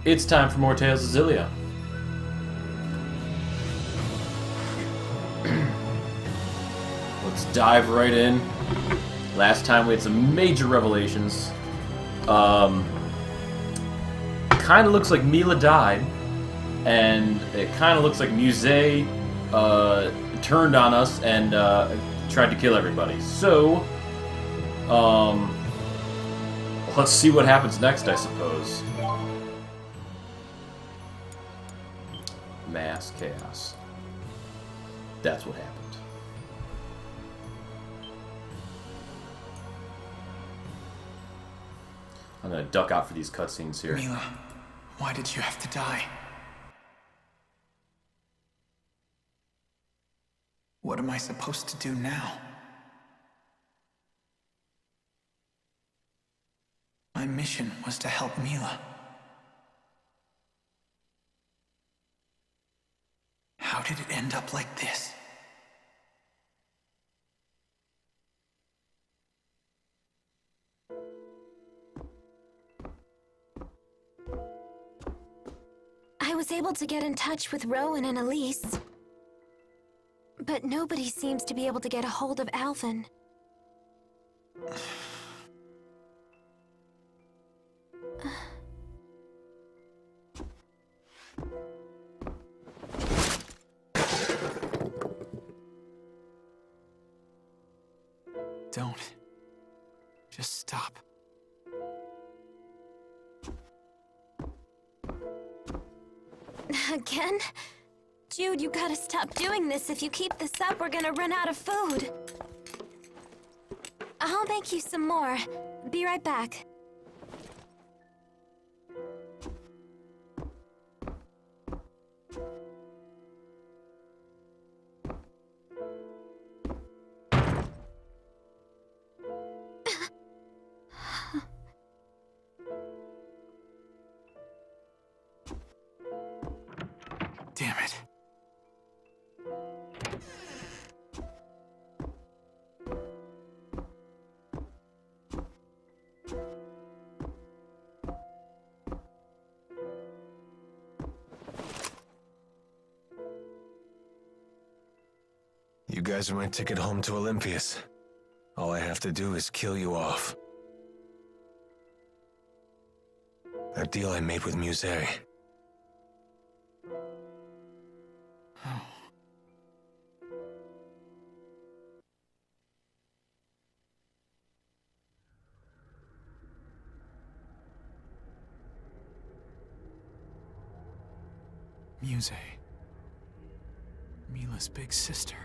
It's time for more Tales of Xillia. Let's dive right in. Last time we had some major revelations. Kind of looks like Mila died, and it kind of looks like Muse turned on us and tried to kill everybody. So, let's see what happens next, I suppose. Mass chaos. That's what happened. I'm gonna duck out for these cutscenes here. Mila, why did you have to die? What am I supposed to do now? My mission was to help Mila. How did it end up like this? I was able to get in touch with Rowan and Elise, but nobody seems to be able to get a hold of Alvin. Don't. Just stop. Again? Jude, you gotta stop doing this. If you keep this up, we're gonna run out of food. I'll make you some more. Be right back. Damn it. You guys are my ticket home to Olympias. All I have to do is kill you off. That deal I made with Muse. Muse. Mila's big sister.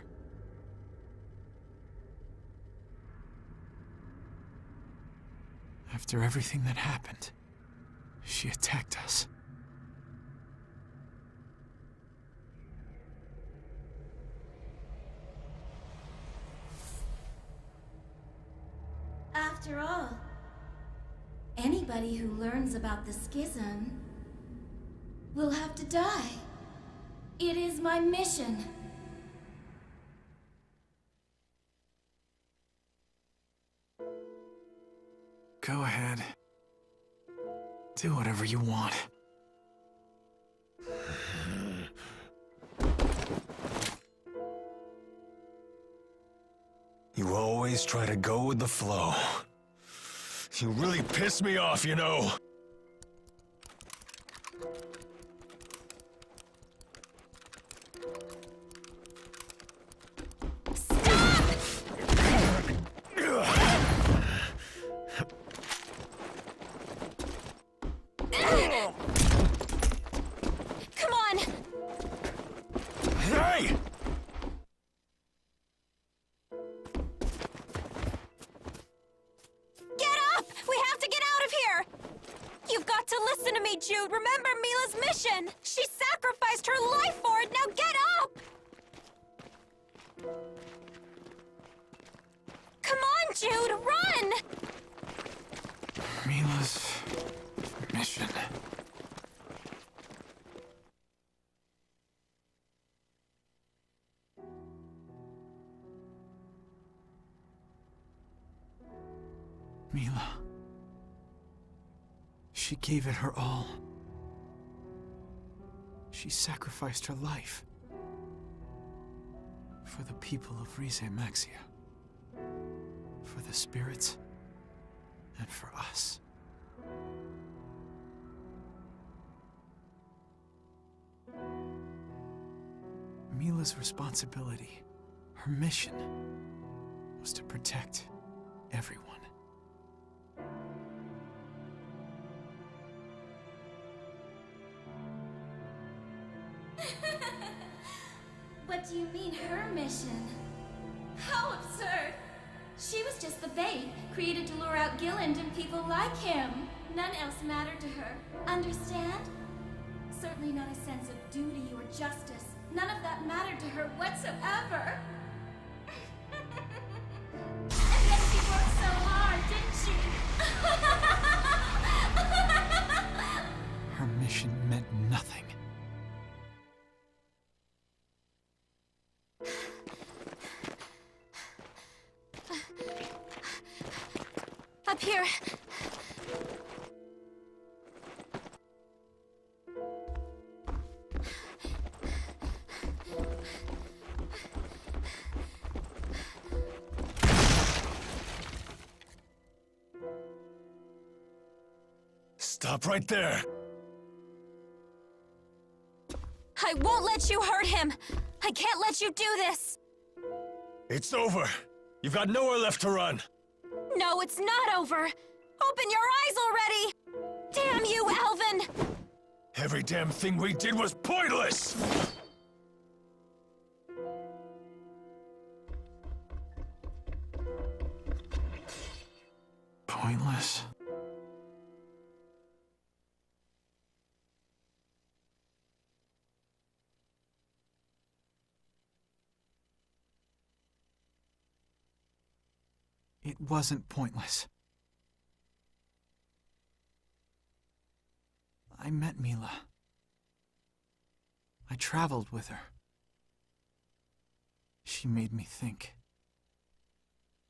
After everything that happened, she attacked us. After all, anybody who learns about the schism will have to die. It is my mission. Go ahead. Do whatever you want. You always try to go with the flow. You really piss me off, you know. Come on! Hey! Get up! We have to get out of here! You've got to listen to me, Jude. Remember Mila's mission! She sacrificed her life for it! Now get up! Come on, Jude! Run! Mila's mission. Mila. She gave it her all. She sacrificed her life. For the people of Rize Maxia. For the spirits. And for us. Mila's responsibility, her mission, was to protect everyone. What do you mean, her mission? How absurd! She was just the bait, created to lure out Gilland and people like him. None else mattered to her. Understand? Certainly not a sense of duty or justice. None of that mattered to her whatsoever. And yet she worked so hard, didn't she? Her mission meant nothing. Up here. Stop right there! I won't let you hurt him! I can't let you do this! It's over! You've got nowhere left to run! No, it's not over! Open your eyes already! Damn you, Alvin! Every damn thing we did was pointless! Pointless. It wasn't pointless. I met Mila. I traveled with her. She made me think.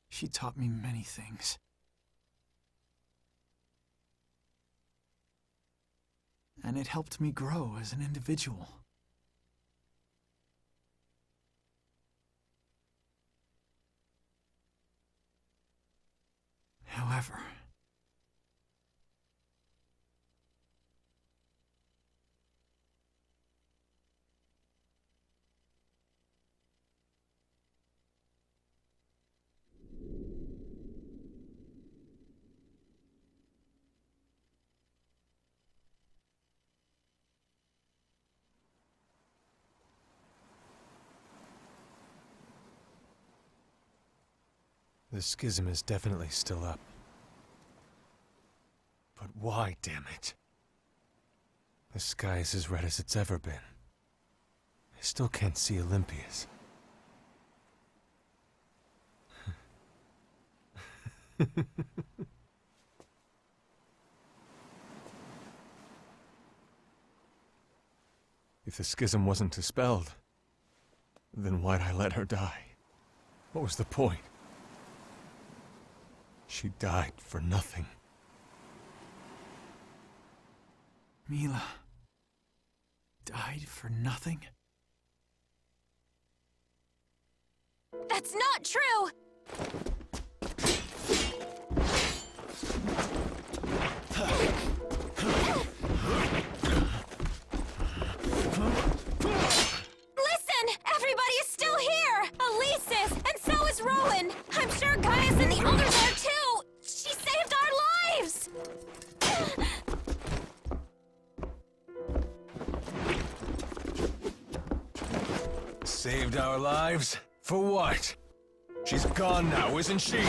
She taught me many things. And it helped me grow as an individual. However, the schism is definitely still up. But why, damn it? The sky is as red as it's ever been. I still can't see Olympias. If the schism wasn't dispelled, then why'd I let her die? What was the point? She died for nothing. Mila died for nothing? That's not true! Listen! Everybody is still here! Elise is, and so is Rowan! I'm sure Gaius and the others are too! She saved our lives! Saved our lives? For what? She's gone now, isn't she?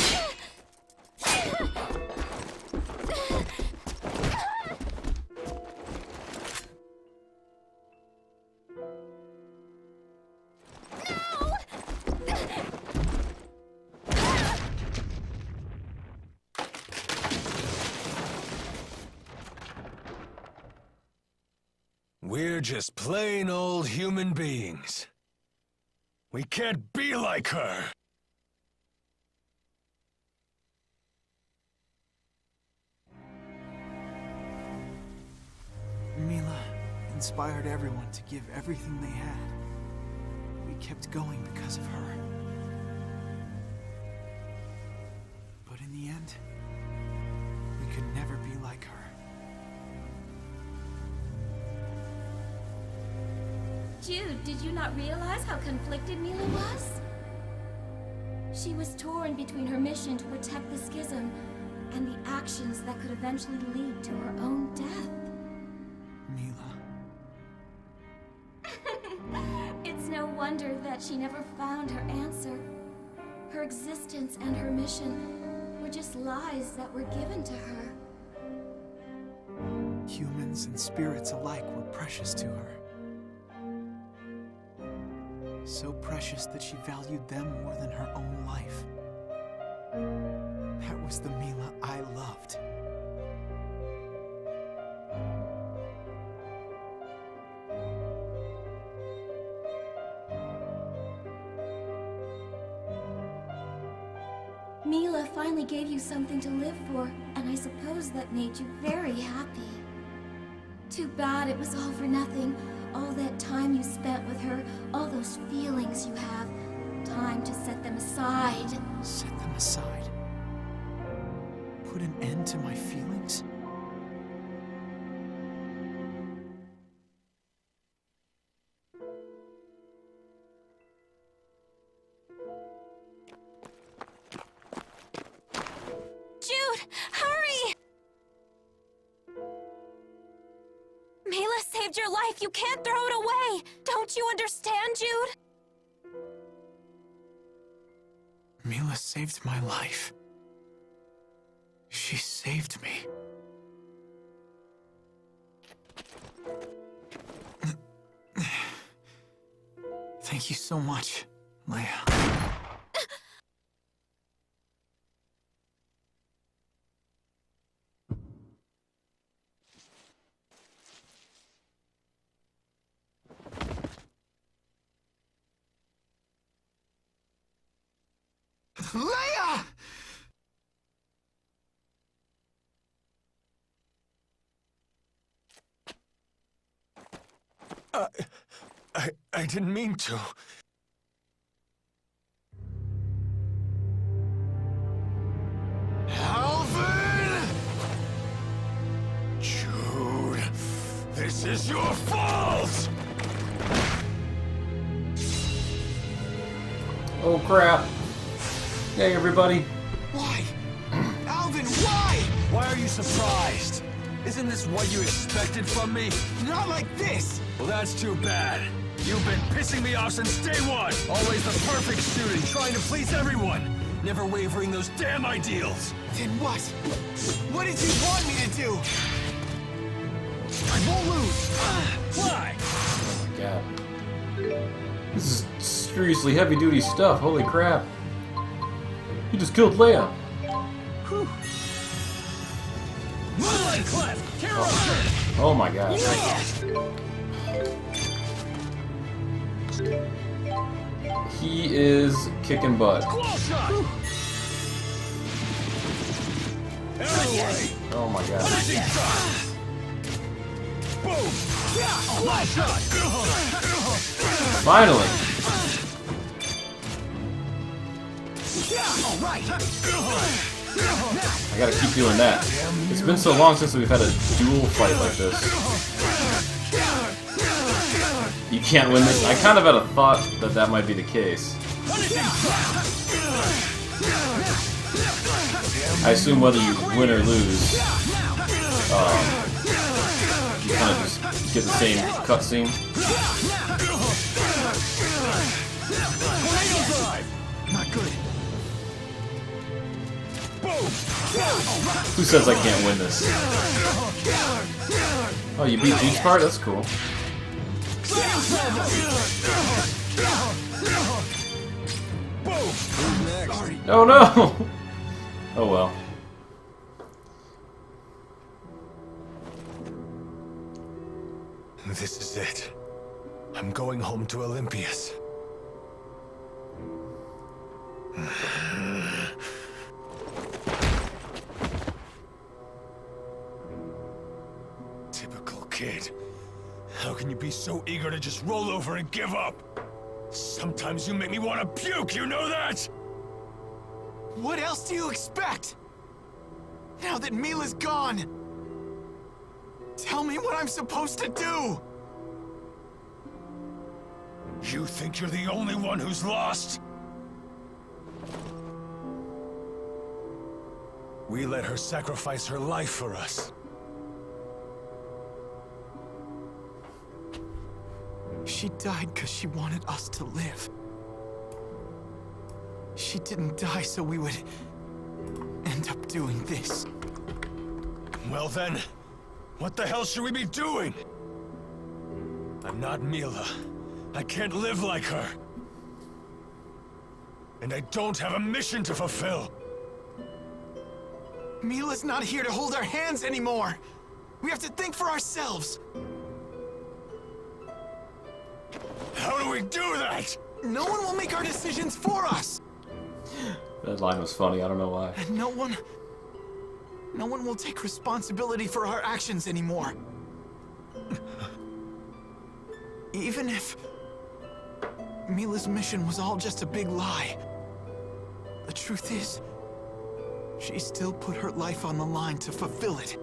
We're just plain old human beings. We can't be like her! Mila and inspired everyone to give everything they had. We kept going because of her. But in the end, we could never be like her. Jude, did you not realize how conflicted Mila was? She was torn between her mission to protect the schism and the actions that could eventually lead to her own death. Mila. It's no wonder that she never found her answer. Her existence and her mission were just lies that were given to her. Humans and spirits alike were precious to her. So precious that she valued them more than her own life. That was the Mila I loved. Mila finally gave you something to live for, and I suppose that made you very happy. Too bad it was all for nothing. All that time you spent with her, all those feelings you have. Time to set them aside. Set them aside. Put an end to my feelings? Jude, hurry! Mila saved your life. You can't throw it away. Don't you understand, Jude? Mila saved my life. She saved me. Thank you so much, Leia. Leia! I didn't mean to. Alvin! Jude, this is your fault! Oh crap. Hey everybody. Why? Alvin, why? Why are you surprised? Isn't this what you expected from me? Not like this! Well, that's too bad. You've been pissing me off since day one. Always the perfect student, trying to please everyone. Never wavering those damn ideals. Then what? What did you want me to do? I won't lose! Why? Oh my god. This is seriously heavy-duty stuff. Holy crap. You just killed Leia. Moonlight Clef! Carol! Oh my god. He is kicking butt. Close shot! Anyway! Oh my god. Finishing shot! Boom! Close shot! Finally! I gotta keep doing that. It's been so long since we've had a duel fight like this. You can't win this. I kind of had a thought that that might be the case. I assume whether you win or lose, you kind of just get the same cutscene. Not good. Who says I can't win this? Oh, you beat each part? That's cool. Oh no! Oh well. This is it. I'm going home to Olympias. Typical kid. How can you be so eager to just roll over and give up? Sometimes you make me want to puke, you know that? What else do you expect? Now that Mila's gone, tell me what I'm supposed to do! You think you're the only one who's lost? We let her sacrifice her life for us. She died because she wanted us to live. She didn't die so we would end up doing this. Well then, what the hell should we be doing? I'm not Mila. I can't live like her. And I don't have a mission to fulfill. Mila's not here to hold our hands anymore. We have to think for ourselves. How do we do that? No one will make our decisions for us. That line was funny, I don't know why. And no one will take responsibility for our actions anymore. Even if Mila's mission was all just a big lie, the truth is, she still put her life on the line to fulfill it.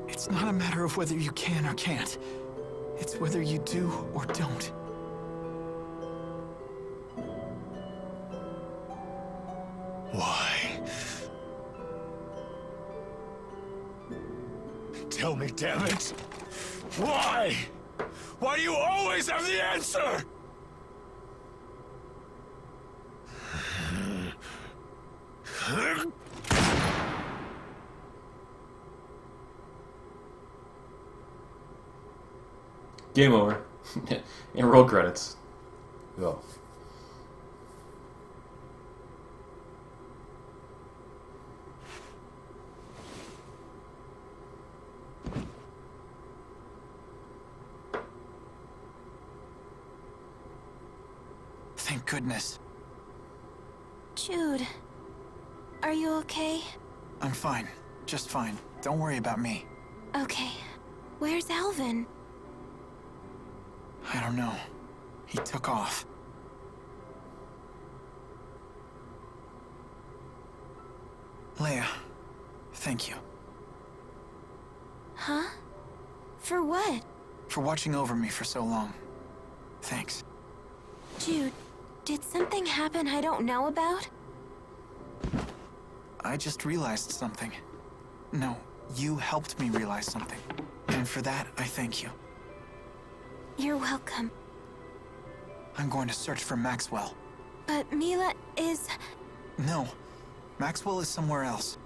It's not a matter of whether you can or can't. It's whether you do or don't. Why? Tell me, damn it! Why? Why do you always have the answer? Game over. And roll credits. Go. Thank goodness. Jude, are you okay? I'm fine. Just fine. Don't worry about me. Okay. Where's Alvin? I don't know. He took off. Leia, thank you. Huh? For what? For watching over me for so long. Thanks. Jude, did something happen I don't know about? I just realized something. No, you helped me realize something. And for that, I thank you. You're welcome. I'm going to search for Maxwell. But Mila is... No, Maxwell is somewhere else.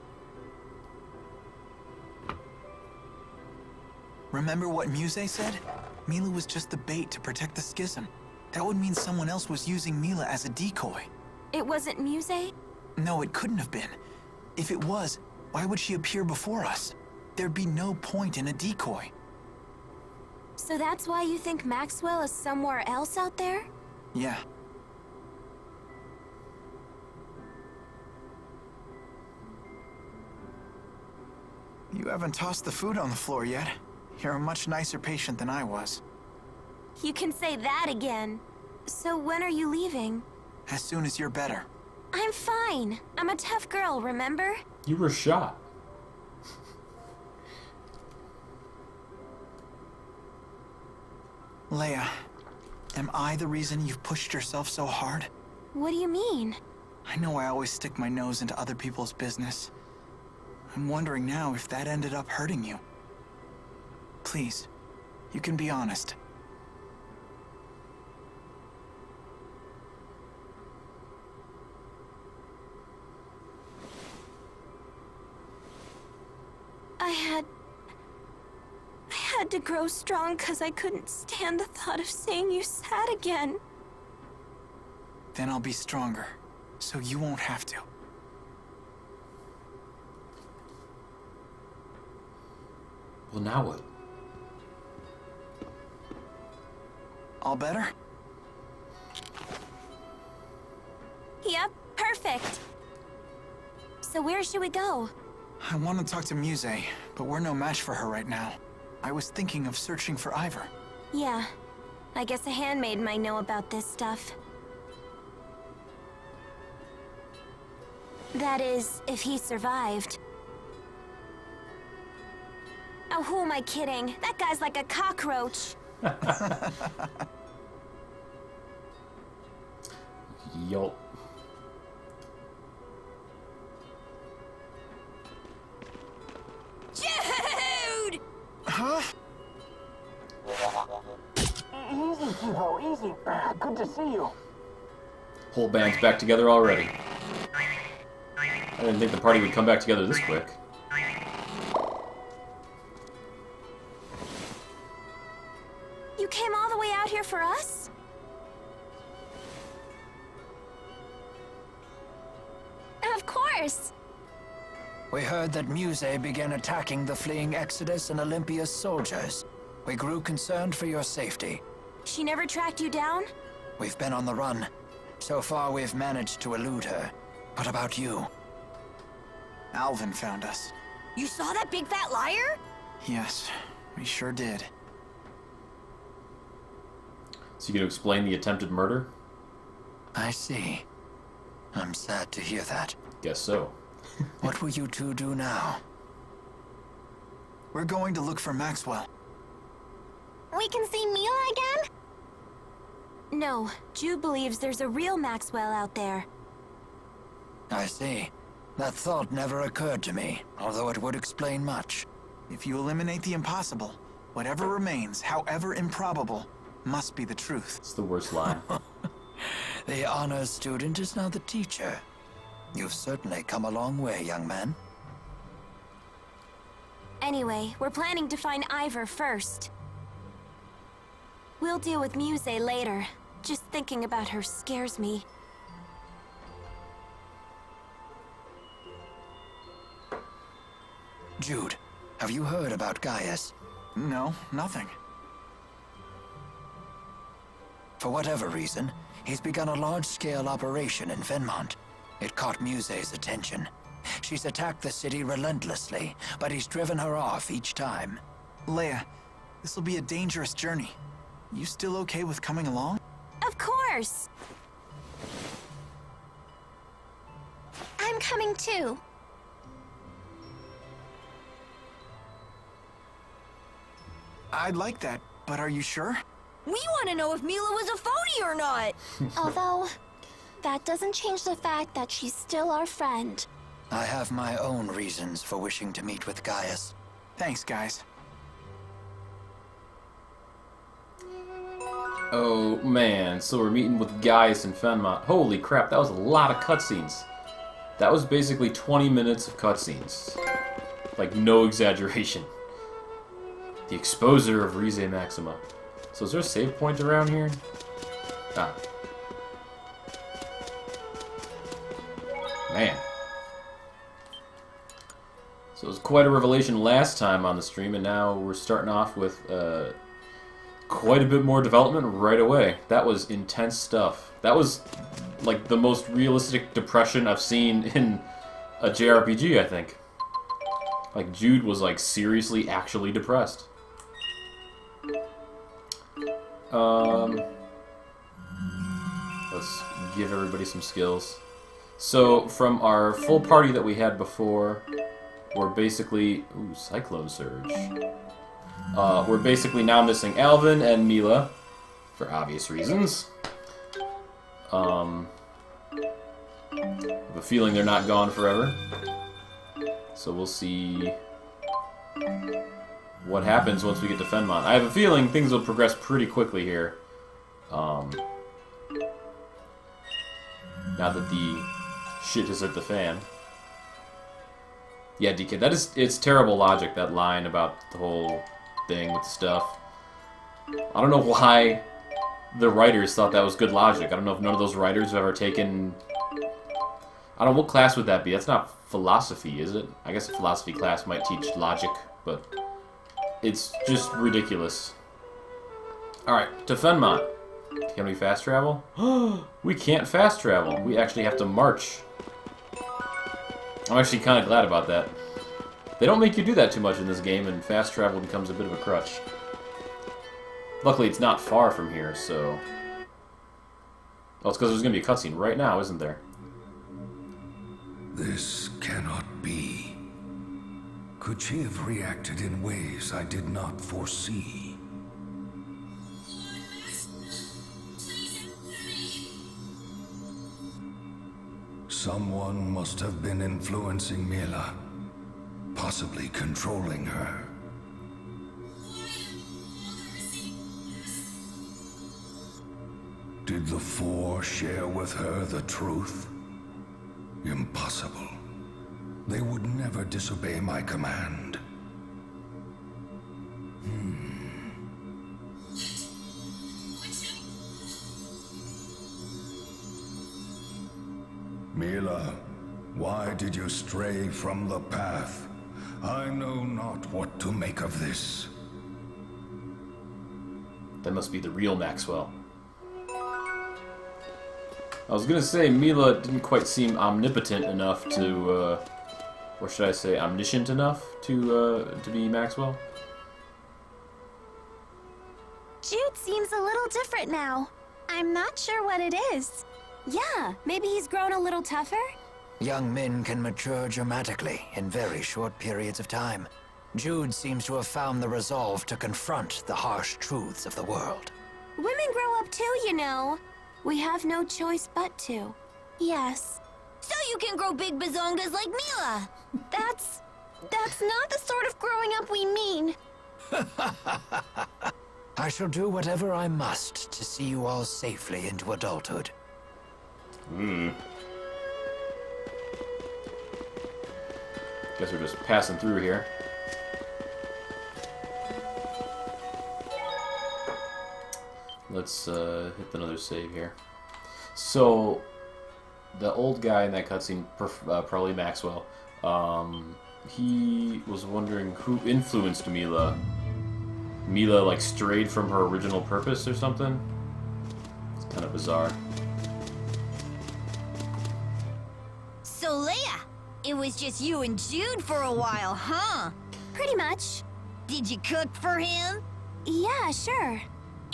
Remember what Muse said? Mila was just the bait to protect the schism. That would mean someone else was using Mila as a decoy. It wasn't Muse? No, it couldn't have been. If it was, why would she appear before us? There'd be no point in a decoy. So that's why you think Maxwell is somewhere else out there? Yeah. You haven't tossed the food on the floor yet. You're a much nicer patient than I was. You can say that again. So when are you leaving? As soon as you're better. I'm fine. I'm a tough girl, remember? You were shot. Leia, am I the reason you've pushed yourself so hard? What do you mean? I know I always stick my nose into other people's business. I'm wondering now if that ended up hurting you. Please, you can be honest. I had to grow strong because I couldn't stand the thought of seeing you sad again. Then I'll be stronger, so you won't have to. Well, now what? All better? Yep, perfect. So where should we go? I want to talk to Muse, but we're no match for her right now. I was thinking of searching for Ivor. Yeah. I guess a handmaid might know about this stuff. That is, if he survived. Oh, who am I kidding? That guy's like a cockroach. Yup. Jude! Huh? Easy, Hugo, easy. Good to see you. Whole band's back together already. I didn't think the party would come back together this quick. You came all the way out here for us? Of course. We heard that Muse began attacking the fleeing Exodus and Olympia's soldiers. We grew concerned for your safety. She never tracked you down? We've been on the run. So far, we've managed to elude her. What about you? Alvin found us. You saw that big fat liar? Yes, we sure did. So you gonna explain the attempted murder? I see. I'm sad to hear that. Guess so. What will you two do now? We're going to look for Maxwell. We can see Mila again? No, Jude believes there's a real Maxwell out there. I see. That thought never occurred to me, although it would explain much. If you eliminate the impossible, whatever remains, however improbable, must be the truth. It's the worst line. The honors student is now the teacher. You've certainly come a long way, young man. Anyway, we're planning to find Ivor first. We'll deal with Muse later. Just thinking about her scares me. Jude, have you heard about Gaius? No, nothing. For whatever reason, he's begun a large-scale operation in Venmont. It caught Muse's attention. She's attacked the city relentlessly, but he's driven her off each time. Leia, this'll be a dangerous journey. You still okay with coming along? Of course! I'm coming too. I'd like that, but are you sure? We want to know if Mila was a phony or not! Although, that doesn't change the fact that she's still our friend. I have my own reasons for wishing to meet with Gaius. Thanks, guys. Oh man, so we're meeting with Gaius and Fenmont. Holy crap, that was a lot of cutscenes. That was basically 20 minutes of cutscenes. Like, no exaggeration. The exposure of Rize Maxima. So is there a save point around here? Ah. Man. So it was quite a revelation last time on the stream, and now we're starting off with quite a bit more development right away. That was intense stuff. That was like the most realistic depression I've seen in a JRPG, I think. Like, Jude was like seriously actually depressed. Let's give everybody some skills. So, from our full party that we had before, we're basically... Ooh, Cyclone Surge. We're basically now missing Alvin and Mila, for obvious reasons. I have a feeling they're not gone forever. So we'll see what happens once we get to Fenmont. I have a feeling things will progress pretty quickly here. Now that the shit has hit the fan. Yeah, DK, it's terrible logic, that line about the whole thing with the stuff. I don't know why the writers thought that was good logic. I don't know if none of those writers have ever taken... I don't know, what class would that be? That's not philosophy, is it? I guess a philosophy class might teach logic, but it's just ridiculous. Alright, to Fenmont. Can we fast travel? We can't fast travel. We actually have to march. I'm actually kind of glad about that. They don't make you do that too much in this game, and fast travel becomes a bit of a crutch. Luckily, it's not far from here, so... Oh, it's because there's going to be a cutscene right now, isn't there? This cannot be. Could she have reacted in ways I did not foresee? Someone must have been influencing Mila, possibly controlling her. Did the Four share with her the truth? Impossible. They would never disobey my command. Mila, why did you stray from the path? I know not what to make of this. That must be the real Maxwell. I was gonna say Mila didn't quite seem omnipotent enough to, or should I say omniscient enough to be Maxwell? Jude seems a little different now. I'm not sure what it is. Yeah, maybe he's grown a little tougher? Young men can mature dramatically in very short periods of time. Jude seems to have found the resolve to confront the harsh truths of the world. Women grow up too, you know. We have no choice but to. Yes. So you can grow big bazongas like Mila! That's not the sort of growing up we mean. I shall do whatever I must to see you all safely into adulthood. Guess we're just passing through here. Let's hit another save here. So, the old guy in that cutscene, probably Maxwell, he was wondering who influenced Mila. Mila, like, strayed from her original purpose or something? It's kind of bizarre. So, Leia, it was just you and Jude for a while, huh? Pretty much. Did you cook for him? Yeah, sure.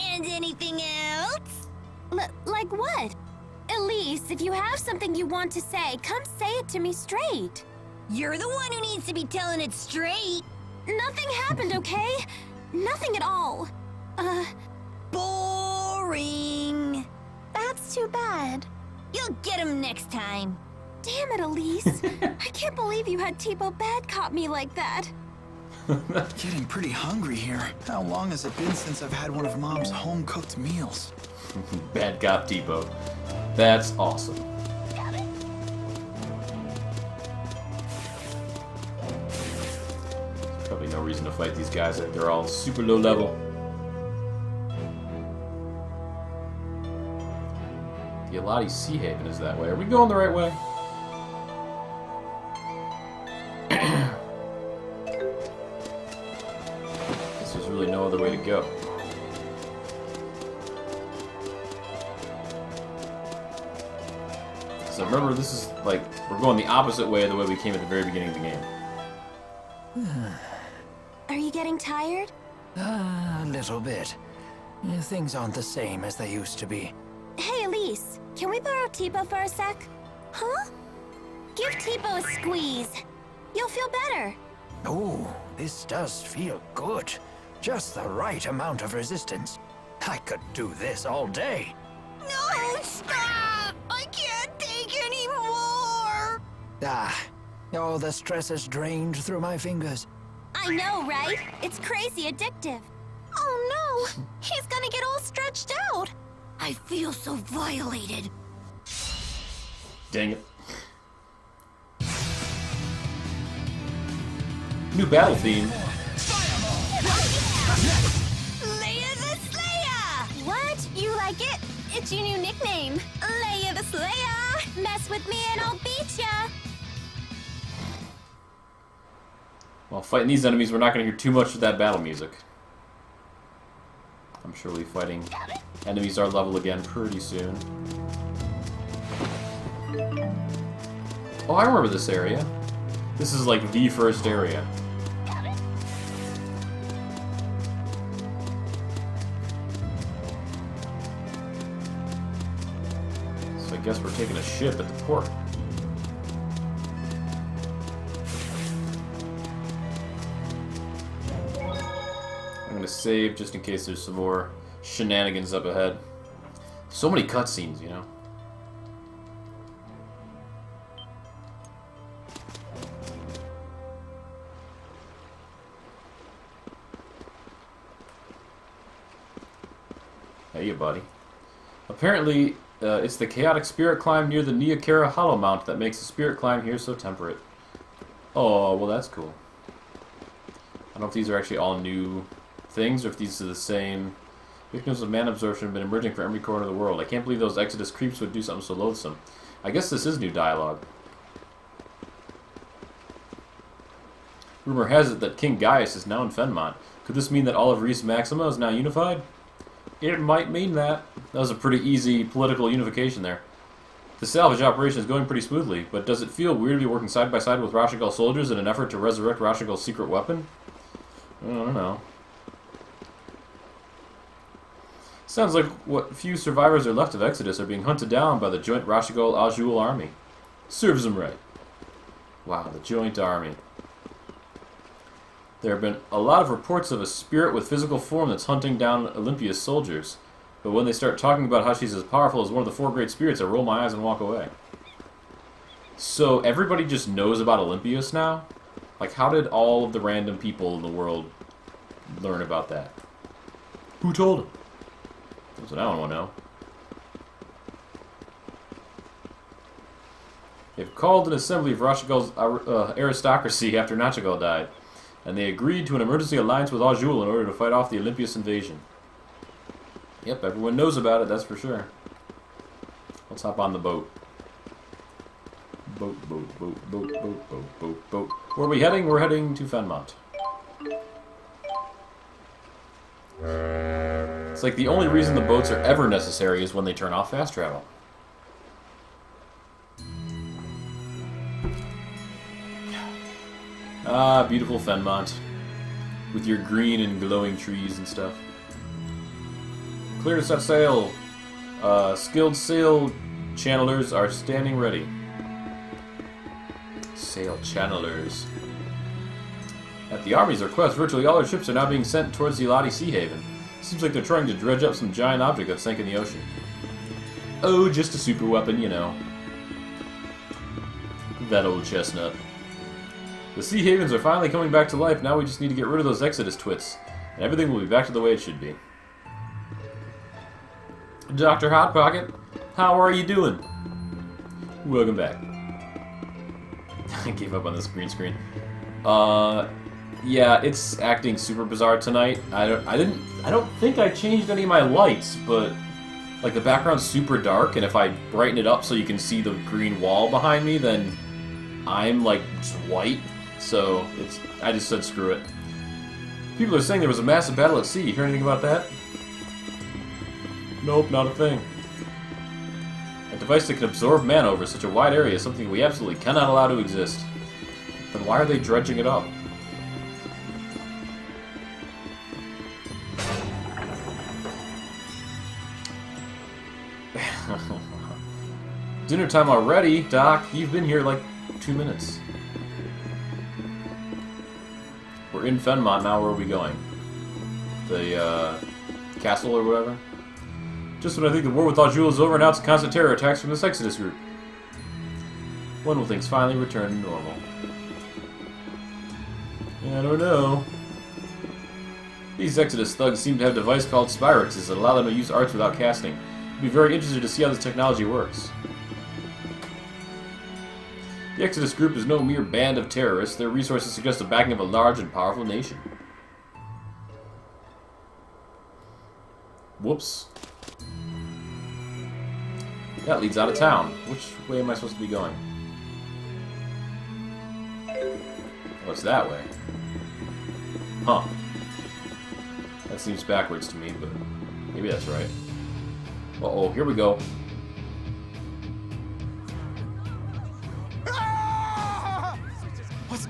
And anything else? Like what? Elise, if you have something you want to say, come say it to me straight. You're the one who needs to be telling it straight. Nothing happened, okay? Nothing at all. Boring. That's too bad. You'll get him next time. Damn it, Elise. I can't believe you had Tipo bad cop me like that. Getting pretty hungry here. How long has it been since I've had one of Mom's home-cooked meals? Bad cop Tipo. That's awesome. Probably no reason to fight these guys if they're all super low level. The Eladi Sea Haven is that way. Are we going the right way? Guess there's really no other way to go. So remember, this is like, we're going the opposite way of the way we came at the very beginning of the game. Are you getting tired? A little bit. Things aren't the same as they used to be. Hey, Elise, can we borrow Tipo for a sec? Huh? Give Tipo a squeeze. You'll feel better. Oh, this does feel good. Just the right amount of resistance. I could do this all day. No, stop! I can't take any more! Oh, the stress is drained through my fingers. I know, right? It's crazy addictive. Oh no! He's gonna get all stretched out! I feel so violated. Dang it. New battle theme. Leia the Slayer! What? You like it? It's your new nickname. Leia the Slayer! Mess with me and I'll beat ya! While fighting these enemies, we're not going to hear too much of that battle music. I'm sure we'll be fighting enemies our level again pretty soon. Oh, I remember this area. This is like the first area. So I guess we're taking a ship at the port. I'm gonna save just in case there's some more shenanigans up ahead. So many cutscenes, you know. Hey, you buddy. Apparently, it's the chaotic spirit climb near the Neokara Hollow Mount that makes the spirit climb here so temperate. Oh, well that's cool. I don't know if these are actually all new things, or if these are the same. Victims of man absorption have been emerging from every corner of the world. I can't believe those Exodus creeps would do something so loathsome. I guess this is new dialogue. Rumor has it that King Gaius is now in Fenmont. Could this mean that all of Res Maxima is now unified? It might mean that. That was a pretty easy political unification there. The salvage operation is going pretty smoothly, but does it feel weird to be working side by side with Rashigal soldiers in an effort to resurrect Rashigal's secret weapon? I don't know. Sounds like what few survivors are left of Exodus are being hunted down by the joint Rashigal-Azul army. Serves them right. Wow, the joint army. There have been a lot of reports of a spirit with physical form that's hunting down Olympia's soldiers. But when they start talking about how she's as powerful as one of the four great spirits, I roll my eyes and walk away. So everybody just knows about Olympius now? Like, how did all of the random people in the world learn about that? Who told them? That's what I don't want to know. They've called an assembly of Rashigal's aristocracy after Nachigal died, and they agreed to an emergency alliance with Azul in order to fight off the Olympius invasion. Yep, everyone knows about it, that's for sure. Let's hop on the boat. Boat. Where are we heading? We're heading to Fenmont. It's like the only reason the boats are ever necessary is when they turn off fast travel. Ah, beautiful Fenmont. With your green and glowing trees and stuff. Clear to set sail. Skilled sail channelers are standing ready. Sail channelers. At the Army's request, virtually all their ships are now being sent towards the Eladi Sea Haven. Seems like they're trying to dredge up some giant object that sank in the ocean. Oh, just a super weapon, you know. That old chestnut. The Sea Havens are finally coming back to life. Now we just need to get rid of those Exodus twits, and everything will be back to the way it should be. Dr. Hot Pocket, how are you doing? Welcome back. I gave up on this green screen. Yeah, it's acting super bizarre tonight. I don't think I changed any of my lights, but like the background's super dark, and if I brighten it up so you can see the green wall behind me, then I'm like just white. So I just said screw it. People are saying there was a massive battle at sea. You hear anything about that? Nope, not a thing. A device that can absorb mana over such a wide area is something we absolutely cannot allow to exist. Then why are they dredging it up? Dinner time already, Doc. You've been here like 2 minutes. We're in Fenmont now. Where are we going? The castle or whatever? Just when I think the war with Azul is over, now it's constant terror attacks from this Exodus group. When will things finally return to normal? I don't know. These Exodus thugs seem to have a device called Spyrexes that allow them to use arts without casting. I'd be very interested to see how this technology works. The Exodus group is no mere band of terrorists. Their resources suggest the backing of a large and powerful nation. Whoops. That leads out of town. Which way am I supposed to be going? Oh, it's that way. Huh. That seems backwards to me, but maybe that's right. Uh-oh, here we go.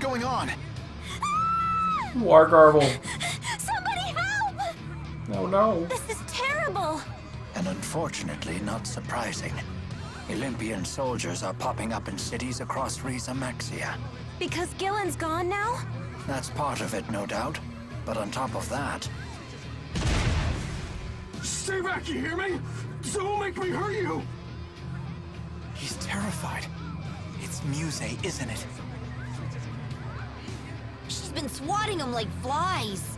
going on? War garble. Somebody help! No, no. This is terrible. And unfortunately, not surprising. Olympian soldiers are popping up in cities across Riza Maxia. Because Gillen's gone now? That's part of it, no doubt. But on top of that, Stay back, you hear me? Don't make me hurt you! He's terrified. It's Muse, isn't it? She's been swatting them like flies.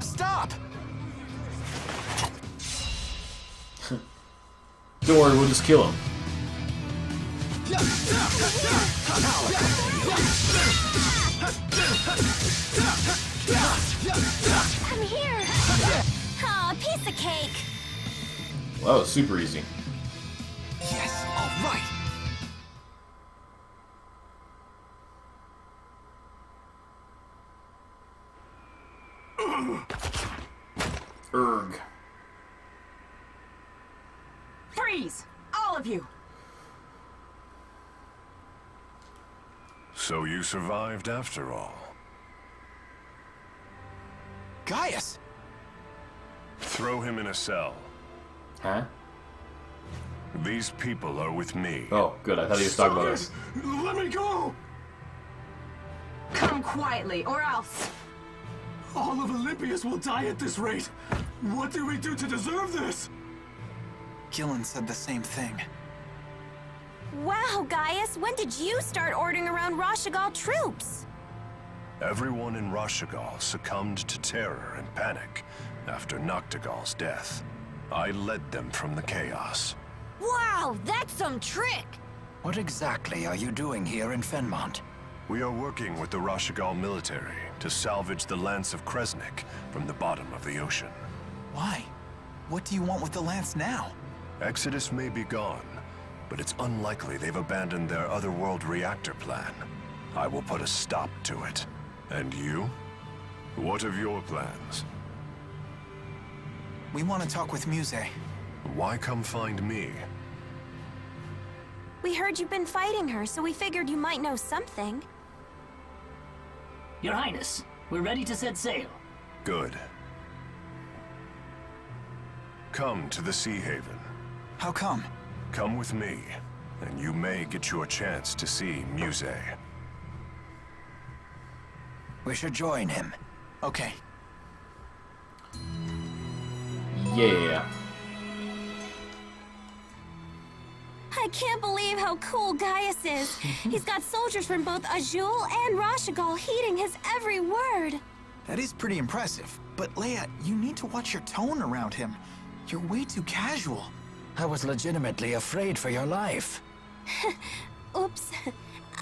Stop! Don't worry, we'll just kill him. I'm here. Aw, piece of cake. Well, that was super easy. Yes, all right. Erg. Freeze! All of you! So you survived after all. Gaius! Throw him in a cell. Huh? These people are with me. Oh, good. I thought he was talking about us. Let me go! Come quietly, or else! All of Olympius will die at this rate. What did we do to deserve this? Gillen said the same thing. Wow, Gaius, when did you start ordering around Rashagal troops? Everyone in Rashagal succumbed to terror and panic after Noctigal's death. I led them from the chaos. Wow, that's some trick! what exactly are you doing here in Fenmont? We are working with the Rashagal military to salvage the Lance of Kresnik from the bottom of the ocean. Why? What do you want with the lance now? Exodus may be gone, but it's unlikely they've abandoned their otherworld reactor plan. I will put a stop to it. And you? What of your plans? We want to talk with Muse. Why come find me? We heard you've been fighting her, so we figured you might know something. Your Highness, we're ready to set sail. Good. Come to the Sea Haven. How come? Come with me, and you may get your chance to see Muse. We should join him. Okay. Yeah. I can't believe how cool Gaius is. He's got soldiers from both Azul and Rashagal heeding his every word. That is pretty impressive. But Leia, you need to watch your tone around him. You're way too casual. I was legitimately afraid for your life. Oops.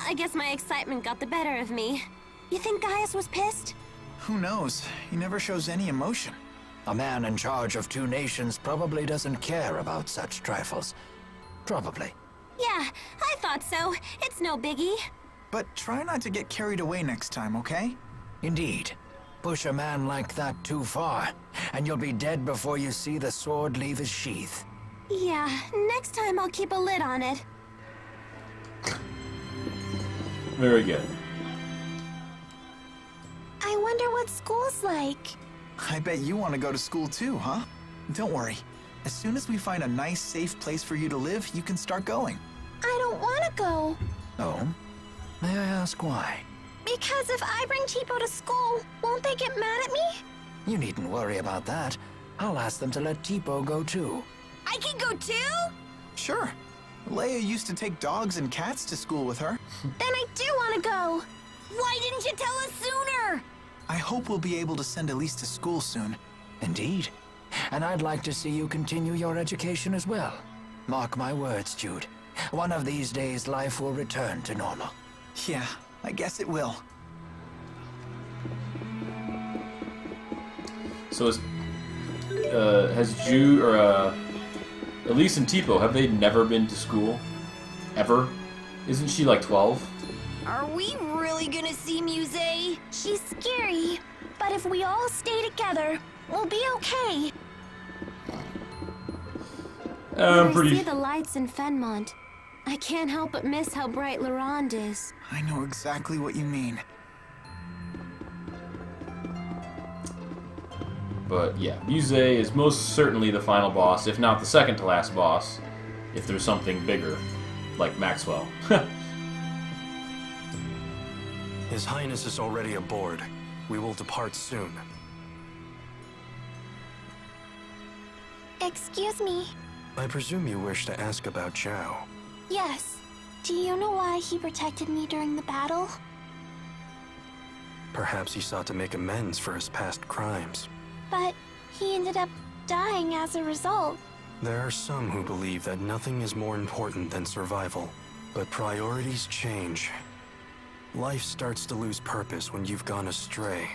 I guess my excitement got the better of me. You think Gaius was pissed? Who knows? He never shows any emotion. A man in charge of 2 nations probably doesn't care about such trifles. Probably. Yeah, I thought so. It's no biggie. But try not to get carried away next time, okay? Indeed. Push a man like that too far, and you'll be dead before you see the sword leave his sheath. Yeah, next time I'll keep a lid on it. Very good. I wonder what school's like. I bet you want to go to school too, huh? Don't worry. As soon as we find a nice, safe place for you to live, you can start going. I don't want to go. Oh? May I ask why? Because if I bring Tipo to school, won't they get mad at me? You needn't worry about that. I'll ask them to let Tipo go too. I can go too? Sure. Leia used to take dogs and cats to school with her. Then I do want to go. Why didn't you tell us sooner? I hope we'll be able to send Elise to school soon. Indeed. And I'd like to see you continue your education as well. Mark my words, Jude. One of these days, life will return to normal. Yeah, I guess it will. So has Jude or Elise and Tipo, have they never been to school? Ever? Isn't she like 12? Are we really gonna see Muse? She's scary, but if we all stay together, we'll be okay. When I see the lights in Fenmont, I can't help but miss how bright Laurent is. I know exactly what you mean. But yeah, Muse is most certainly the final boss, if not the second to last boss, if there's something bigger, like Maxwell. His Highness is already aboard. We will depart soon. Excuse me. I presume you wish to ask about Zhao. Yes. Do you know why he protected me during the battle? Perhaps he sought to make amends for his past crimes. But he ended up dying as a result. There are some who believe that nothing is more important than survival. But priorities change. Life starts to lose purpose when you've gone astray.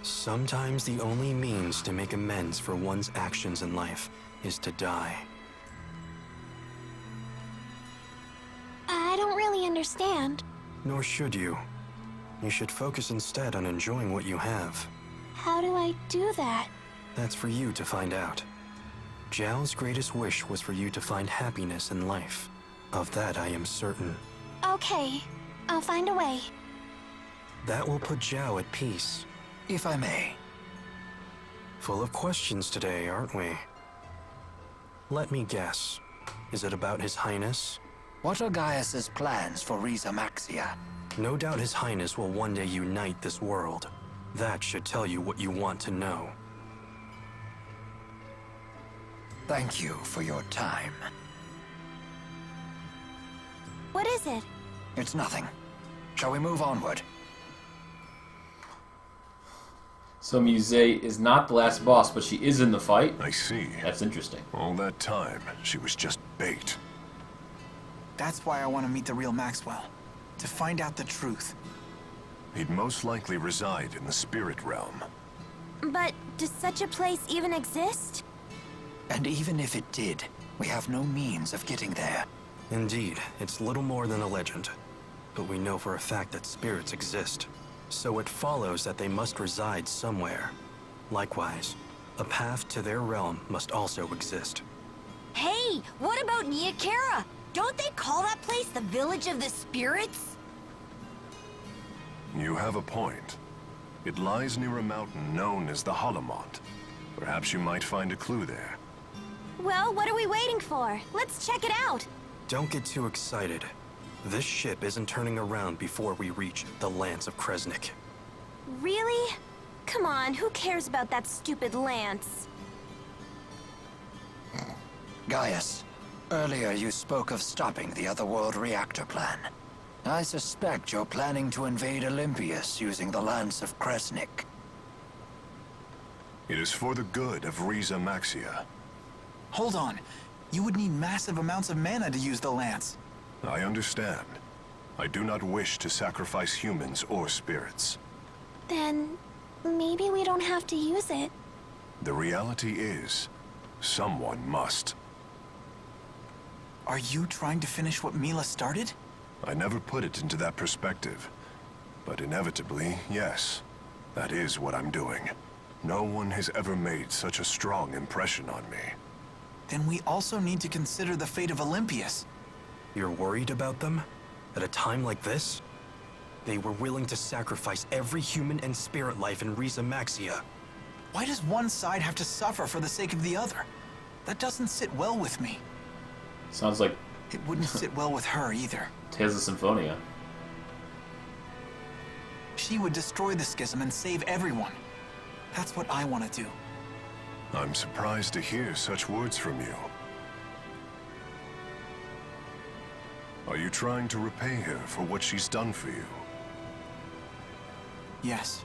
Sometimes the only means to make amends for one's actions in life is to die. I don't really understand. Nor should you. You should focus instead on enjoying what you have. How do I do that? That's for you to find out. Zhao's greatest wish was for you to find happiness in life. Of that I am certain. Okay, I'll find a way. That will put Zhao at peace. If I may. Full of questions today, aren't we? Let me guess. Is it about His Highness? What are Gaius's plans for Riza Maxia? No doubt His Highness will one day unite this world. That should tell you what you want to know. Thank you for your time. What is it? It's nothing. Shall we move onward? So Muse is not the last boss, but she is in the fight? I see. That's interesting. All that time, she was just bait. That's why I want to meet the real Maxwell. To find out the truth. He'd most likely reside in the spirit realm. But does such a place even exist? And even if it did, we have no means of getting there. Indeed, it's little more than a legend. But we know for a fact that spirits exist. So it follows that they must reside somewhere. Likewise, a path to their realm must also exist. Hey, what about Niakara? Don't they call that place the Village of the Spirits? You have a point. It lies near a mountain known as the Hollomont. Perhaps you might find a clue there. Well, what are we waiting for? Let's check it out. Don't get too excited. This ship isn't turning around before we reach the Lance of Kresnik. Really? Come on, who cares about that stupid lance? Gaius, earlier you spoke of stopping the Otherworld reactor plan. I suspect you're planning to invade Olympius using the Lance of Kresnik. It is for the good of Riza Maxia. Hold on. You would need massive amounts of mana to use the lance. I understand. I do not wish to sacrifice humans or spirits. Then maybe we don't have to use it. The reality is, someone must. Are you trying to finish what Mila started? I never put it into that perspective. But inevitably, yes. That is what I'm doing. No one has ever made such a strong impression on me. Then we also need to consider the fate of Olympius. You're worried about them? At a time like this? They were willing to sacrifice every human and spirit life in Riza Maxia. Why does one side have to suffer for the sake of the other? That doesn't sit well with me. Sounds like It wouldn't sit well with her either. Tales of Symphonia. She would destroy the schism and save everyone. That's what I want to do. I'm surprised to hear such words from you. Are you trying to repay her for what she's done for you? Yes.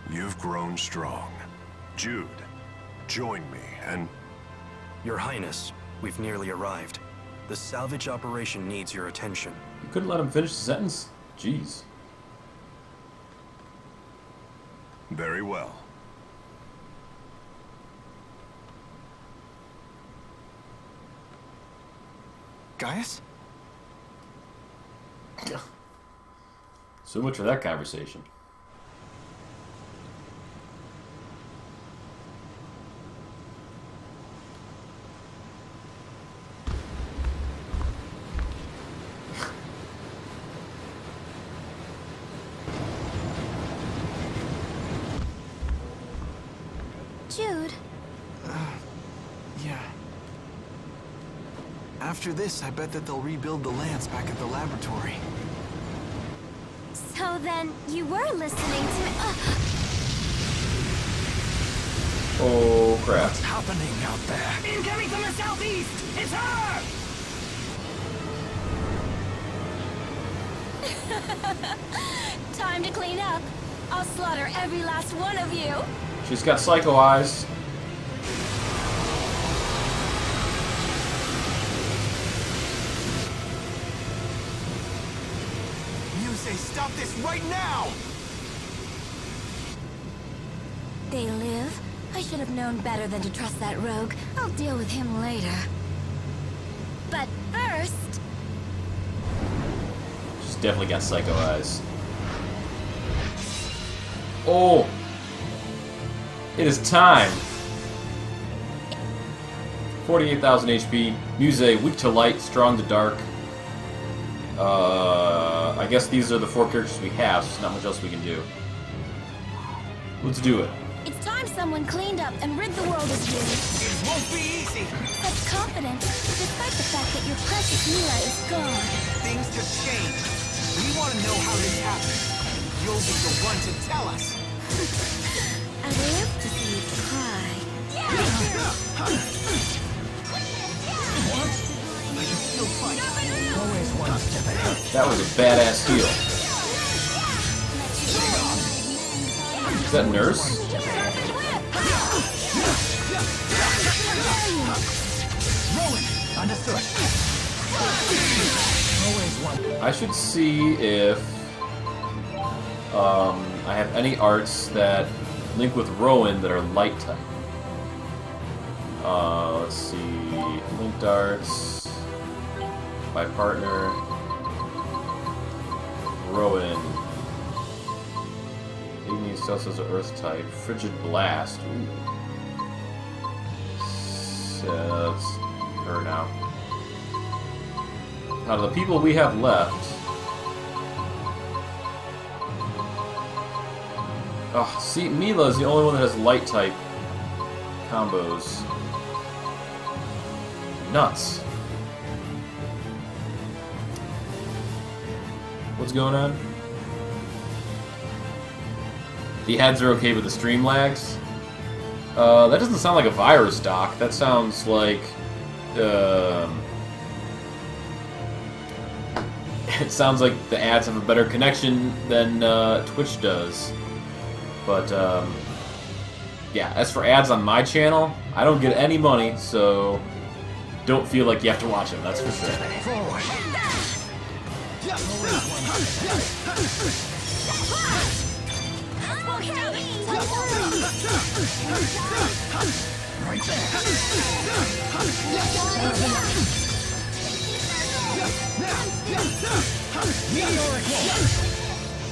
You've grown strong. Jude, join me and... Your Highness, we've nearly arrived. The salvage operation needs your attention. You couldn't let him finish the sentence? Jeez. Very well. Gaius? So much for that conversation. Jude. Yeah. After this, I bet that they'll rebuild the lance back at the laboratory. So then, you were listening to me. Oh, crap. What's happening out there? Incoming from the southeast! It's her! Time to clean up. I'll slaughter every last one of you. She's got psycho eyes. Muse, stop this right now! They live? I should have known better than to trust that rogue. I'll deal with him later. But first... She's definitely got psycho eyes. Oh! It is time! 48,000 HP. Muse, weak to light, strong to dark. I guess these are the 4 characters we have, so there's not much else we can do. Let's do it. It's time someone cleaned up and rid the world of you. It won't be easy! Such confidence, despite the fact that your precious Mila is gone. Things have changed. We want to know how this happened. You'll be the one to tell us. I live to see you try. I can still fight. Always one step ahead. That was a badass heal. Is that Nurse? Rowan, understood. Always one. I should see if I have any arts that link with Rowan that are light type. Let's see. Linked arts. My partner. Rowan. Igneous Cells as an earth type. Frigid Blast. Ooh. So that's her now. Out of the people we have left. Oh, see, Mila is the only one that has light type combos. Nuts. What's going on? The ads are okay, but the stream lags? That doesn't sound like a virus, Doc. That sounds like... it sounds like the ads have a better connection than Twitch does. But, yeah, as for ads on my channel, I don't get any money, so don't feel like you have to watch them, that's for sure.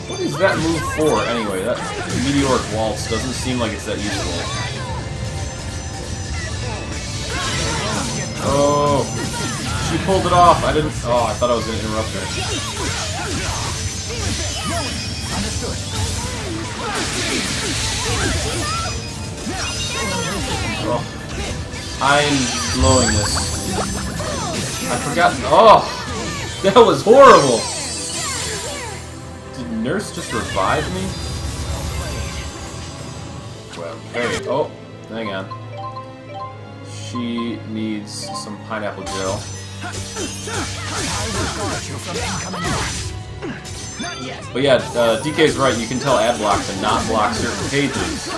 What is that move for, anyway? That meteoric waltz doesn't seem like it's that useful. Oh, she pulled it off. I didn't. Oh, I thought I was gonna interrupt her. Oh, I'm blowing this. I forgot. Oh, that was horrible. Did Nurse just revive me? Well, okay. Oh, hang on. She needs some pineapple gel. But yeah, DK's right. You can tell AdBlock to not block certain pages.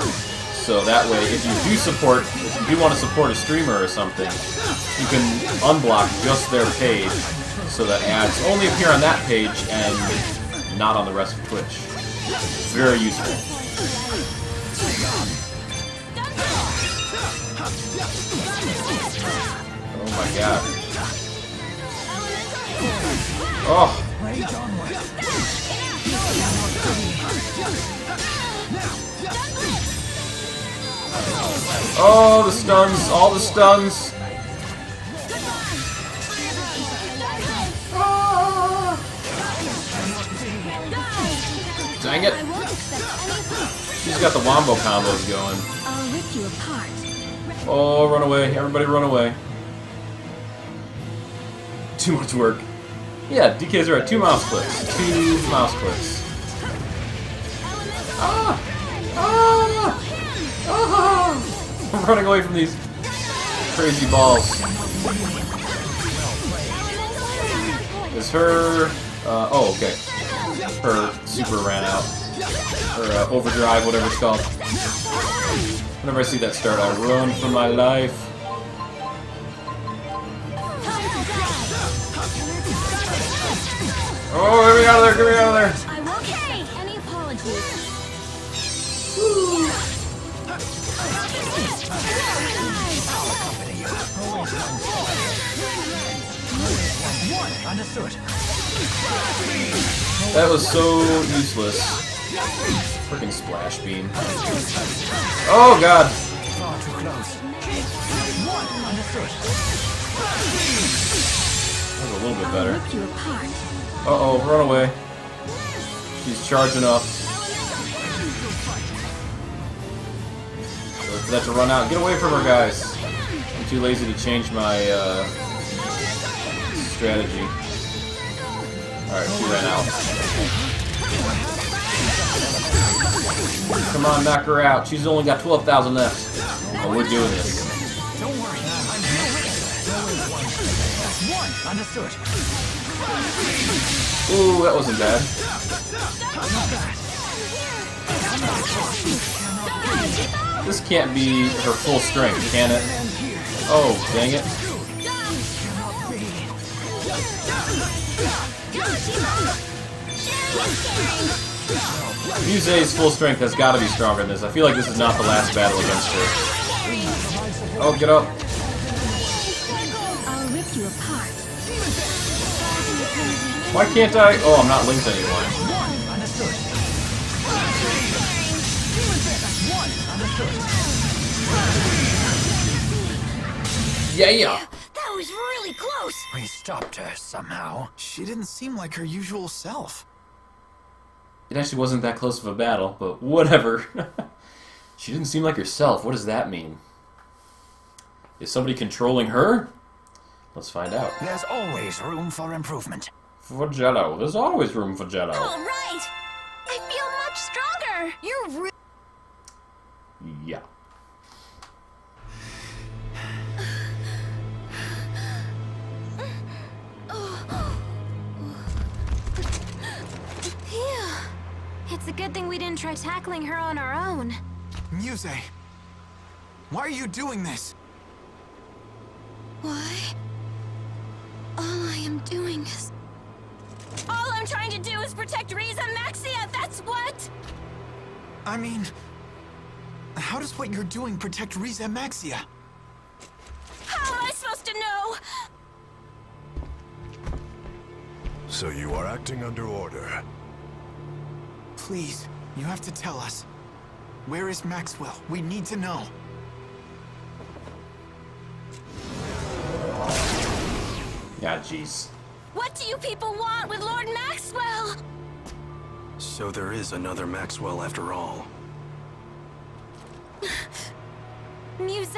So that way, if you do want to support a streamer or something, you can unblock just their page so that ads only appear on that page and not on the rest of Twitch. It's very useful. Oh my god. Oh! Oh, the stuns! All the stuns! Dang it! She's got the wombo combos going. All rip you apart. Oh, run away. Everybody run away. Too much work. Yeah, DKs are at 2 mouse clicks. 2 mouse clicks. Ah! Ah! Ah! I'm running away from these crazy balls. Is her... oh, okay. Her super ran out. Or overdrive, whatever it's called. Whenever I see that start, I run for my life. Oh, get me out of there, get me out of there! I'm okay. Any apologies? That was so useless. Freaking splash beam. Oh god! Far too close. That was a little bit better. Rip you apart. Uh-oh, run away. She's charging up. Wait for that to run out. Get away from her, guys. I'm too lazy to change my strategy. Alright, she ran out. Come on, knock her out. She's only got 12,000 left. Oh, we're doing this. Don't worry. Understood. Ooh, that wasn't bad. This can't be her full strength, can it? Oh, dang it. Muse's full strength has got to be stronger than this. I feel like this is not the last battle against her. Oh, get up. I'll rip you apart. Why can't I? Oh, I'm not linked anymore. Yeah. That was really close. We stopped her somehow. She didn't seem like her usual self. It actually wasn't that close of a battle, but whatever. She didn't seem like herself. What does that mean? Is somebody controlling her? Let's find out. There's always room for improvement. For Jello. There's always room for Jello. All right. I feel much stronger. You're Yeah. Phew. It's a good thing we didn't try tackling her on our own. Muse, why are you doing this? Why? All I am doing is... All I'm trying to do is protect Riza Maxia, that's what! I mean, how does what you're doing protect Riza Maxia? How am I supposed to know? So you are acting under order. Please, you have to tell us. Where is Maxwell? We need to know. Yeah, jeez. What do you people want with Lord Maxwell? So there is another Maxwell after all. Muse,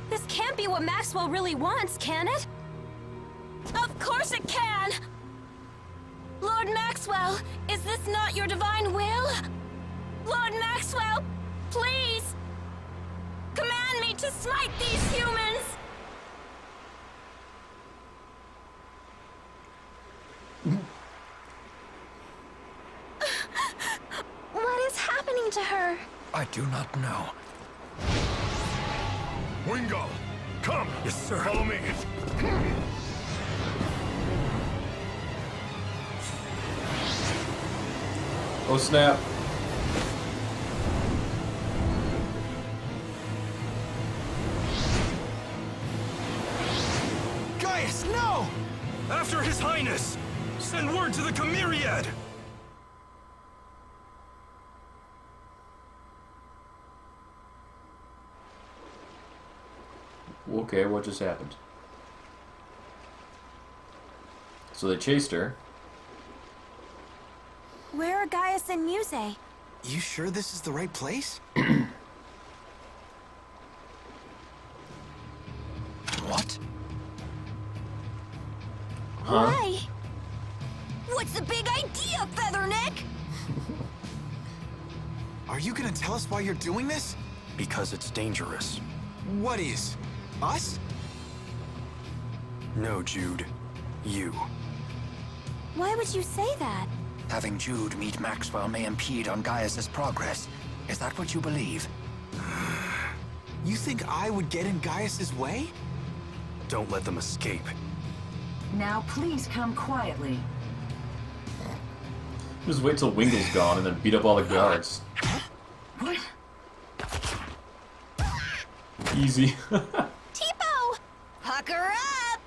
this can't be what Maxwell really wants, can it? Of course it can! Lord Maxwell, is this not your divine will? Lord Maxwell, please! Command me to smite these humans! What is happening to her? I do not know. Wingo, come! Yes, sir. Follow me. Oh, snap. Gaius, no! After His Highness! Send word to the Chimeriad! Okay, what just happened? So they chased her. Where are Gaius and Muse? You sure this is the right place? Are you gonna tell us why you're doing this? Because it's dangerous. What is? Us? No, Jude. You. Why would you say that? Having Jude meet Maxwell may impede on Gaius's progress. Is that what you believe? You think I would get in Gaius's way? Don't let them escape. Now please come quietly. Just wait till Wingle's gone and then beat up all the guards. What? Easy. Tipo! Pucker up!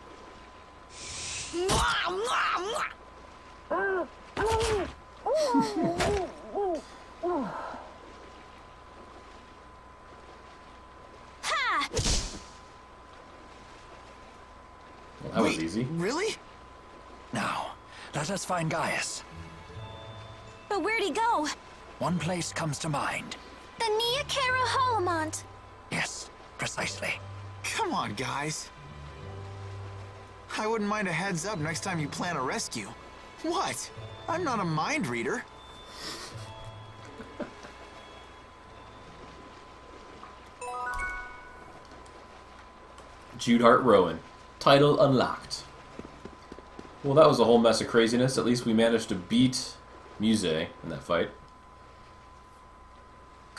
Ha! Well, that was easy. Really? Now, let us find Gaius. But where'd he go? One place comes to mind. The Neokara Holomont. Yes, precisely. Come on, guys. I wouldn't mind a heads up next time you plan a rescue. What? I'm not a mind reader. Jude Hart Rowan. Title unlocked. Well, that was a whole mess of craziness. At least we managed to beat Muse in that fight.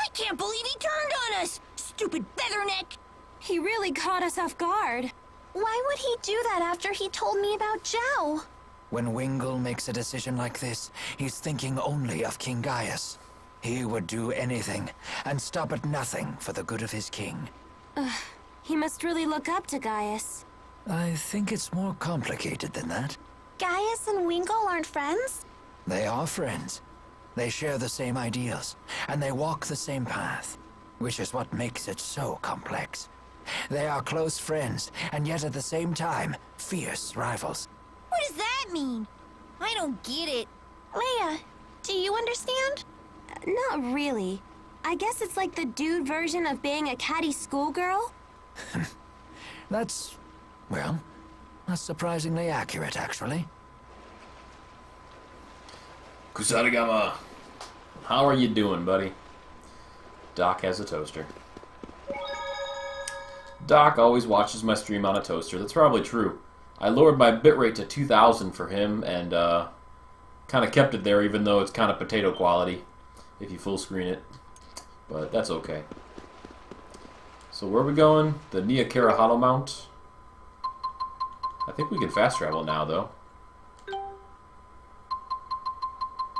I can't believe he turned on us! Stupid featherneck! He really caught us off guard. Why would he do that after he told me about Zhao? When Wingle makes a decision like this, he's thinking only of King Gaius. He would do anything, and stop at nothing for the good of his king. He must really look up to Gaius. I think it's more complicated than that. Gaius and Wingle aren't friends? They are friends. They share the same ideals, and they walk the same path, which is what makes it so complex. They are close friends, and yet at the same time, fierce rivals. What does that mean? I don't get it. Leia, do you understand? Not really. I guess it's like the dude version of being a catty schoolgirl. That's, well, that's surprisingly accurate, actually. Kusarigama, how are you doing, buddy? Doc has a toaster. Doc always watches my stream on a toaster. That's probably true. I lowered my bitrate to 2000 for him and kind of kept it there, even though it's kind of potato quality if you full screen it. But that's okay. So where are we going? The Neokara Holomount. I think we can fast travel now, though.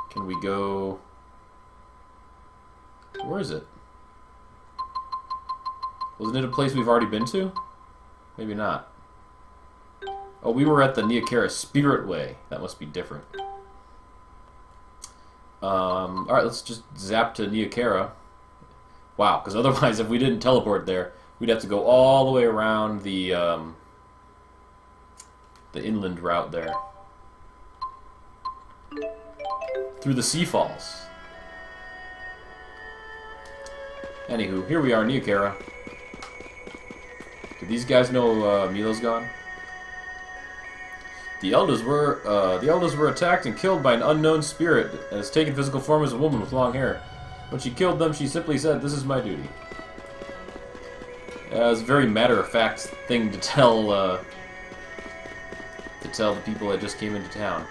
Can we go... Where is it? Wasn't it a place we've already been to? Maybe not. Oh, we were at the Neokara Spirit Way. That must be different. Alright, let's just zap to Neokara. Wow, because otherwise if we didn't teleport there, we'd have to go all the way around the inland route there. Through the Sea Falls. Anywho, here we are, Neokara. Do these guys know Milo's gone? The elders were attacked and killed by an unknown spirit and has taken physical form as a woman with long hair. When she killed them, she simply said, "This is my duty." It was a very matter-of-fact thing to tell the people that just came into town.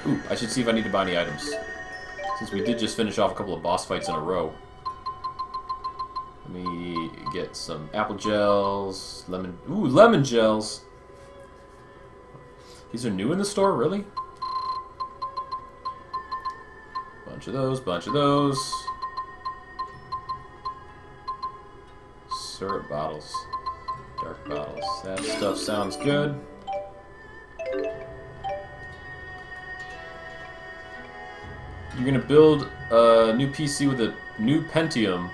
Ooh, I should see if I need to buy any items. Since we did just finish off a couple of boss fights in a row. Let me get some apple gels, lemon gels. These are new in the store, really? Bunch of those, bunch of those. Syrup bottles. Dark bottles. That stuff sounds good. You're gonna build a new PC with a new Pentium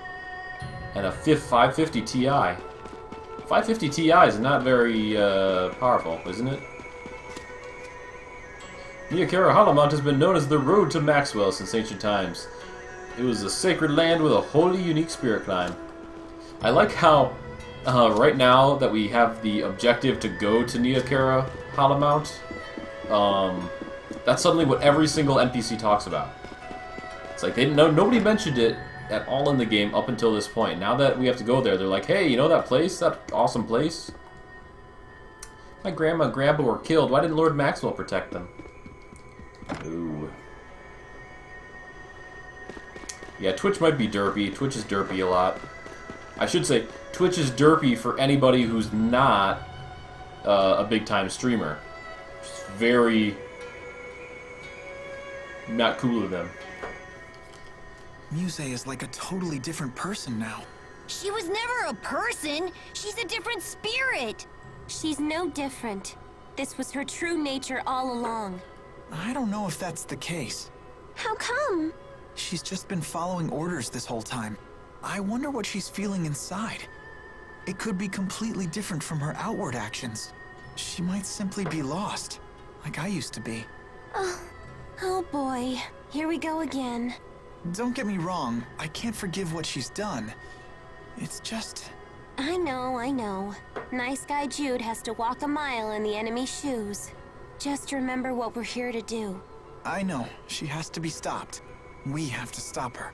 and a 550 Ti. 550 Ti is not very powerful, isn't it? Neokara Holomount has been known as the road to Maxwell since ancient times. It was a sacred land with a wholly unique spirit climb. I like how right now that we have the objective to go to Neokara Holomount, that's suddenly what every single NPC talks about. It's like nobody mentioned it at all in the game up until this point. Now that we have to go there, they're like, hey, you know that place? That awesome place? My grandma and grandpa were killed. Why didn't Lord Maxwell protect them? Ooh. Yeah, Twitch might be derpy. Twitch is derpy a lot. I should say, Twitch is derpy for anybody who's not a big-time streamer. It's very not cool of them. Muse is like a totally different person now. She was never a person. She's a different spirit. She's no different. This was her true nature all along. I don't know if that's the case. How come? She's just been following orders this whole time. I wonder what she's feeling inside. It could be completely different from her outward actions. She might simply be lost, like I used to be. Oh boy, here we go again. Don't get me wrong, I can't forgive what she's done. It's just... I know. Nice guy Jude has to walk a mile in the enemy's shoes. Just remember what we're here to do. I know, she has to be stopped. We have to stop her.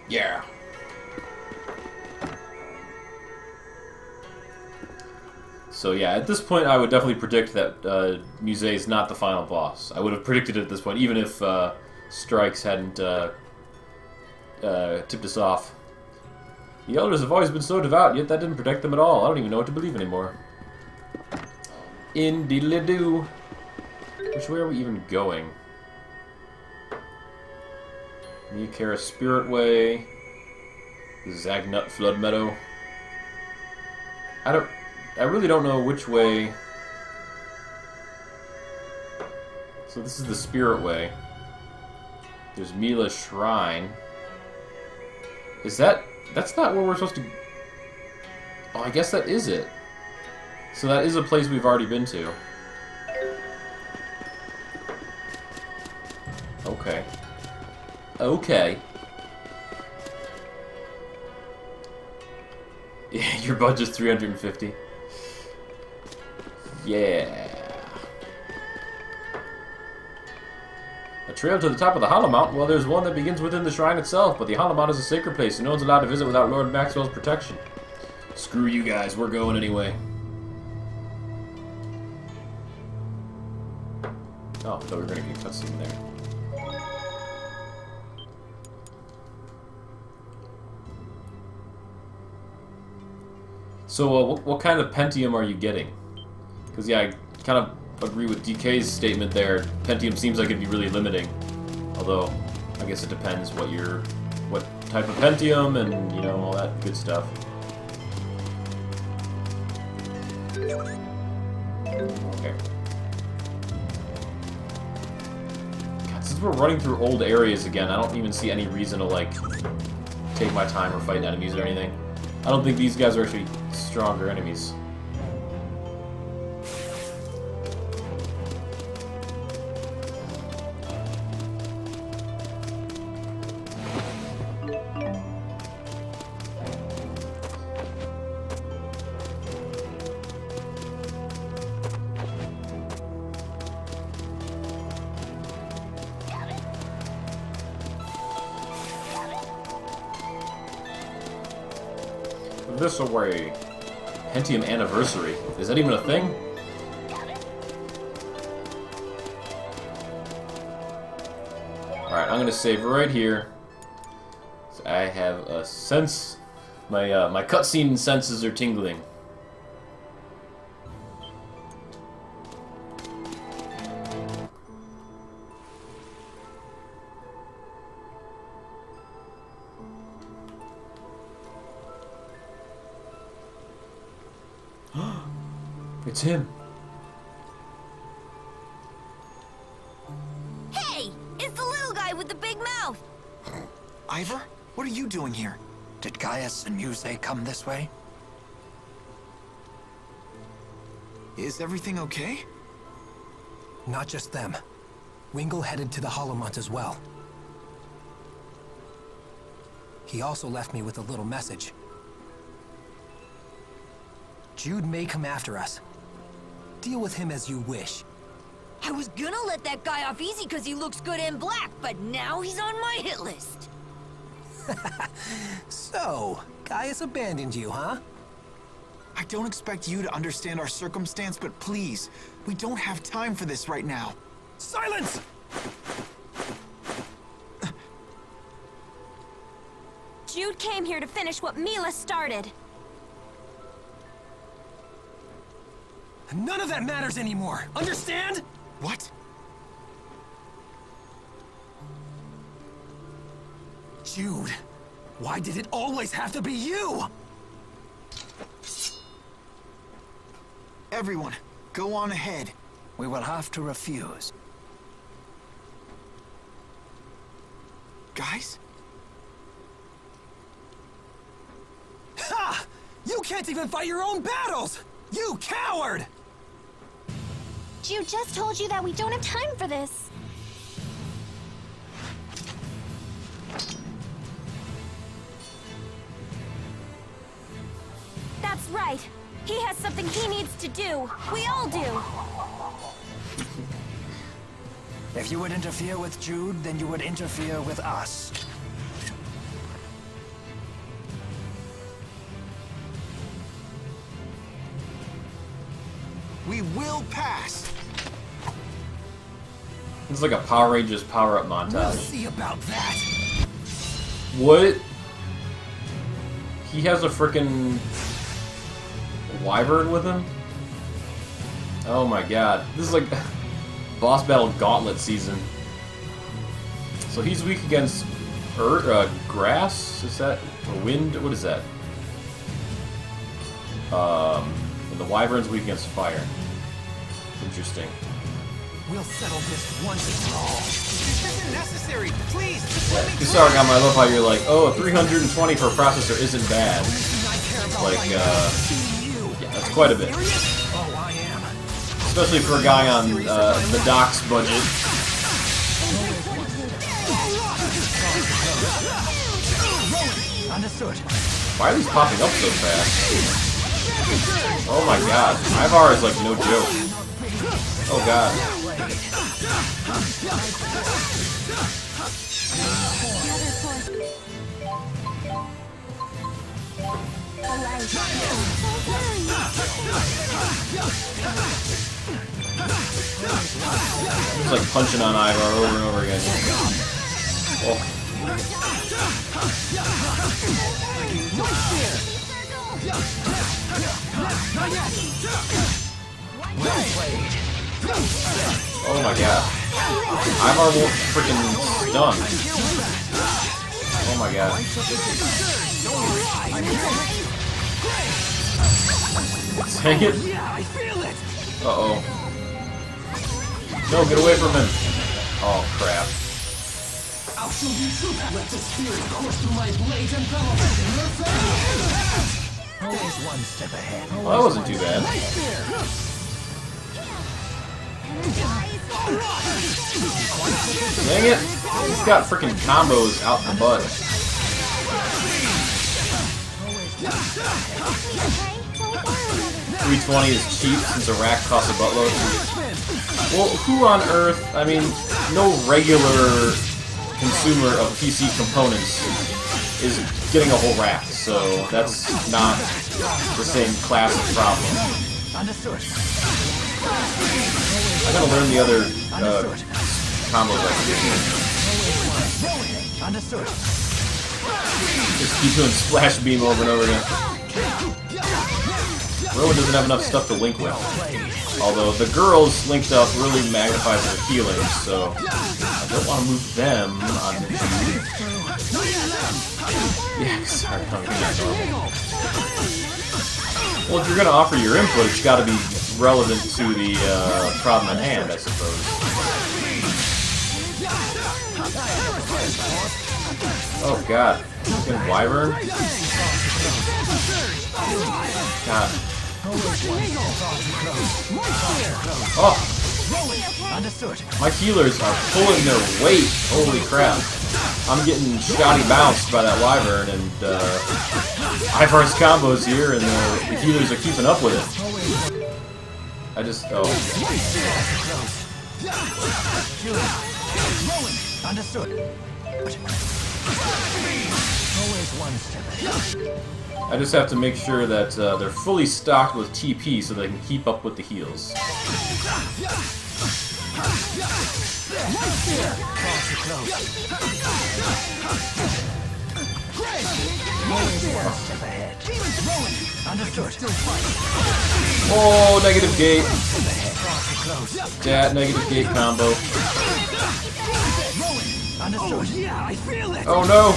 Yeah. So yeah, at this point I would definitely predict that Muse is not the final boss. I would have predicted it at this point, even if Strikes hadn't tipped us off. The elders have always been so devout, yet that didn't protect them at all. I don't even know what to believe anymore. Indeedly-doo. Which way are we even going? Niakara Spirit Way. Zagnut Flood Meadow. I really don't know which way. So this is the Spirit Way. There's Mila Shrine. Is that... That's not where we're supposed to... Oh, I guess that is it. So that is a place we've already been to. Okay. Okay. Yeah, your budget's 350. Yeah. A trail to the top of the Hollow Mountain? Well, there's one that begins within the shrine itself, but the Hollow Mountain is a sacred place, and no one's allowed to visit without Lord Maxwell's protection. Screw you guys, we're going anyway. Oh, I thought we were going to get a cutscene there. So, what kind of Pentium are you getting? Because, yeah, I kind of agree with DK's statement there. Pentium seems like it'd be really limiting. Although, I guess it depends what type of Pentium and, you know, all that good stuff. Okay. God, since we're running through old areas again, I don't even see any reason to, like, take my time or fight enemies or anything. I don't think these guys are actually stronger enemies. This away. Pentium Anniversary. Is that even a thing? Alright, I'm gonna save right here. So I have a sense. My cutscene senses are tingling. It's him. Hey! It's the little guy with the big mouth! Ivor? What are you doing here? Did Gaius and Muse come this way? Is everything okay? Not just them. Wingle headed to the Hollow Mount as well. He also left me with a little message. Jude may come after us. Deal with him as you wish. I was gonna let that guy off easy because he looks good in black, but now he's on my hit list. So, Gaius abandoned you, huh? I don't expect you to understand our circumstance, but please, we don't have time for this right now. Silence! Jude came here to finish what Mila started. None of that matters anymore. Understand? What? Jude, why did it always have to be you? Everyone, go on ahead. We will have to refuse. Guys? Ha! You can't even fight your own battles! You coward! Jude just told you that we don't have time for this. That's right. He has something he needs to do. We all do. If you would interfere with Jude, then you would interfere with us. We will pass. It's like a Power Rangers power-up We'll montage. see about that. What? He has a frickin' wyvern with him? Oh my god. This is like boss battle gauntlet season. So he's weak against earth, grass? Is that? Or wind? What is that? And the wyvern's weak against fire. Interesting. We'll settle this once and for all. This isn't necessary. Please, just let me go. Kusarigama, I love how you're like, oh, 320 for a processor isn't bad. Like, yeah, that's quite a bit. Oh, I am. Especially for a guy on the doc's budget. Understood. Why are these popping up so fast? Oh my god, Ivar is like no joke. Oh god. He's like punching on Ivar over and over again. Oh. Oh my god. Ivar won't freaking stun. Oh my god. Dang it. Uh-oh. No, get away from him. Oh crap. I'll show you truth. Let the spirit course through my blades and always one step ahead. Well, that wasn't too bad. Dang it! He's got freaking combos out the butt. 320 is cheap since a rack costs a buttload. Well, who on earth? I mean, no regular consumer of PC components is getting a whole rack, so that's not the same class of problem. I gotta learn the other combos I can do. Just keep doing splash beam over and over again. Rowan doesn't have enough stuff to link with. Although the girls linked up really magnifies their healing, so I don't want to move them on the Jude. Yeah, sorry, I'm normal. Well, if you're gonna offer your input, it's got to be relevant to the problem at hand, I suppose. Oh god, fucking wyvern. God. Oh! My healers are pulling their weight. Holy crap. I'm getting shoddy bounced by that wyvern, and Ivar's combos here, and the healers are keeping up with it. I just... oh. I just have to make sure that they're fully stocked with TP so they can keep up with the heals. Oh, negative gate. That negative gate combo. Oh no!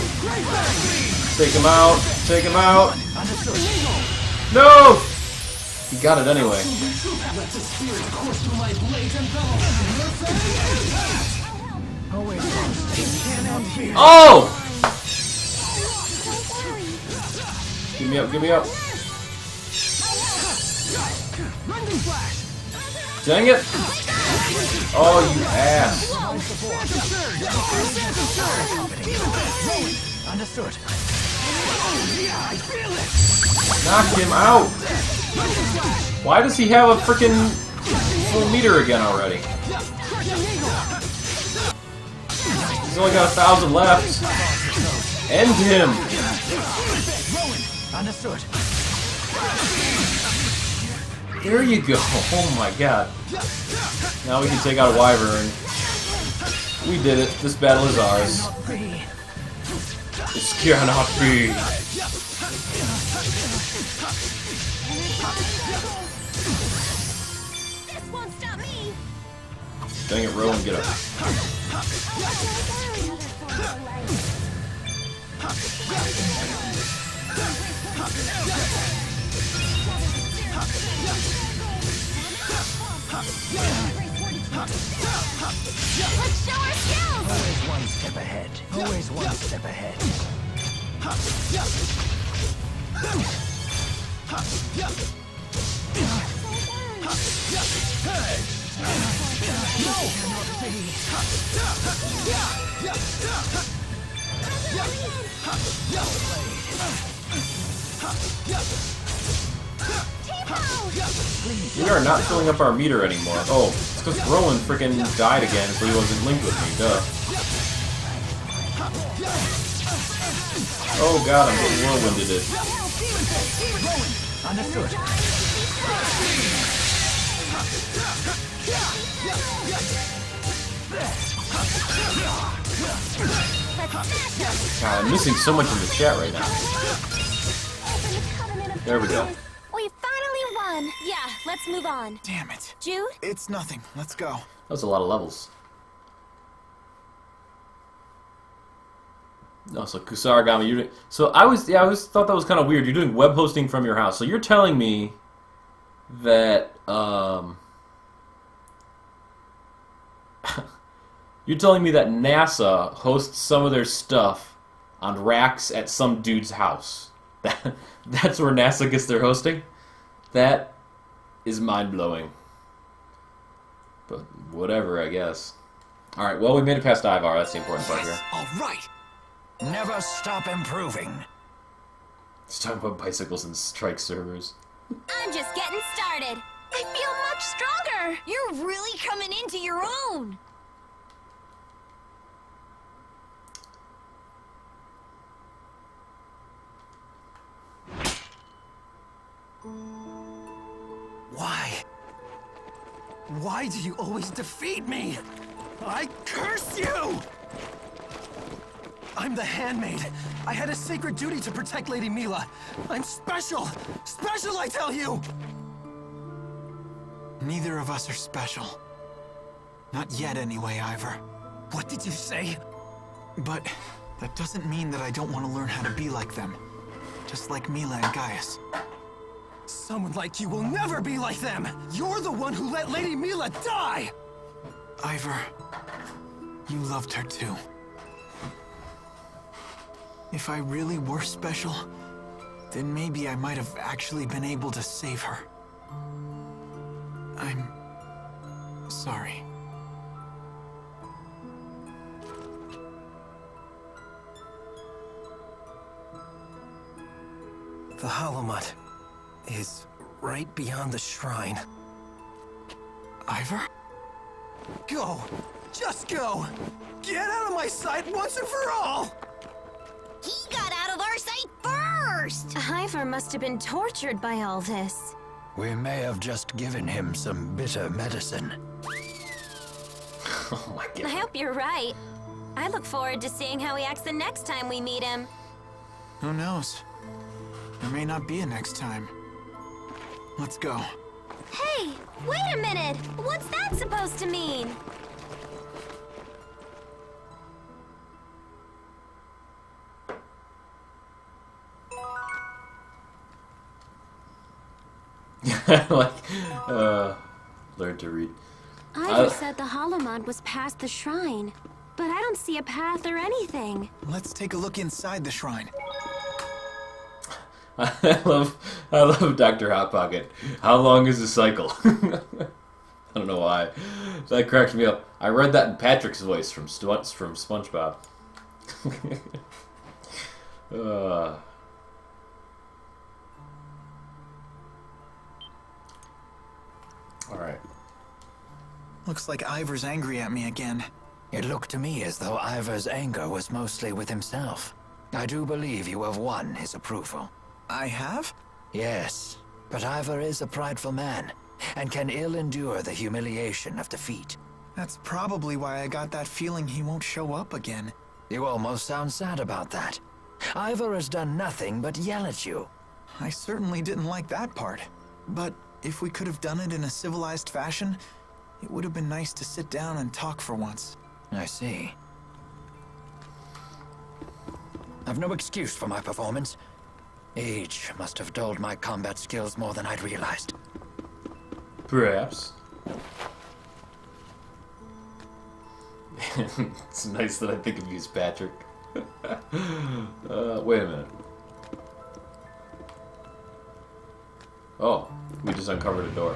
Take him out! Take him out! No! He got it anyway. Oh! Give me up, give me up. Dang it! Oh, you ass. Knock him out! Why does he have a freaking full meter again already? He's only got 1,000 left. End him! There you go. Oh my god. Now we can take out a Wyvern. We did it. This battle is ours. This cannot be. This won't stop me. Dang it, Rowan, get up. Let's show our skills. Always one step ahead. Always one step ahead. We are not filling up our meter anymore. Oh, it's because Rowan freaking died again, so he wasn't linked with me. Duh. Oh god, I'm getting whirlwinded it. God, I'm missing so much in the chat right now. There we go. We finally won. Yeah, let's move on. Damn it. Jude? It's nothing. Let's go. That was a lot of levels. No, so Kusarigami, you're doing... So I always thought that was kind of weird. You're doing web hosting from your house. So you're telling me that you're telling me that NASA hosts some of their stuff on racks at some dude's house. That's where NASA gets their hosting? That is mind-blowing. But whatever, I guess. Alright, well, we made it past Ivar. That's the important part here. All right. Never stop improving. Let's talk about bicycles and strike servers. I'm just getting started. I feel much stronger. You're really coming into your own. Why? Why do you always defeat me? I curse you! I'm the handmaid. I had a sacred duty to protect Lady Mila. I'm special! Special, I tell you! Neither of us are special. Not yet, anyway, Ivor. What did you say? But that doesn't mean that I don't want to learn how to be like them. Just like Mila and Gaius. Someone like you will never be like them! You're the one who let Lady Mila die! Ivor, you loved her too. If I really were special, then maybe I might have actually been able to save her. I'm sorry. The Holomut is right beyond the shrine. Ivor? Go! Just go! Get out of my sight once and for all! He got out of our sight worst. Ivor must have been tortured by all this. We may have just given him some bitter medicine. Oh my god. I hope you're right. I look forward to seeing how he acts the next time we meet him. Who knows? There may not be a next time. Let's go. Hey, wait a minute! What's that supposed to mean? Like, learn to read. Ivor said the Holomod was past the shrine, but I don't see a path or anything. Let's take a look inside the shrine. I love Dr. Hot Pocket. How long is the cycle? I don't know why. That cracks me up. I read that in Patrick's voice from SpongeBob. Alright. Looks like Ivor's angry at me again. It looked to me as though Ivor's anger was mostly with himself. I do believe you have won his approval. I have? Yes, but Ivor is a prideful man, and can ill endure the humiliation of defeat. That's probably why I got that feeling he won't show up again. You almost sound sad about that. Ivor has done nothing but yell at you. I certainly didn't like that part. But if we could have done it in a civilized fashion, it would have been nice to sit down and talk for once. I see. I've no excuse for my performance. Age must have dulled my combat skills more than I'd realized. Perhaps. It's nice that I think of you as Patrick. Wait a minute. Oh, we just uncovered a door.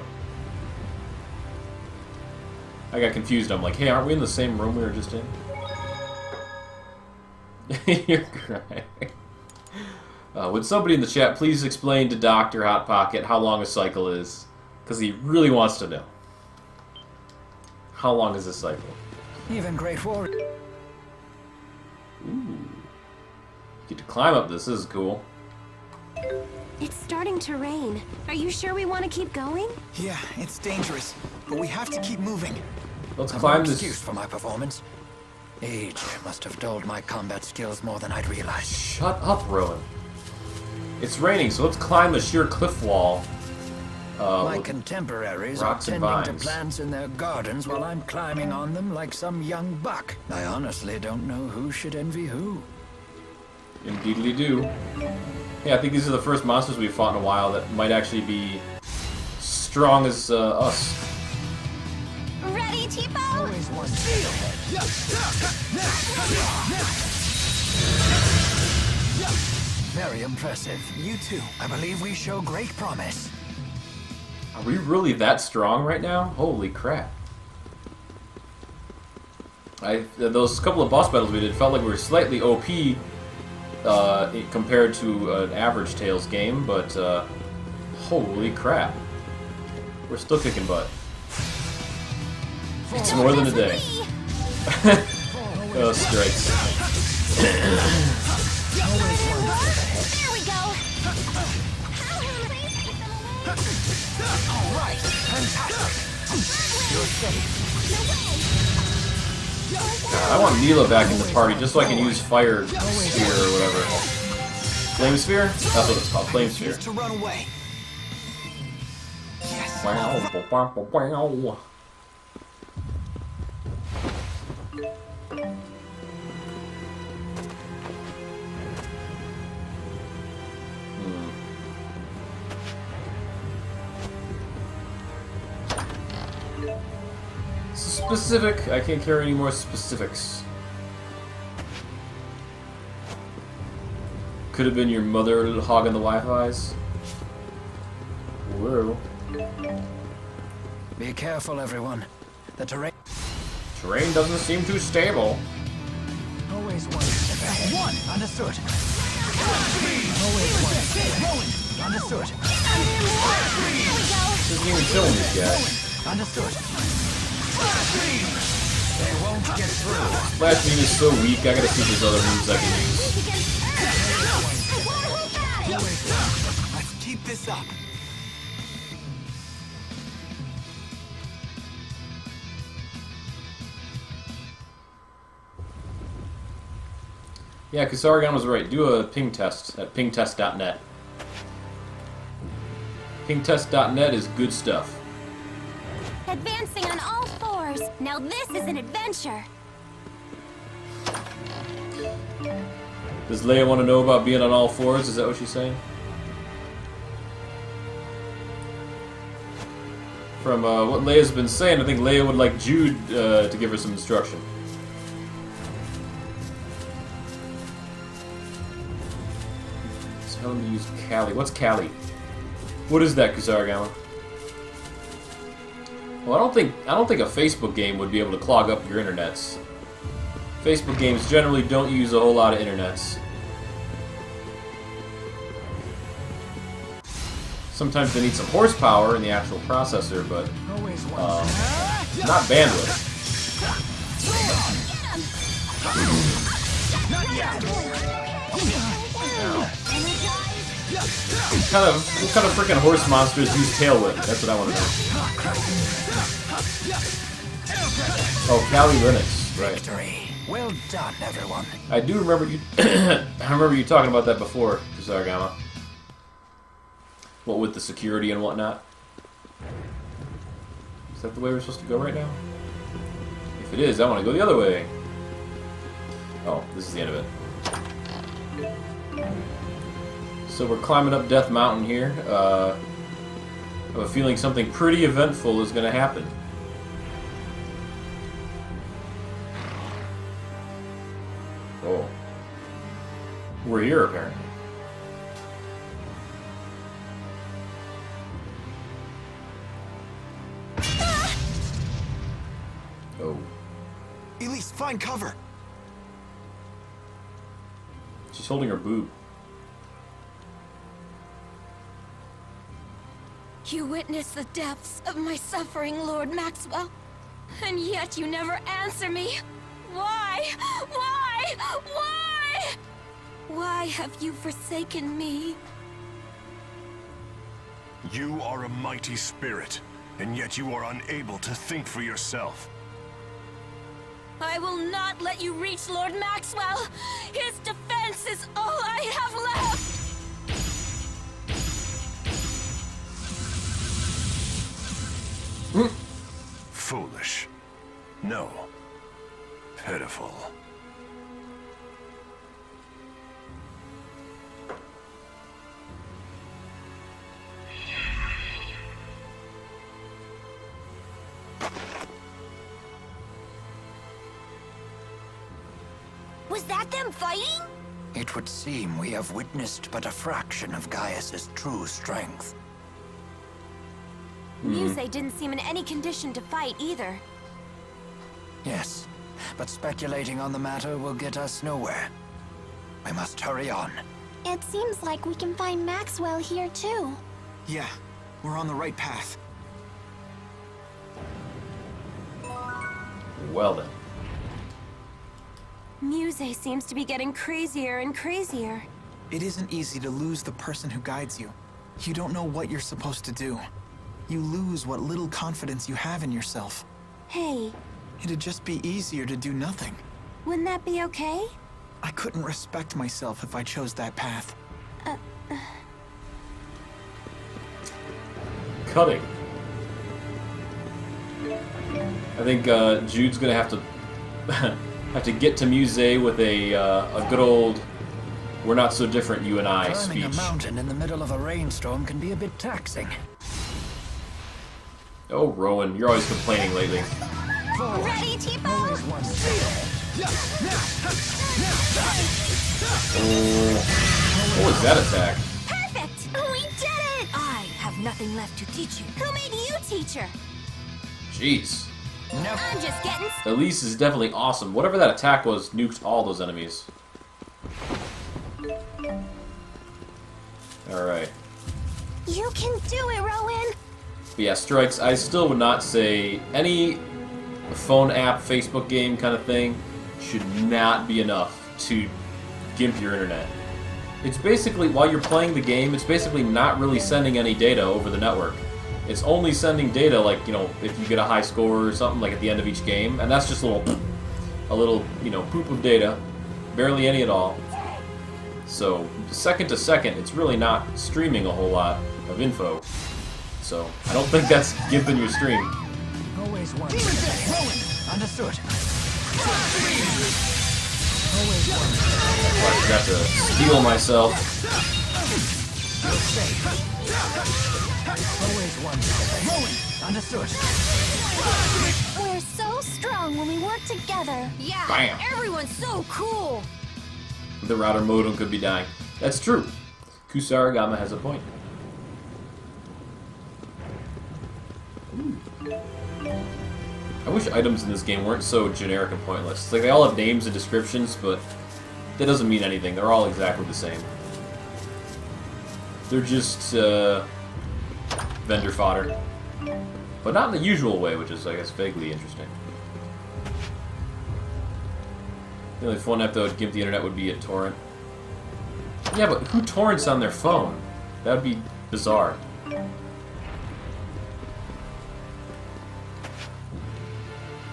I got confused. I'm like, hey, aren't we in the same room we were just in? You're crying. Would somebody in the chat please explain to Dr. Hot Pocket how long a cycle is? Because he really wants to know. How long is a cycle? Even Great Warrior. Ooh. Get to climb up this. This is cool. It's starting to rain. Are you sure we want to keep going? Yeah, it's dangerous, but we have to keep moving. Let's climb no this. Excuse for my performance. Age must have dulled my combat skills more than I'd realized. Shut up, Rowan. It's raining, so let's climb the sheer cliff wall. My contemporaries are rocks and tending to vines. plants in their gardens while I'm climbing on them like some young buck. I honestly don't know who should envy who. Indeedly do. Yeah, I think these are the first monsters we've fought in a while that might actually be strong as us. Ready, Tipo? Always one. Very impressive. You too. I believe we show great promise. Are we really that strong right now? Holy crap. Those couple of boss battles we did felt like we were slightly OP compared to an average Tales game, but holy crap. We're still kicking butt. It's more than a day. Oh, strikes. There we go. All right, fantastic. You're safe. God, I want Mila back in the party just so I can use Fire Sphere or whatever. Flame Sphere? That's what it's called, Flame Sphere. To run away. Yes. Wow. Specific. I can't carry any more specifics. Could have been your mother hogging the Wi-Fi's. Whoa. Be careful, everyone. The terrain Doesn't seem too stable. always one step ahead. One, understood. Always one step ahead. Understood. This isn't even killing these guys. Understood. They won't get through. Splash Beam is so weak, I gotta see if there's other moves I can use. Yeah, Kusaragan was right. Do a ping test at pingtest.net. Pingtest.net is good stuff. Advancing on all fours. Now this is an adventure. Does Leia want to know about being on all fours? Is that what she's saying? From what Leia's been saying, I think Leia would like Jude to give her some instruction. Tell him to use Kali. What's Kali? What is that, Kusaragawa? Well, I don't think a Facebook game would be able to clog up your internets. Facebook games generally don't use a whole lot of internets. Sometimes they need some horsepower in the actual processor, but not bandwidth. What kind of freaking horse monsters use Tailwind? That's what I want to know. Oh, Kali Linux, right? Victory. Well done, everyone. I do remember you. I remember you talking about that before, Kusaragama. What with the security and whatnot. Is that the way we're supposed to go right now? If it is, I want to go the other way. Oh, this is the end of it. So we're climbing up Death Mountain here. I have a feeling something pretty eventful is going to happen. Oh. We're here, apparently. Oh. Elise, find cover. She's holding her boob. You witnessed the depths of my suffering, Lord Maxwell. And yet you never answer me. Why? Why? Why? Why have you forsaken me? You are a mighty spirit, and yet you are unable to think for yourself. I will not let you reach Lord Maxwell. His defense is all I have left. Foolish. No. Pitiful. Was that them fighting? It would seem we have witnessed but a fraction of Gaius's true strength. Muse didn't seem in any condition to fight either. Yes, but speculating on the matter will get us nowhere. We must hurry on. It seems like we can find Maxwell here too. Yeah, we're on the right path. Well then. Muse seems to be getting crazier and crazier. It isn't easy to lose the person who guides you. You don't know what you're supposed to do. You lose what little confidence you have in yourself. Hey. It'd just be easier to do nothing. Wouldn't that be okay? I couldn't respect myself if I chose that path. Cutting. I think Jude's gonna have to get to Muse with a good old "we're not so different, you and I" Climbing speech. a mountain in the middle of a rainstorm can be a bit taxing. Oh, Rowan, you're always complaining lately. Ready, Tipo? Oh, what was that attack? Perfect! We did it! I have nothing left to teach you. Who made you teacher? Jeez. I'm just getting... Elise is definitely awesome. Whatever that attack was, nuked all those enemies. Alright. You can do it, Rowan! But yeah, Strikes, I still would not say any phone app, Facebook game kind of thing should not be enough to gimp your internet. It's basically, while you're playing the game, it's basically not really sending any data over the network. It's only sending data, like, you know, if you get a high score or something, like at the end of each game, and that's just a little, you know, poop of data. Barely any at all. So, second to second, it's really not streaming a whole lot of info. So, I don't think that's gimping your stream. Always one. Understood. Always one. Oh, I forgot to steal myself. Always one. Understood. We're so strong when we work together. Yeah, Bam. everyone's so cool. The router modem could be dying. That's true. Kusarigama has a point. I wish items in this game weren't so generic and pointless. It's like they all have names and descriptions, but that doesn't mean anything. They're all exactly the same. They're just vendor fodder. But not in the usual way, which is, I guess, vaguely interesting. The only phone app that would gimp the internet would be a torrent. Yeah, but who torrents on their phone? That would be bizarre.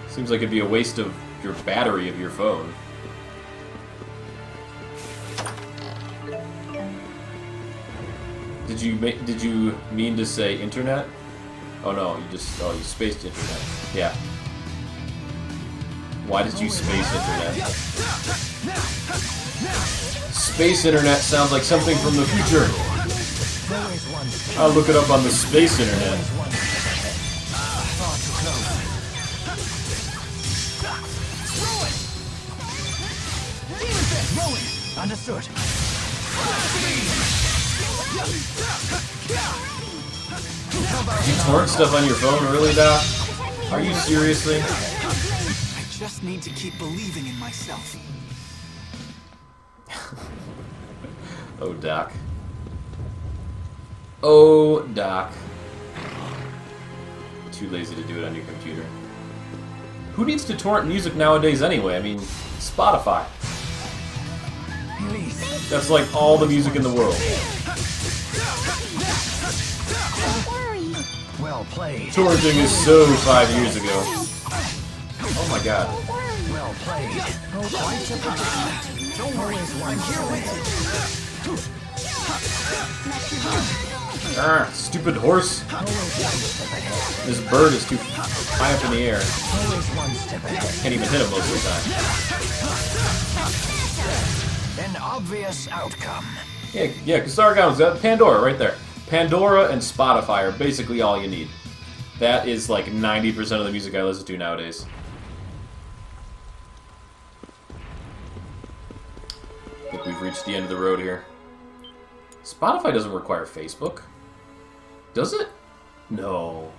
Seems like it'd be a waste of your battery of your phone. Did you mean to say internet? Oh no, you spaced internet. Yeah. Why did you space internet? Space internet sounds like something from the future. I'll look it up on the space internet. Understood. You torrent stuff on your phone, really, Doc? Are you seriously? I just need to keep believing in myself. Oh, Doc. Oh, Doc. Too lazy to do it on your computer. Who needs to torrent music nowadays anyway? I mean, Spotify. That's like all the music in the world. Well played. Torrenting is so 5 years ago. Oh my god. Well played. Oh, quite a predicament. Don't worry, I'm here with Ah, stupid horse. This bird is too high up in the air. Can't even hit him most of the time. An obvious outcome. Yeah, Kusarigama's got Pandora right there. Pandora and Spotify are basically all you need. That is like 90% of the music I listen to nowadays. I think we've reached the end of the road here. Spotify doesn't require Facebook. Does it? No.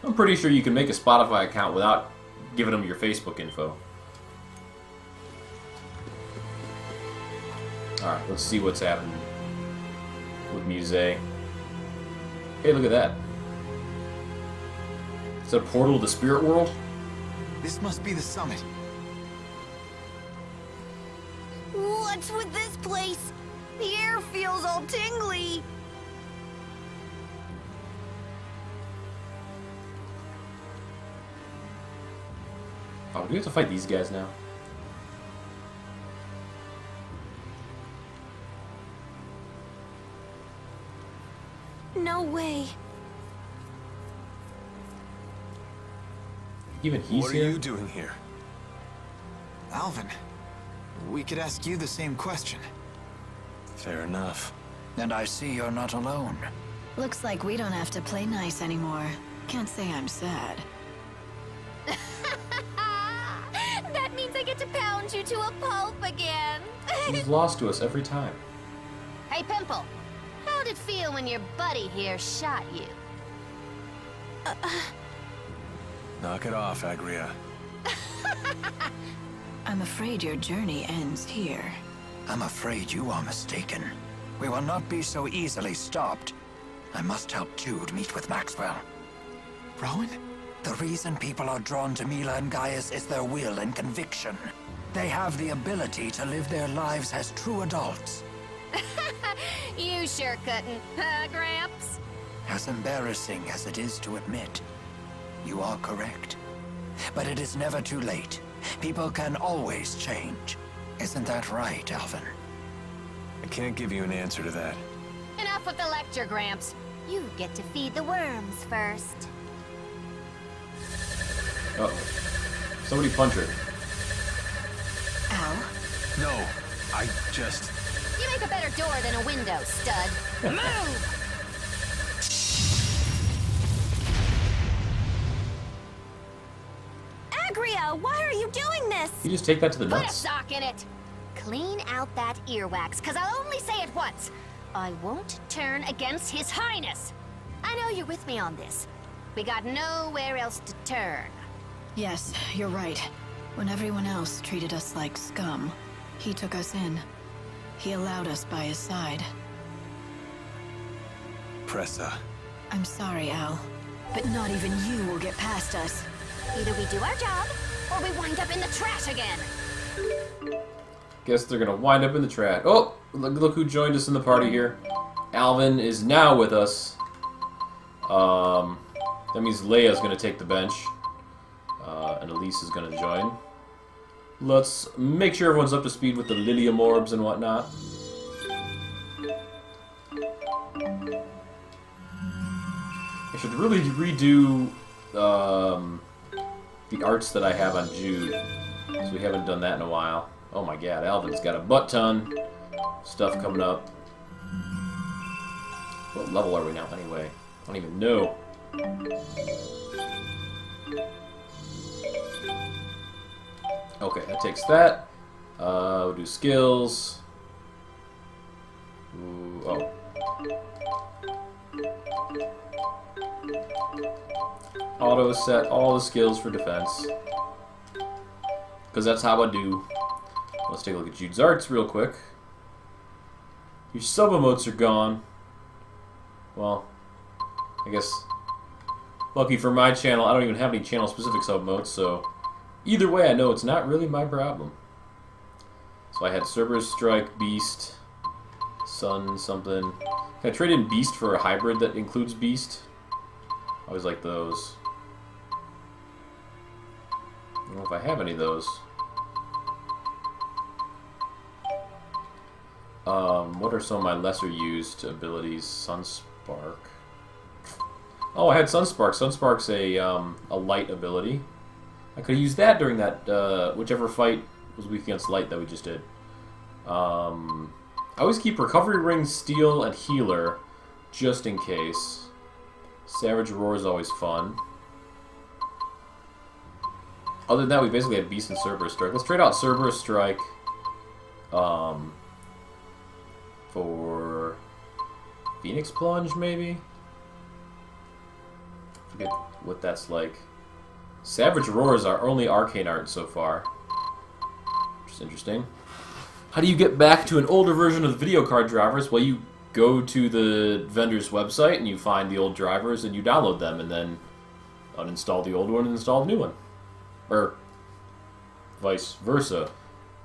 I'm pretty sure you can make a Spotify account without giving them your Facebook info. Alright, let's see what's happening with Muse. Hey, look at that. Is that a portal to the spirit world? This must be the summit. What's with this place? The air feels all tingly. Oh, do we have to fight these guys now? No way. Even he's What are here? you doing here? Alvin, we could ask you the same question. Fair enough. And I see you're not alone. Looks like we don't have to play nice anymore. Can't say I'm sad. That means I get to pound you to a pulp again. He's lost to us every time. Hey, Pimple. How'd it feel when your buddy here shot you? Knock it off, Agria. I'm afraid your journey ends here. I'm afraid you are mistaken. We will not be so easily stopped. I must help Jude meet with Maxwell. Rowan? The reason people are drawn to Mila and Gaius is their will and conviction. They have the ability to live their lives as true adults. You sure couldn't, huh, Gramps? As embarrassing as it is to admit, you are correct. But it is never too late. People can always change. Isn't that right, Alvin? I can't give you an answer to that. Enough with the lecture, Gramps. You get to feed the worms first. Uh-oh. Somebody punch her. Al? No, I just... You make a better door than a window, stud. Move! Agria, why are you doing this? You just take that to the Put a nuts. sock in it. Clean out that earwax, cause I'll only say it once. I won't turn against His Highness. I know you're with me on this. We got nowhere else to turn. Yes, you're right. When everyone else treated us like scum, he took us in. He allowed us by his side. Pressa. I'm sorry, Al, but not even you will get past us. Either we do our job, or we wind up in the trash again. Guess they're gonna wind up in the trash. Oh, look who joined us in the party here. Alvin is now with us. That means Leia's gonna take the bench. And Elise is gonna join. Let's make sure everyone's up to speed with the Lilium orbs and whatnot. I should really redo the arts that I have on Jude, because we haven't done that in a while. Oh my god, Alvin's got a butt-ton stuff coming up. What level are we now, anyway? I don't even know. Okay, that takes that. We'll do skills. Ooh, oh. Auto set all the skills for defense. Because that's how I do. Let's take a look at Jude's arts real quick. Your sub-emotes are gone. Well, I guess lucky for my channel, I don't even have any channel-specific sub-emotes, so either way, I know it's not really my problem. So I had Cerberus Strike, Beast, Sun, something. Can I trade in Beast for a hybrid that includes Beast? I always like those. I don't know if I have any of those. What are some of my lesser used abilities? Sunspark. Oh, I had Sunspark. Sunspark's a light ability. I could have used that during that, whichever fight was weak against light that we just did. I always keep Recovery Ring, Steel, and Healer, just in case. Savage Roar is always fun. Other than that, we basically have Beast and Cerberus Strike. Let's trade out Cerberus Strike for Phoenix Plunge, maybe? Forget what that's like. Savage Roar is our only arcane art so far. Which is interesting. How do you get back to an older version of the video card drivers? Well, you go to the vendor's website and you find the old drivers and you download them and then uninstall the old one and install the new one. Or vice versa.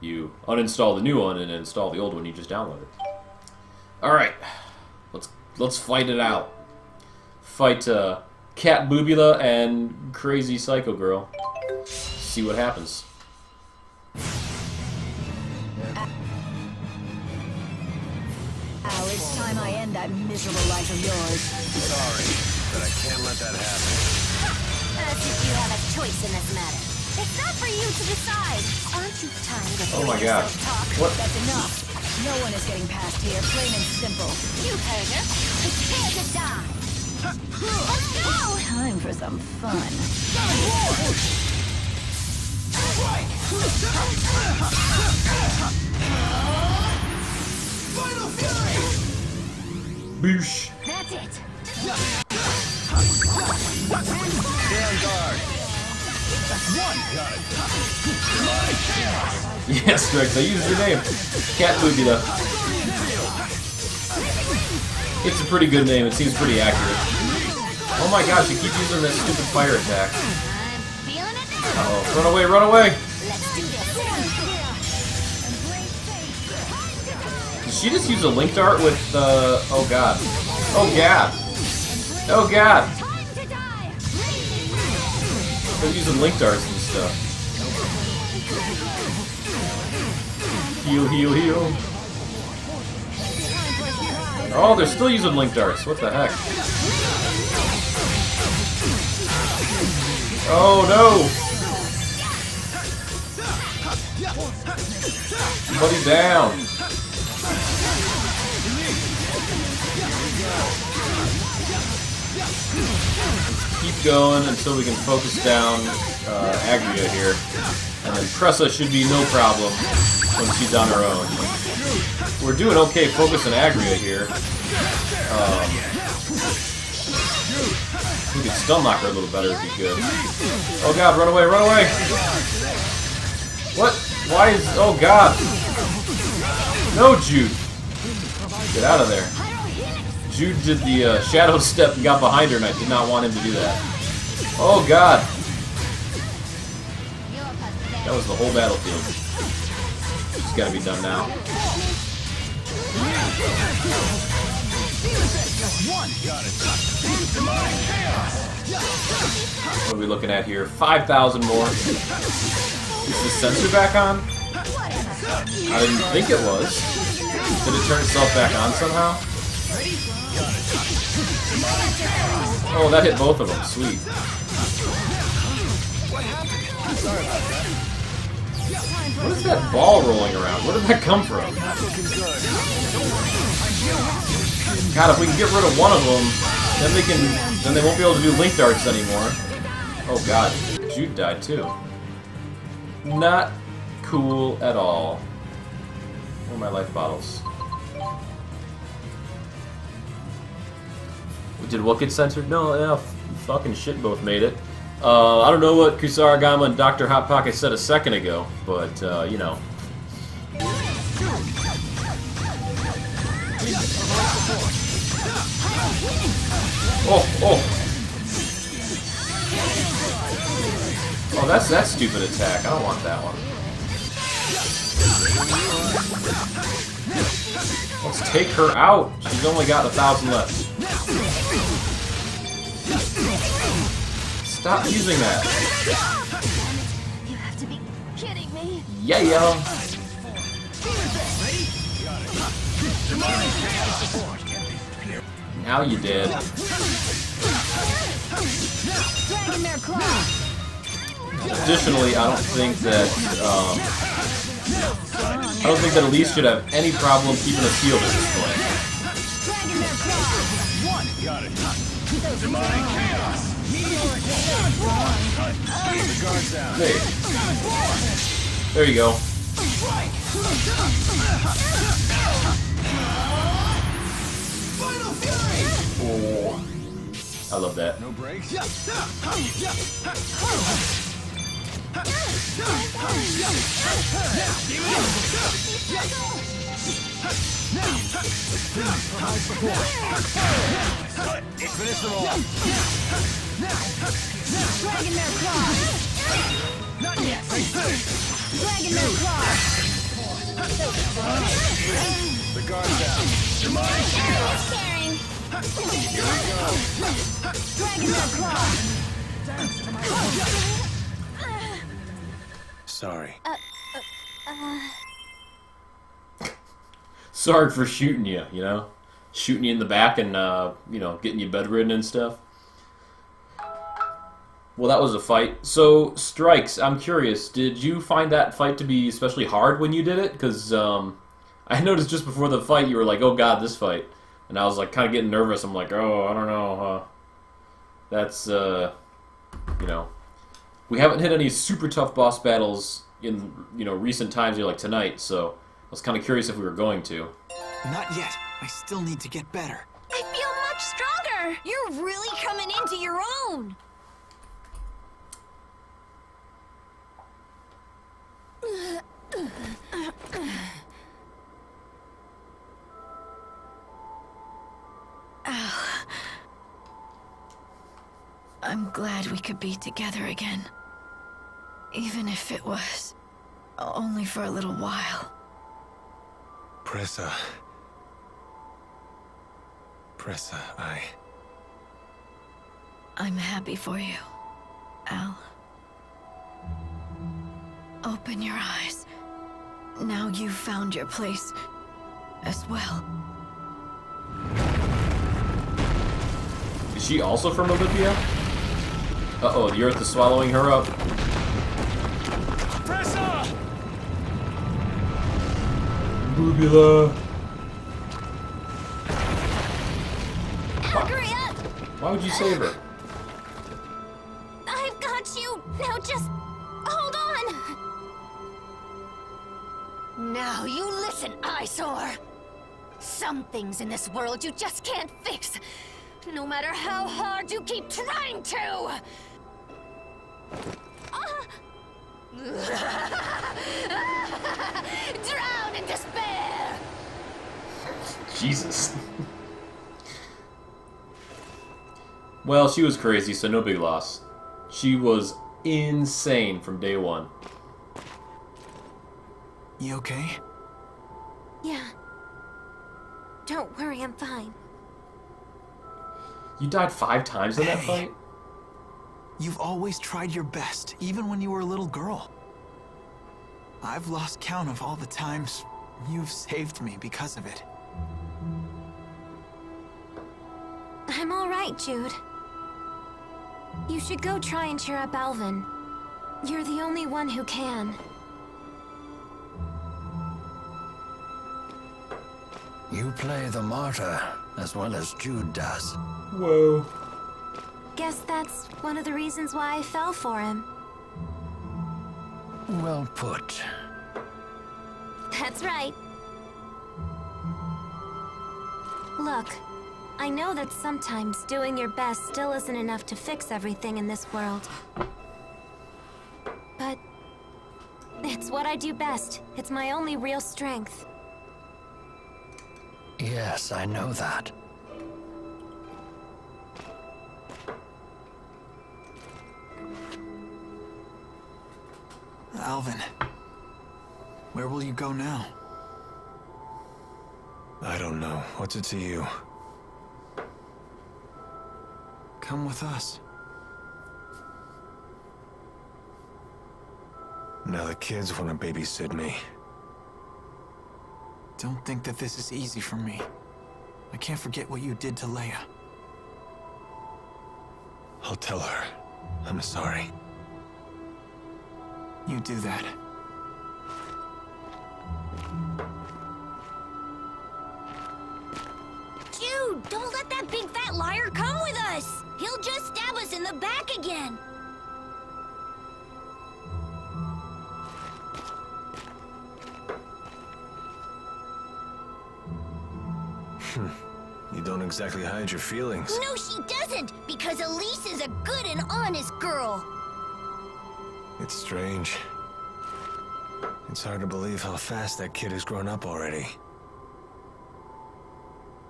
You uninstall the new one and install the old one you just downloaded. Alright. Let's fight it out. Fight Cat Boobula and Crazy Psycho Girl. See what happens. Al, it's time I end that miserable life of yours. Sorry, but I can't let that happen. As if you have a choice in this matter. It's not for you to decide. Aren't you tired of Oh my hearing god. yourself talk? What? That's enough. No one is getting past here, plain and simple. You heard her. Prepare to die. Let's go! Time for some fun. Final Fury! Boosh. That's it. Stay on guard. One. Got it. Yes, Rex, I used your name. Cat Boobula. It's a pretty good name. It seems pretty accurate. Oh my gosh, you keep using that stupid fire attack. I'm feeling it now. Oh, run away, run away! Let's do this. Did she just use a linked art with, oh god. Oh god. Oh god. They're using linked arts and stuff. Heal, heal, heal. Oh, they're still using link darts. What the heck? Oh no! Buddy down. Let's keep going until we can focus down Agria here. And then Pressa should be no problem when she's on her own. We're doing okay focusing Agria here. We could stun lock her a little better if we could. Oh god, run away, run away! What? Why is... Oh god! No, Jude! Get out of there. Jude did the shadow step and got behind her, and I did not want him to do that. Oh god! That was the whole battlefield. It's gotta be done now. What are we looking at here? 5,000 more. Is the sensor back on? I didn't think it was. Did it turn itself back on somehow? Oh, that hit both of them. Sweet. What is that ball rolling around? Where did that come from? God, if we can get rid of one of them, then they won't be able to do link darts anymore. Oh god, Jude died too. Not cool at all. Where are my life bottles? Did what get censored? No, yeah, fucking shit both made it. I don't know what Kusarigama and Dr. Hot Pocket said a second ago, but, you know. Oh, oh! Oh, that's that stupid attack. I don't want that one. Let's take her out. She's only got 1,000 left. Stop using that. You have to be kidding me. Yeah, yeah. Now you did. Additionally, I don't think that Elise should have any problem keeping us healed at this point. Hey. There you go. Oh, I love that. No breaks. Finish them off. Dragon Mare Claw. Not yet. Dragon Mare Claw. The guard's down. Demonic chaos. Here we go. Dragon Mare Claw. Sorry. Sorry for shooting you, you know? Shooting you in the back and, you know, getting you bedridden and stuff. Well, that was a fight. So, Strikes, I'm curious, did you find that fight to be especially hard when you did it? Because, I noticed just before the fight you were like, oh god, this fight. And I was, like, kind of getting nervous. I'm like, oh, I don't know, that's, you know... We haven't hit any super tough boss battles in, you know, recent times, like tonight, so I was kind of curious if we were going to. Not yet. I still need to get better. I feel much stronger! You're really coming into your own! I'm glad we could be together again. Even if it was only for a little while. Pressa, I'm happy for you, Al. Open your eyes. now you've found your place as well. Is she also from Olympia? Uh-oh, the Earth is swallowing her up. Pressa! Boobula. Algria! Why would you save her? I've got you! Now just hold on! Now you listen, eyesore! Some things in this world you just can't fix, no matter how hard you keep trying to! Drown in despair! Jesus. Well, she was crazy, so no big loss. She was insane from day one. You okay? Yeah. Don't worry, I'm fine. You died 5 times in that fight? You've always tried your best, even when you were a little girl. I've lost count of all the times you've saved me because of it. I'm all right, Jude. You should go try and cheer up Alvin. You're the only one who can. You play the martyr as well as Jude does. Whoa. Guess that's one of the reasons why I fell for him. Well put. That's right. Look, I know that sometimes doing your best still isn't enough to fix everything in this world. But it's what I do best. It's my only real strength. Yes, I know that. Alvin, where will you go now? I don't know. What's it to you? Come with us. Now the kids want to babysit me. Don't think that this is easy for me. I can't forget what you did to Leia. I'll tell her. I'm sorry. You do that. Jude, don't let that big fat liar come with us! He'll just stab us in the back again! You don't exactly hide your feelings. No, she doesn't! Because Elise is a good and honest girl! It's strange. It's hard to believe how fast that kid has grown up already.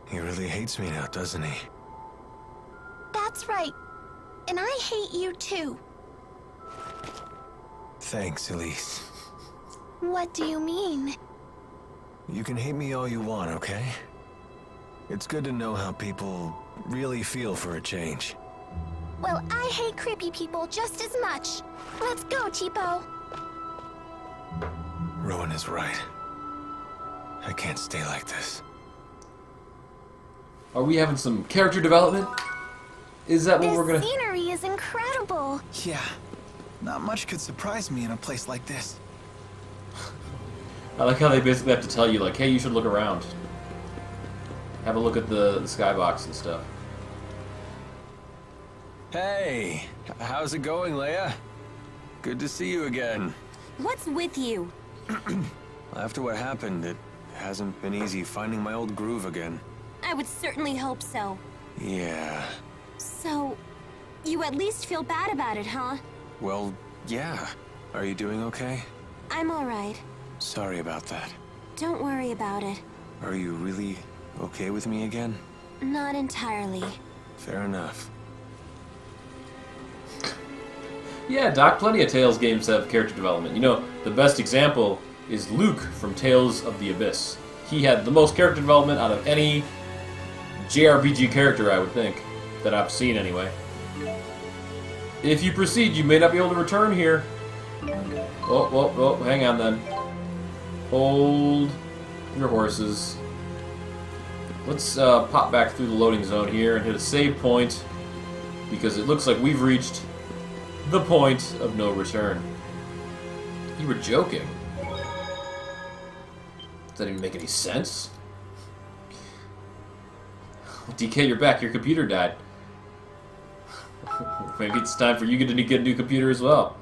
He really hates me now, doesn't he? That's right. And I hate you too. Thanks, Elise. What do you mean? You can hate me all you want, okay? It's good to know how people really feel for a change. Well, I hate creepy people just as much. Let's go, Tipo. Rowan is right. I can't stay like this. Are we having some character development? Is that what we're gonna... This scenery is incredible. Yeah. Not much could surprise me in a place like this. I like how they basically have to tell you, like, hey, you should look around. Have a look at the skybox and stuff. Hey, how's it going, Leia? Good to see you again. What's with you? After what happened, it hasn't been easy finding my old groove again. I would certainly hope so. Yeah. So, you at least feel bad about it, huh? Well, yeah. Are you doing okay? I'm alright. Sorry about that. Don't worry about it. Are you really okay with me again? Not entirely. Fair enough. Yeah, Doc, plenty of Tales games have character development. You know, the best example is Luke from Tales of the Abyss. He had the most character development out of any JRPG character, I would think, that I've seen anyway. If you proceed, you may not be able to return here. Oh, hang on then. Hold your horses. Let's pop back through the loading zone here and hit a save point, because it looks like we've reached the point of no return. You were joking. Does that even make any sense? DK, you're back. Your computer died. Maybe it's time for you to get a new computer as well.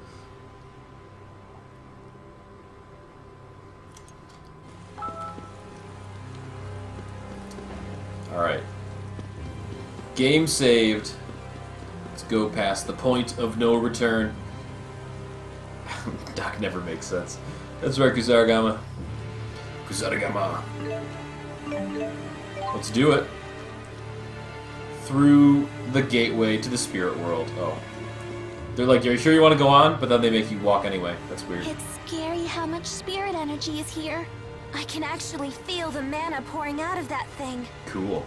Alright. Game saved. Let's go past the point of no return. Doc never makes sense. That's right, Kusarigama. Kusarigama. Let's do it. Through the gateway to the spirit world. Oh. They're like, are you sure you want to go on? But then they make you walk anyway. That's weird. It's scary how much spirit energy is here. I can actually feel the mana pouring out of that thing. Cool.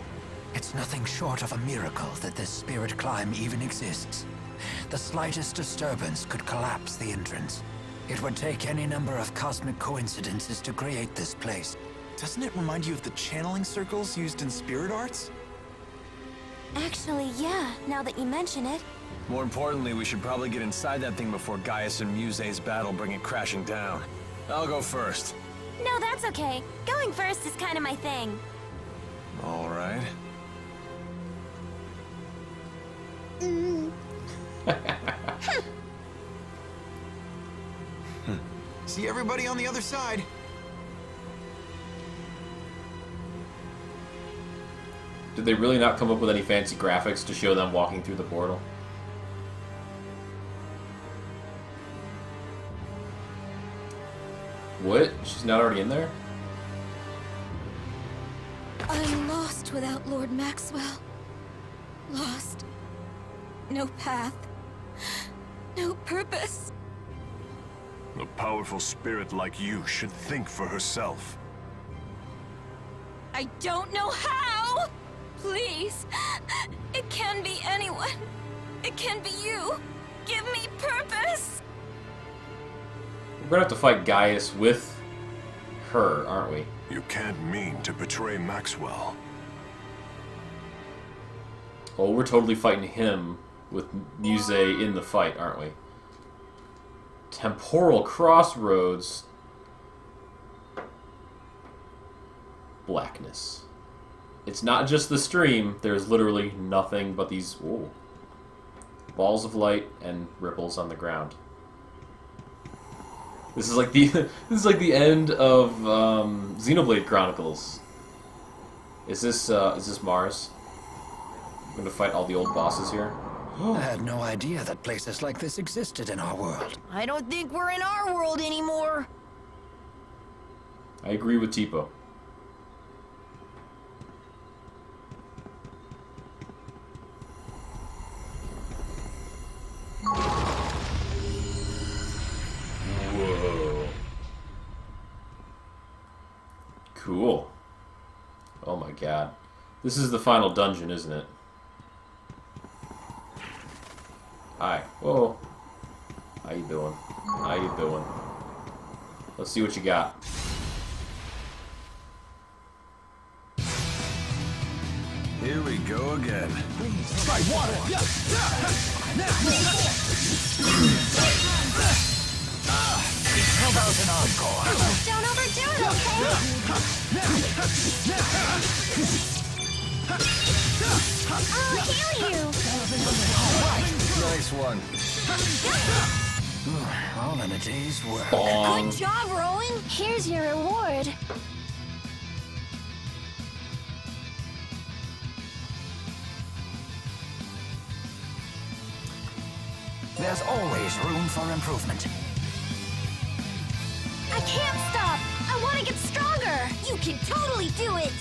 It's nothing short of a miracle that this spirit climb even exists. The slightest disturbance could collapse the entrance. It would take any number of cosmic coincidences to create this place. Doesn't it remind you of the channeling circles used in spirit arts? Actually, yeah, now that you mention it. More importantly, we should probably get inside that thing before Gaius and Muse's battle bring it crashing down. I'll go first. No, that's okay. Going first is kind of my thing. All right. See everybody on the other side. Did they really not come up with any fancy graphics to show them walking through the portal? What? She's not already in there? I'm lost without Lord Maxwell. Lost. No path. No purpose. A powerful spirit like you should think for herself. I don't know how! Please. It can be anyone. It can be you. Give me purpose. We're gonna have to fight Gaius with her, aren't we? You can't mean to betray Maxwell. Oh, we're totally fighting him with Muse in the fight, aren't we? Temporal crossroads. Blackness. It's not just the stream. There's literally nothing but these balls of light and ripples on the ground. This is like the end of Xenoblade Chronicles. Is this Mars? I'm gonna fight all the old bosses here. I had no idea that places like this existed in our world. I don't think we're in our world anymore. I agree with Tipo. Whoa. Cool. Oh my god. This is the final dungeon, isn't it? Hi. Whoa. How you doing? How you doing? Let's see what you got. Here we go again. Try water! How about an encore? Don't overdo it, okay? I'll heal you. Nice one. All in a day's work. Good job, Rowan. Here's your reward. There's always room for improvement. I can't stop. I want to get stronger. You can totally do it.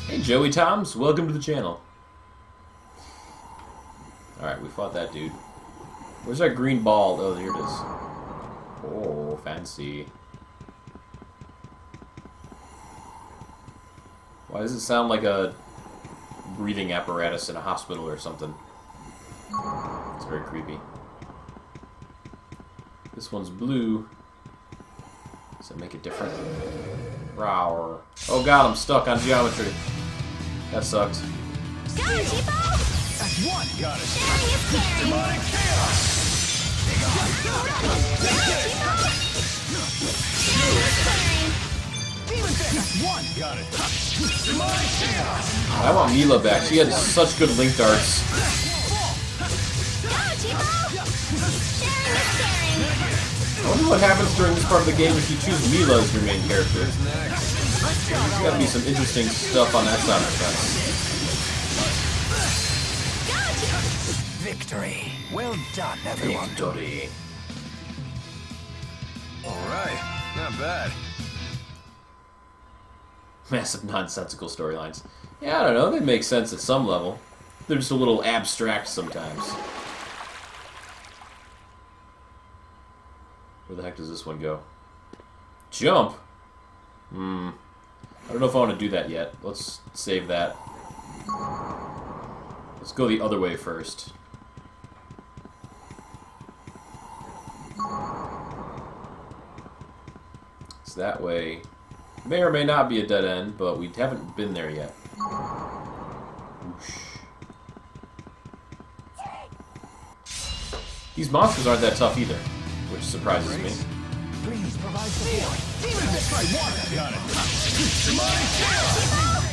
Hey, Joey Toms, welcome to the channel. Alright, we fought that dude. Where's that green ball? Oh, here it is. Oh, fancy. Why does it sound like a breathing apparatus in a hospital or something? It's very creepy. This one's blue. Does it make it different? Rawr. Oh god, I'm stuck on geometry. That sucked. Go, Cheapo! That's one! Got it. Sharing is caring! Demonic chaos! That's one! Got it. Demonic chaos! I want Mila back. She had such good link darts. Go, Cheapo! Sharing is caring! I wonder what happens during this part of the game if you choose Mila as your main character. There's gotta be some interesting stuff on that side of the fence. Victory. Well done, everyone. Victory. Alright, not bad. Massive nonsensical storylines. Yeah, I don't know. They make sense at some level. They're just a little abstract sometimes. Where the heck does this one go? Jump? I don't know if I want to do that yet. Let's save that. Let's go the other way first. So that way may or may not be a dead end, but we haven't been there yet. Whoosh. These monsters aren't that tough either, which surprises me. Please provide support. Demon Fist by water! Got it. Demonic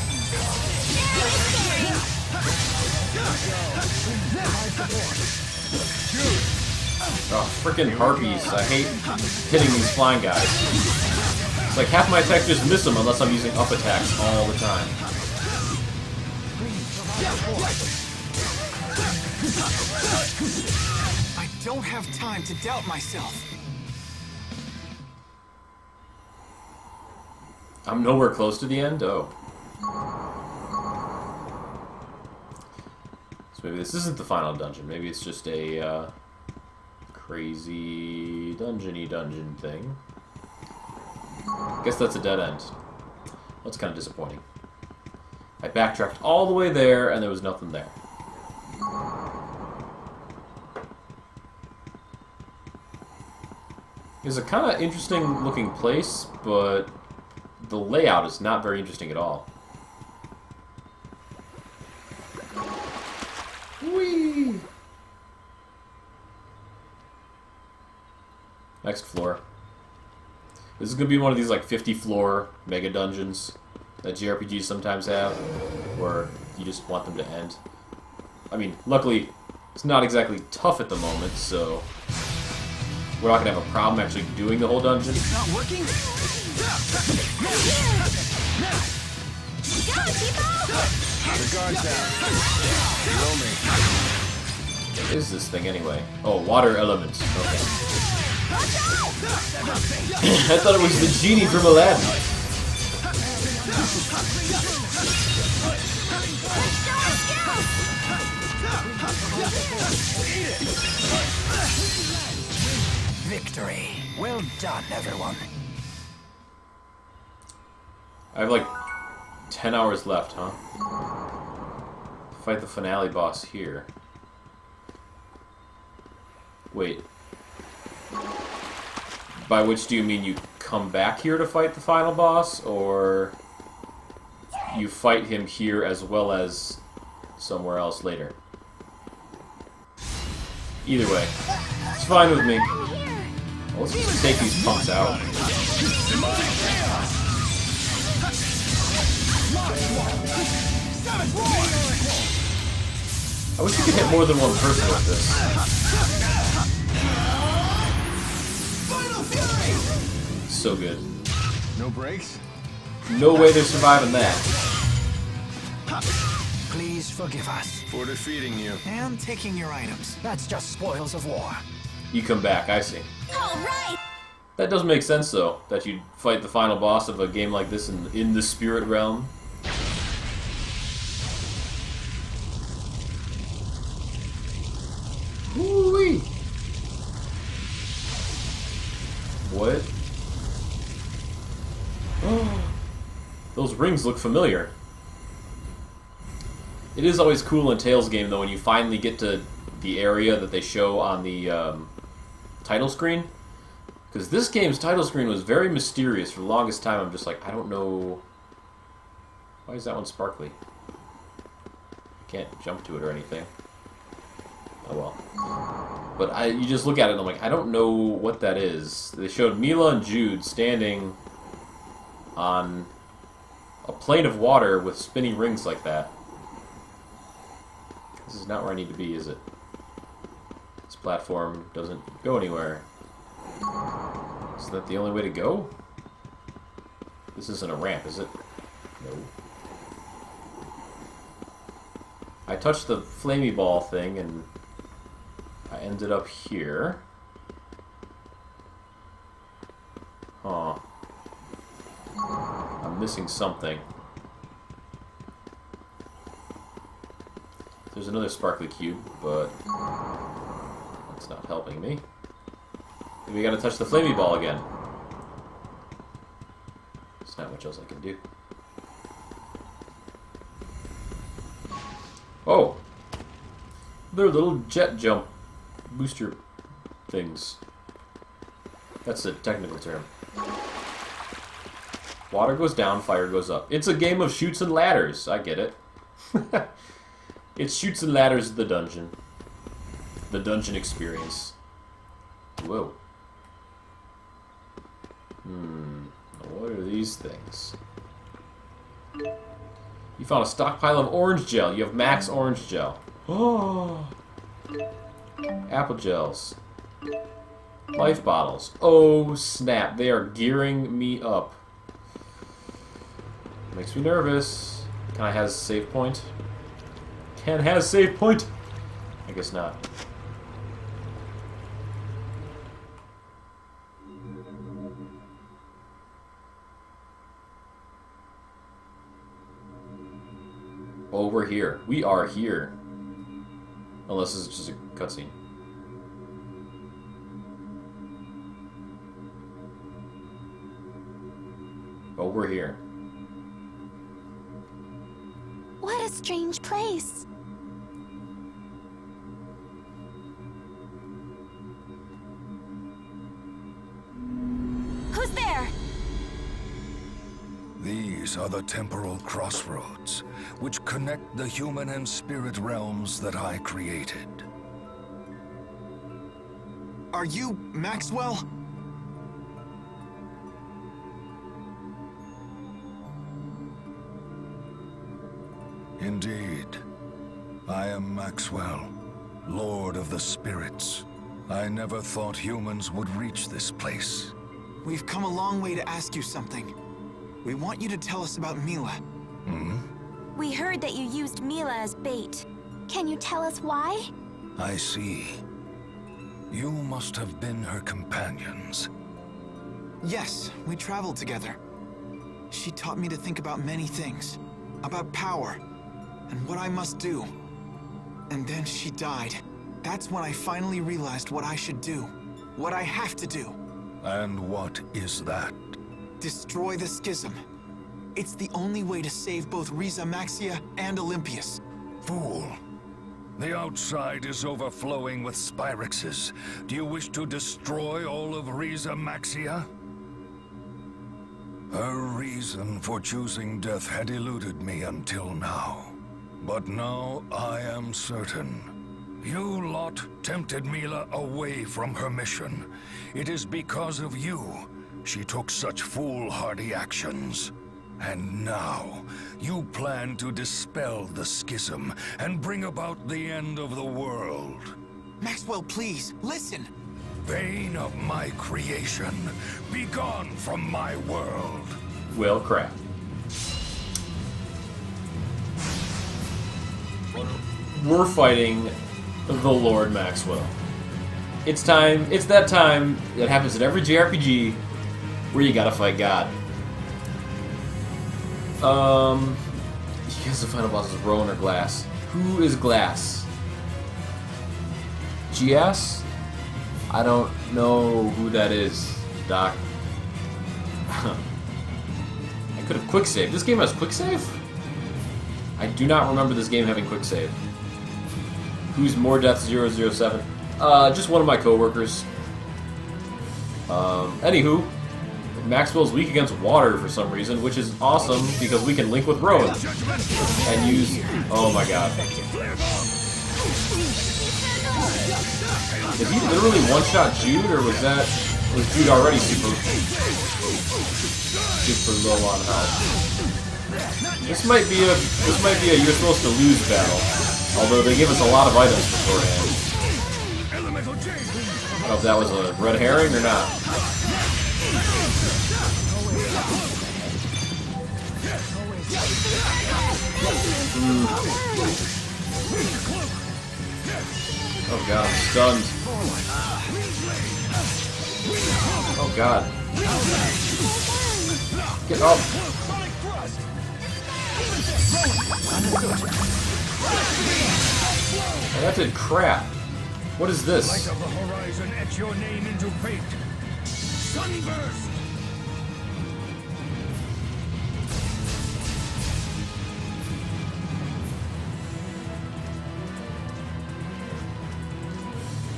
Oh, frickin' harpies. I hate hitting these flying guys. It's like half my attacks just miss them unless I'm using up attacks all the time. I don't have time to doubt myself. I'm nowhere close to the end? Oh. So maybe this isn't the final dungeon. Maybe it's just a crazy dungeon-y dungeon thing. Guess that's a dead end. That's kind of disappointing. I backtracked all the way there, and there was nothing there. It's a kind of interesting looking place, but the layout is not very interesting at all. Whee! Next floor. This is going to be one of these like 50-floor mega dungeons that JRPGs sometimes have, where you just want them to end. I mean, luckily, it's not exactly tough at the moment, so we're not going to have a problem actually doing the whole dungeon. It's not working? The guard's down. Below me. What is this thing anyway? Oh, water elements. Okay. I thought it was the genie from Aladdin. Victory. Well done, everyone. I have like 10 hours left, huh? Fight the finale boss here. Wait. By which do you mean you come back here to fight the final boss, or you fight him here as well as somewhere else later? Either way, it's fine with me. Well, let's just take these punks out. I wish you could hit more than one person with this. So good. No breaks? No way they're surviving that. Please forgive us. For defeating you. And taking your items. That's just spoils of war. You come back, I see. All right. That does make sense, though, that you'd fight the final boss of a game like this in the spirit realm. Woo-wee! What? Those rings look familiar. It is always cool in Tales game, though, when you finally get to the area that they show on the title screen. Because this game's title screen was very mysterious. For the longest time, I'm just like, I don't know... Why is that one sparkly? Can't jump to it or anything. Oh well. But you just look at it and I'm like, I don't know what that is. They showed Mila and Jude standing on a plane of water with spinning rings like that. This is not where I need to be, is it? This platform doesn't go anywhere. Is that the only way to go? This isn't a ramp, is it? No. I touched the flamey ball thing and I ended up here. Huh. I'm missing something. There's another sparkly cube, but that's not helping me. We gotta touch the flamey ball again. There's not much else I can do. Oh! They're little jet jump booster things. That's a technical term. Water goes down, fire goes up. It's a game of shoots and ladders. I get it. It's shoots and ladders of the dungeon. The dungeon experience. Whoa. What are these things? You found a stockpile of orange gel. You have max orange gel. Oh. Apple gels. Life bottles. Oh, snap. They are gearing me up. Makes me nervous. Can I have a save point? Can I have a save point? I guess not. Oh, we're here. We are here. Unless this is just a cutscene. Oh, we're here. What a strange place. Who's there? These are the temporal crossroads, which connect the human and spirit realms that I created. Are you Maxwell? Indeed. I am Maxwell, Lord of the Spirits. I never thought humans would reach this place. We've come a long way to ask you something. We want you to tell us about Mila. Hmm? We heard that you used Mila as bait. Can you tell us why? I see. You must have been her companions. Yes, we traveled together. She taught me to think about many things. About power, and what I must do. And then she died. That's when I finally realized what I should do. What I have to do. And what is that? Destroy the schism. It's the only way to save both Riza Maxia and Olympius. Fool. The outside is overflowing with Spyrexes. Do you wish to destroy all of Riza Maxia? Her reason for choosing death had eluded me until now. But now I am certain. You lot tempted Mila away from her mission. It is because of you she took such foolhardy actions. And now, you plan to dispel the schism and bring about the end of the world. Maxwell, please, listen! Bane of my creation, be gone from my world. Well, crap. We're fighting the Lord Maxwell. It's time. It's that time that happens in every JRPG where you gotta fight God. Guess the final boss is Rowan or Glass. Who is Glass? GS? I don't know who that is, Doc. I could have quick saved. This game has quick save? I do not remember this game having quick save. Who's More Death 007? Just one of my coworkers. Anywho, Maxwell's weak against water for some reason, which is awesome because we can link with Rowan and use. Oh my god! Did he literally one-shot Jude, or was Jude already super low on health? This might be a you're supposed to lose battle, although they give us a lot of items beforehand. I don't know if that was a red herring or not. Oh god, I'm stunned. Oh god. Get up. Oh, that did crap. What is this? Light of the horizon, etch your name into fate. Sunburst!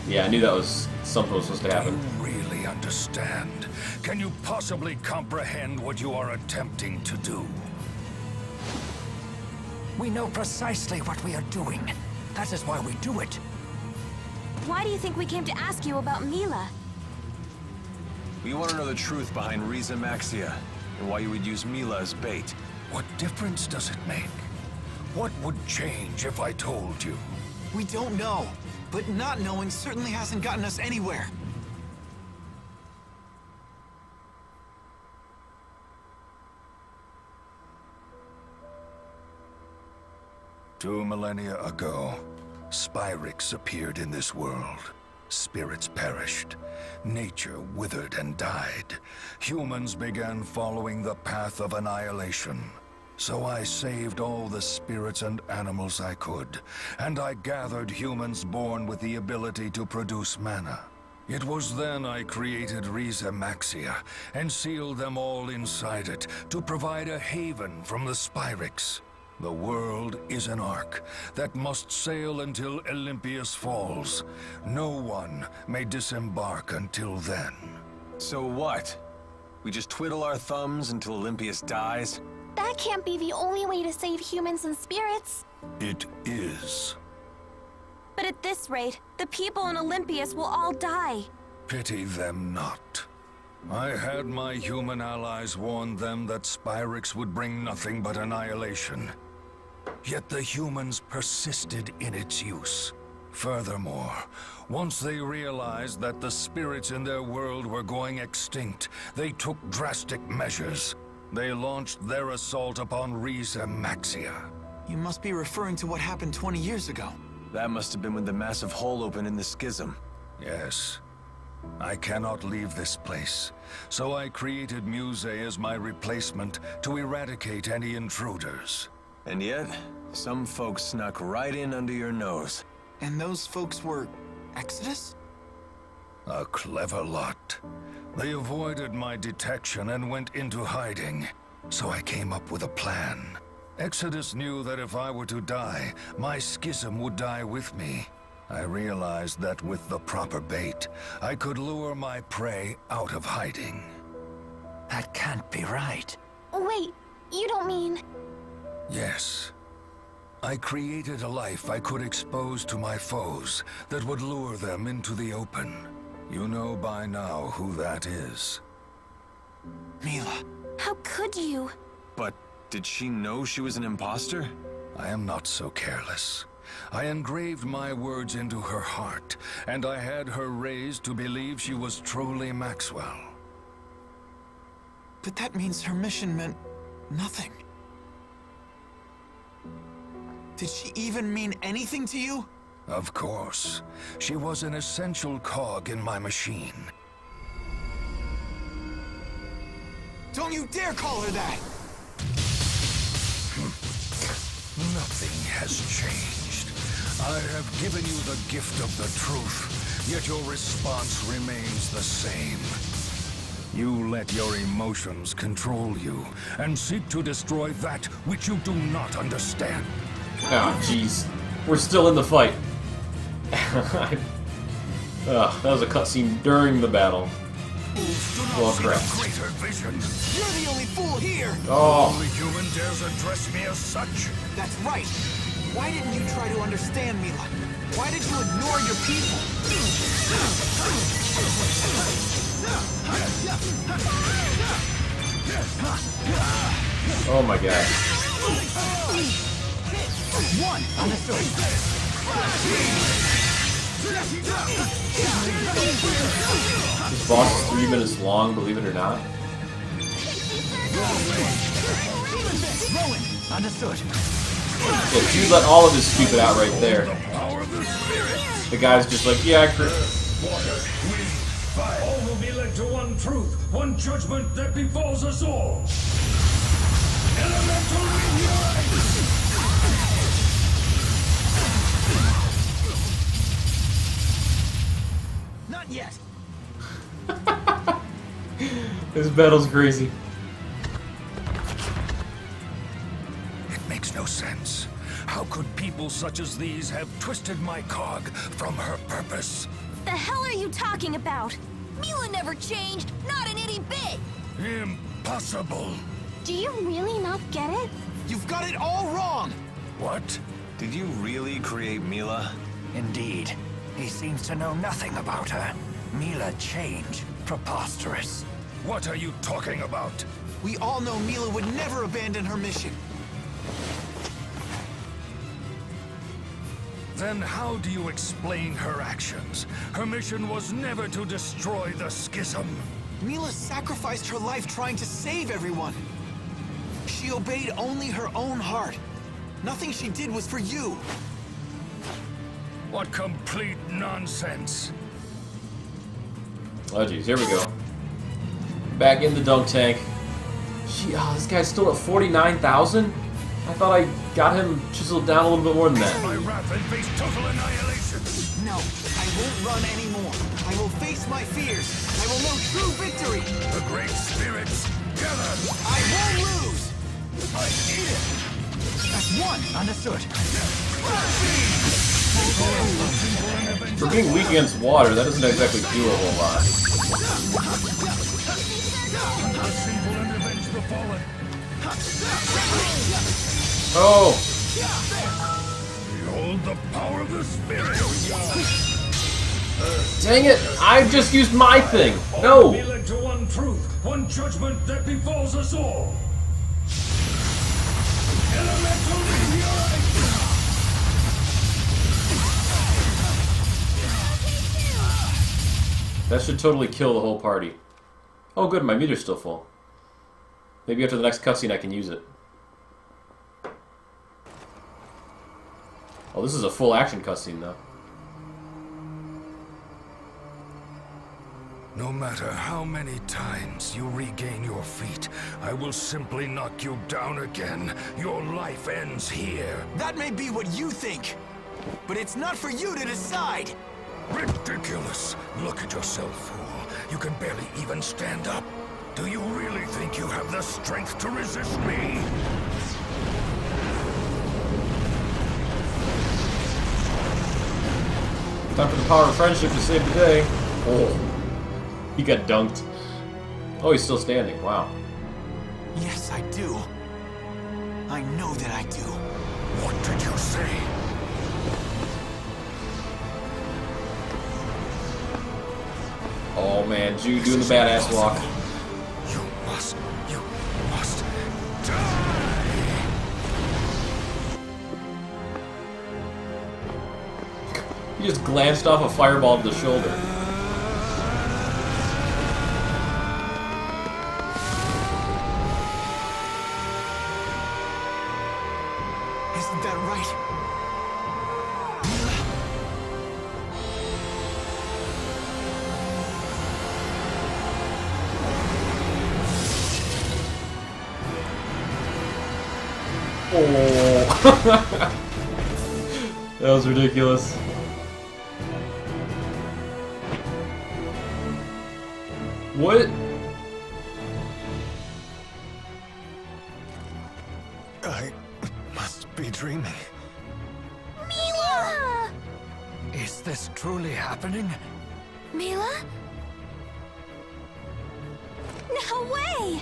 Yeah, I knew that was something was supposed to happen. Do you really understand? Can you possibly comprehend what you are attempting to do? We know precisely what we are doing. That is why we do it. Why do you think we came to ask you about Mila? We want to know the truth behind Riza Maxia, and why you would use Mila as bait. What difference does it make? What would change if I told you? We don't know, but not knowing certainly hasn't gotten us anywhere. Two millennia ago, Spyrix appeared in this world. Spirits perished. Nature withered and died. Humans began following the path of annihilation. So I saved all the spirits and animals I could, and I gathered humans born with the ability to produce mana. It was then I created Riza Maxia and sealed them all inside it to provide a haven from the Spyrix. The world is an ark that must sail until Olympius falls. No one may disembark until then. So what? We just twiddle our thumbs until Olympius dies? That can't be the only way to save humans and spirits. It is. But at this rate, the people in Olympius will all die. Pity them not. I had my human allies warn them that Spyrix would bring nothing but annihilation. Yet the humans persisted in its use. Furthermore, once they realized that the spirits in their world were going extinct, they took drastic measures. They launched their assault upon Riza Maxia. You must be referring to what happened 20 years ago. That must have been when the massive hole opened in the schism. Yes. I cannot leave this place, so I created Muse as my replacement to eradicate any intruders. And yet, some folks snuck right in under your nose. And those folks were Exodus? A clever lot. They avoided my detection and went into hiding, so I came up with a plan. Exodus knew that if I were to die, my schism would die with me. I realized that with the proper bait, I could lure my prey out of hiding. That can't be right. Wait, you don't mean... Yes. I created a life I could expose to my foes that would lure them into the open. You know by now who that is. Mila. How could you? But did she know she was an imposter? I am not so careless. I engraved my words into her heart, and I had her raised to believe she was truly Maxwell. But that means her mission meant nothing. Did she even mean anything to you? Of course. She was an essential cog in my machine. Don't you dare call her that! Nothing has changed. I have given you the gift of the truth, yet your response remains the same. You let your emotions control you, and seek to destroy that which you do not understand. Oh, jeez. We're still in the fight. That was a cutscene during the battle. Well, crap. Greater vision. You're the only fool here! Oh. Only human dares address me as such. That's right. Why didn't you try to understand, Mila? Why did you ignore your people? Oh my god. One, understood. This boss is 3 minutes long, believe it or not. Rowan, understood. Yeah, dude let all of his stupid out right there. The guy's just like, yeah, I Water, wind, fire. All will be led to one truth, one judgment that befalls us all. Elemental meteorite! Not yet. This battle's crazy. It makes no sense. How could people such as these have twisted my cog from her purpose? The hell are you talking about? Mila never changed, not an itty bit! Impossible. Do you really not get it? You've got it all wrong! What? Did you really create Mila? Indeed. He seems to know nothing about her. Mila changed. Preposterous. What are you talking about? We all know Mila would never abandon her mission. Then how do you explain her actions? Her mission was never to destroy the schism. Mila sacrificed her life trying to save everyone. She obeyed only her own heart. Nothing she did was for you. What complete nonsense. Oh jeez, here we go. Back in the dunk tank. This guy's still at 49,000? I thought I got him chiseled down a little bit more than that. My wrath and face total annihilation. No, I won't run anymore. I will face my fears. I will know true victory. The great spirits gather. I won't lose. I need it. That's one. Understood. For being weak against water, that doesn't exactly do a whole lot. Assemble and avenge the fallen. Oh! Behold the power of the spirit. Dang it! I just used my thing! No! Be led to one truth, one judgment that befalls us all. Elemental meteorite. That should totally kill the whole party. Oh good, my meter's still full. Maybe after the next cutscene I can use it. Oh, this is a full action cutscene though. No matter how many times you regain your feet, I will simply knock you down again. Your life ends here. That may be what you think, but it's not for you to decide. Ridiculous. Look at yourself, fool. You can barely even stand up. Do you really think you have the strength to resist me? Time for the power of friendship to save the day. Oh. He got dunked. Oh, he's still standing. Wow. Yes, I do. I know that I do. What did you say? Oh man, Jude doing the badass walk. You must die! He just glanced off a fireball to the shoulder. Isn't that right? Oh. That was ridiculous. What? I must be dreaming. Mila! Is this truly happening? Mila? Away!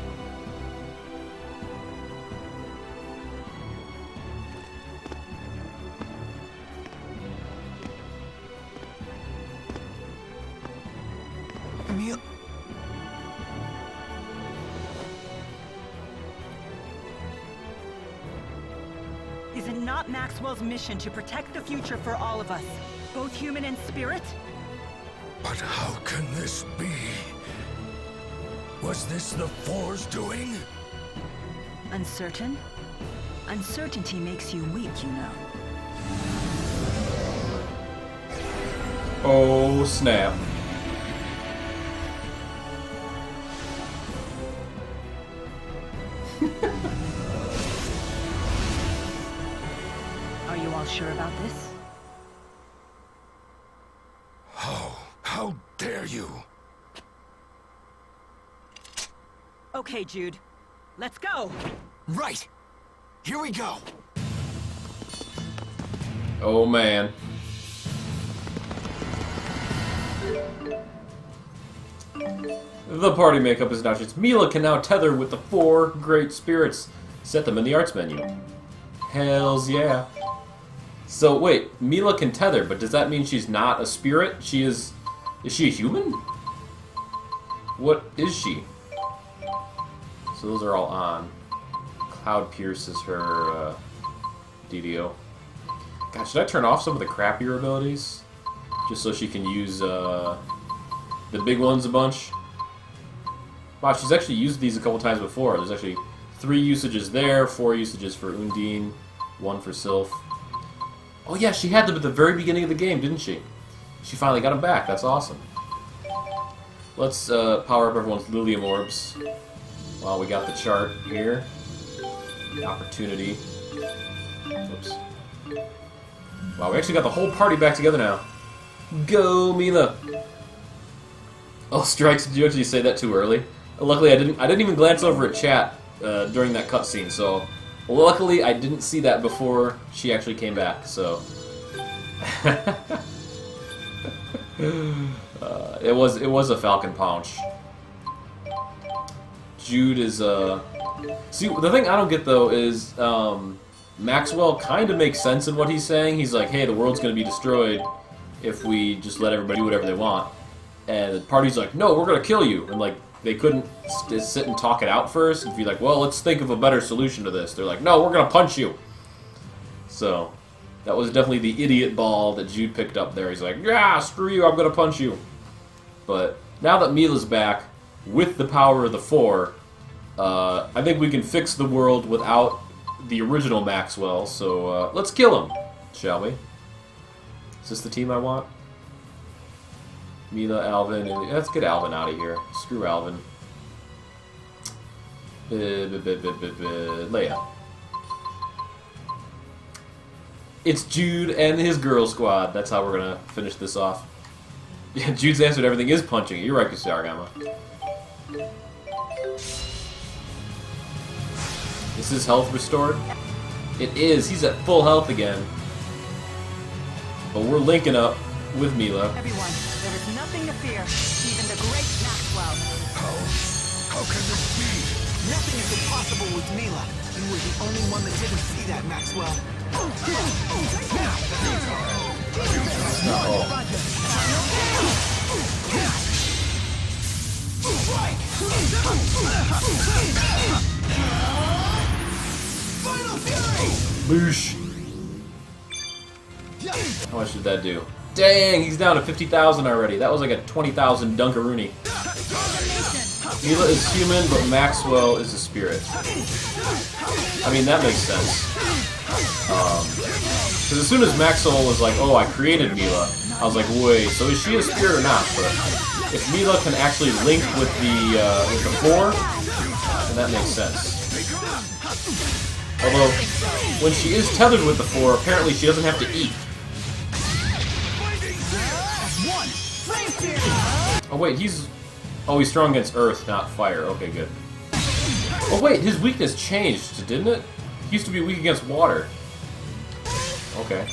Emil... Is it not Maxwell's mission to protect the future for all of us, both human and spirit? But how can this be? Was this the Four's doing? Uncertain? Uncertainty makes you weak, you know. Oh, snap. Are you all sure about this? How dare you? Okay, Jude. Let's go! Right! Here we go! Oh, man. The party makeup is now just Mila can now tether with the 4 great spirits. Set them in the arts menu. Hells yeah. So wait, Mila can tether, but does that mean she's not a spirit? She is she a human? What is she? So those are all on. Cloud Pierce is her DDO. God, should I turn off some of the crappier abilities? Just so she can use the big ones a bunch? Wow, she's actually used these a couple times before. There's actually 3 usages there, 4 usages for Undine, 1 for Sylph. Oh yeah, she had them at the very beginning of the game, didn't she? She finally got them back. That's awesome. Let's power up everyone's Lilium Orbs. Well, we got the chart here. The opportunity. Oops. Wow, we actually got the whole party back together now. Go, Mila! Oh, Strikes, did you actually say that too early? Luckily, I didn't even glance over at chat during that cutscene, so luckily I didn't see that before she actually came back, so... it was a Falcon Punch. Jude is see, the thing I don't get though is Maxwell kind of makes sense in what he's saying. He's like, hey, the world's gonna be destroyed if we just let everybody do whatever they want, and the party's like, no, we're gonna kill you, and like they couldn't sit and talk it out first and be like, well, let's think of a better solution to this. They're like, no, we're gonna punch you. So that was definitely the idiot ball that Jude picked up there. He's like, yeah, screw you, I'm gonna punch you. But now that Mila's back with the power of the 4, I think we can fix the world without the original Maxwell. So let's kill him, shall we? Is this the team I want? Mila, Alvin, and let's get Alvin out of here. Screw Alvin. Leia. It's Jude and his girl squad. That's how we're gonna finish this off. Yeah, Jude's answer to everything is punching. You're right, Kusarigama. Is his health restored? It is. He's at full health again. But we're linking up with Mila. Everyone, there is nothing to fear. Even the great Maxwell. How can this be? Nothing is impossible with Mila. You were the only one that didn't see that, Maxwell. Boosh. How much did that do? Dang, he's down to 50,000 already. That was like a 20,000 Dunkaroony. Mila is human, but Maxwell is a spirit. I mean, that makes sense. Because as soon as Maxwell was like, oh, I created Mila, I was like, wait, so is she a spirit or not? But if Mila can actually link with the 4, then that makes sense. Although, when she is tethered with the 4, apparently she doesn't have to eat. Oh wait, he's strong against earth, not fire. Okay, good. Oh wait, his weakness changed, didn't it? He used to be weak against water. Okay.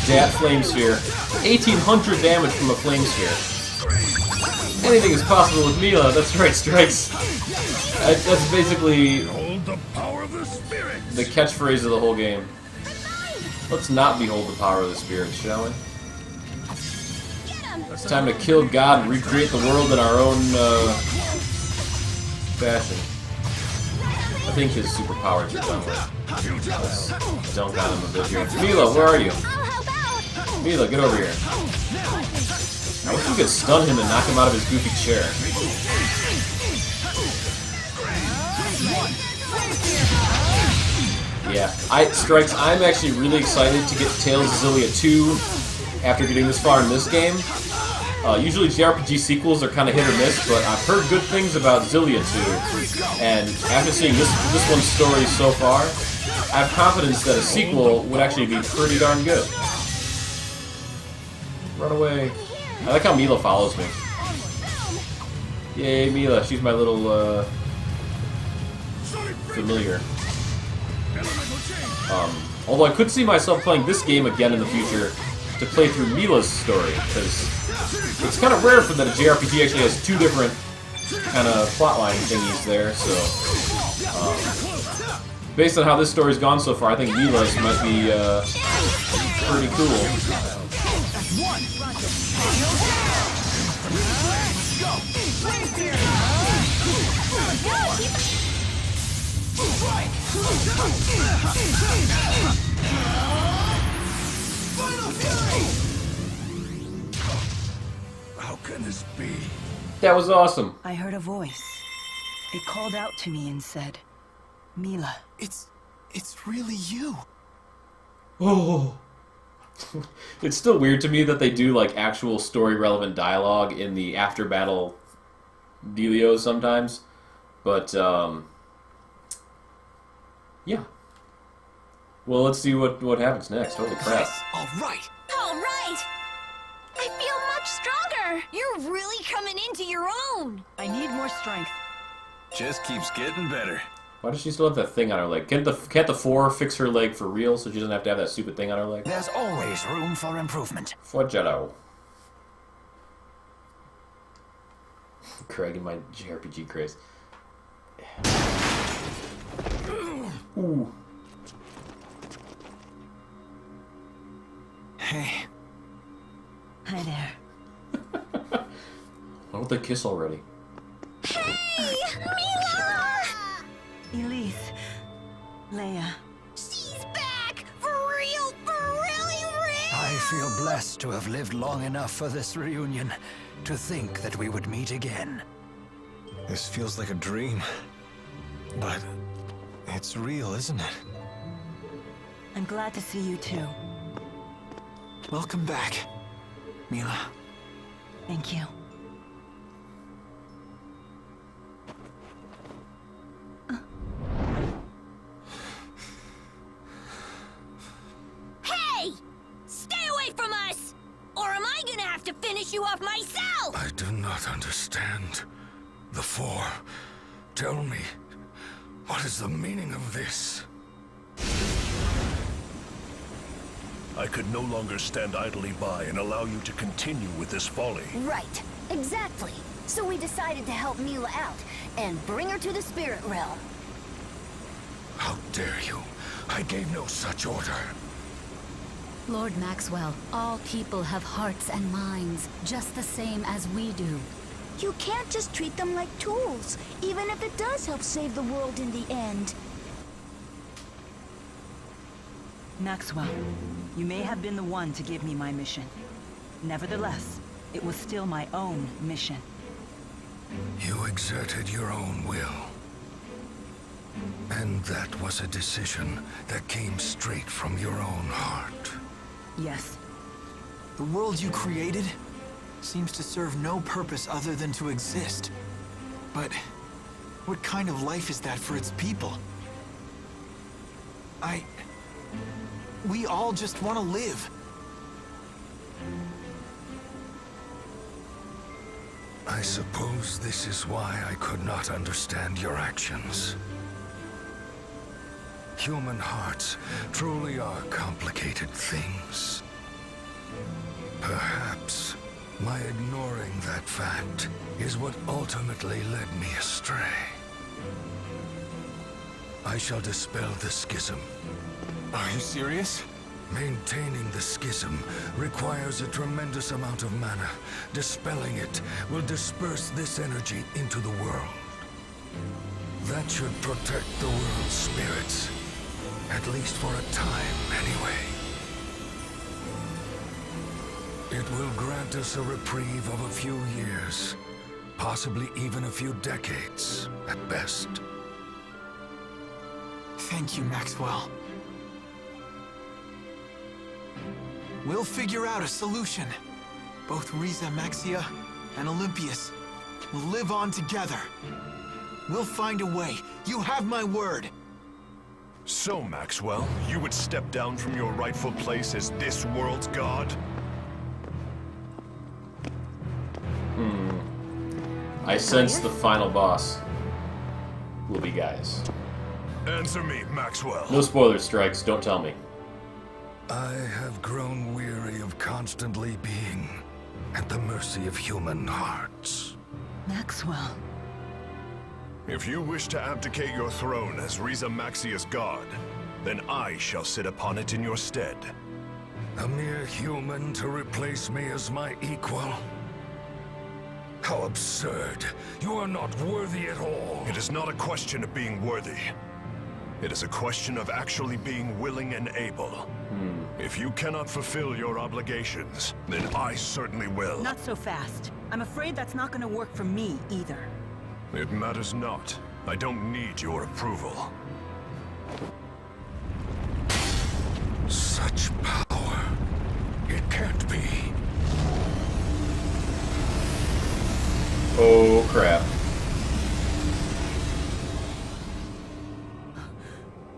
Dat Flame Sphere. 1800 damage from a Flame Sphere. Anything is possible with Mila. That's right, Strikes. That's basically the catchphrase of the whole game. Let's not behold the power of the spirits, shall we? It's time to kill God and recreate the world in our own fashion. I think his superpowers are done with. Let's dunk on him a bit here. Mila, where are you? Mila, get over here. I wish we could stun him and knock him out of his goofy chair. Yeah, Strikes, I'm actually really excited to get Tales of Xillia 2 after getting this far in this game. Usually JRPG sequels are kind of hit or miss, but I've heard good things about Xillia 2, and after seeing this one's story so far, I have confidence that a sequel would actually be pretty darn good. Run away. I like how Mila follows me. Yay, Mila, she's my little, familiar. Although I could see myself playing this game again in the future to play through Mila's story, because it's kind of rare for that a JRPG actually has two different kind of plotline thingies there, so based on how this story's gone so far, I think Mila's might be pretty cool. How can this be? That was awesome. I heard a voice. It called out to me and said, Mila. It's really you. Oh. It's still weird to me that they do like actual story-relevant dialogue in the after-battle dealios sometimes, but yeah. Well, let's see what happens next. Holy crap! All right. All right. I feel much stronger. You're really coming into your own. I need more strength. Just keeps getting better. Why does she still have that thing on her leg? Can't the four fix her leg for real so she doesn't have to have that stupid thing on her leg? There's always room for improvement. Forgello. Craig and my JRPG craze. Ooh. Hey. Hi there. Why don't they kiss already? Hey, Mila! Elise. Leia. She's back! For real, really real! I feel blessed to have lived long enough for this reunion to think that we would meet again. This feels like a dream. But it's real, isn't it? I'm glad to see you too. Welcome back, Mila. Thank you. Hey! Stay away from us! Or am I gonna have to finish you off myself? I do not understand. The Four. Tell me, what is the meaning of this? I could no longer stand idly by and allow you to continue with this folly. Right, exactly. So we decided to help Mila out and bring her to the spirit realm. How dare you? I gave no such order. Lord Maxwell, all people have hearts and minds, just the same as we do. You can't just treat them like tools, even if it does help save the world in the end. Maxwell, you may have been the one to give me my mission. Nevertheless, it was still my own mission. You exerted your own will. And that was a decision that came straight from your own heart. Yes. The world you created seems to serve no purpose other than to exist. But what kind of life is that for its people? We all just want to live. I I suppose this is why I could not understand your actions. Human hearts truly are complicated things. Perhaps my ignoring that fact is what ultimately led me astray. I shall dispel the schism. Are you serious? Maintaining the schism requires a tremendous amount of mana. Dispelling it will disperse this energy into the world. That should protect the world's spirits. At least for a time, anyway. It will grant us a reprieve of a few years. Possibly even a few decades, at best. Thank you, Maxwell. We'll figure out a solution. Both Riza Maxia and Olympius will live on together. We'll find a way. You have my word. So, Maxwell, you would step down from your rightful place as this world's god? I sense the final boss will be Gaius. Answer me, Maxwell. No spoilers, Strikes. Don't tell me. I have grown weary of constantly being at the mercy of human hearts. Maxwell. If you wish to abdicate your throne as Riza Maxia's god, then I shall sit upon it in your stead. A mere human to replace me as my equal? How absurd. You are not worthy at all. It is not a question of being worthy. It is a question of actually being willing and able. If you cannot fulfill your obligations, then I certainly will. Not so fast. I'm afraid that's not gonna work for me, either. It matters not. I don't need your approval. Such power. It can't be. Oh, crap.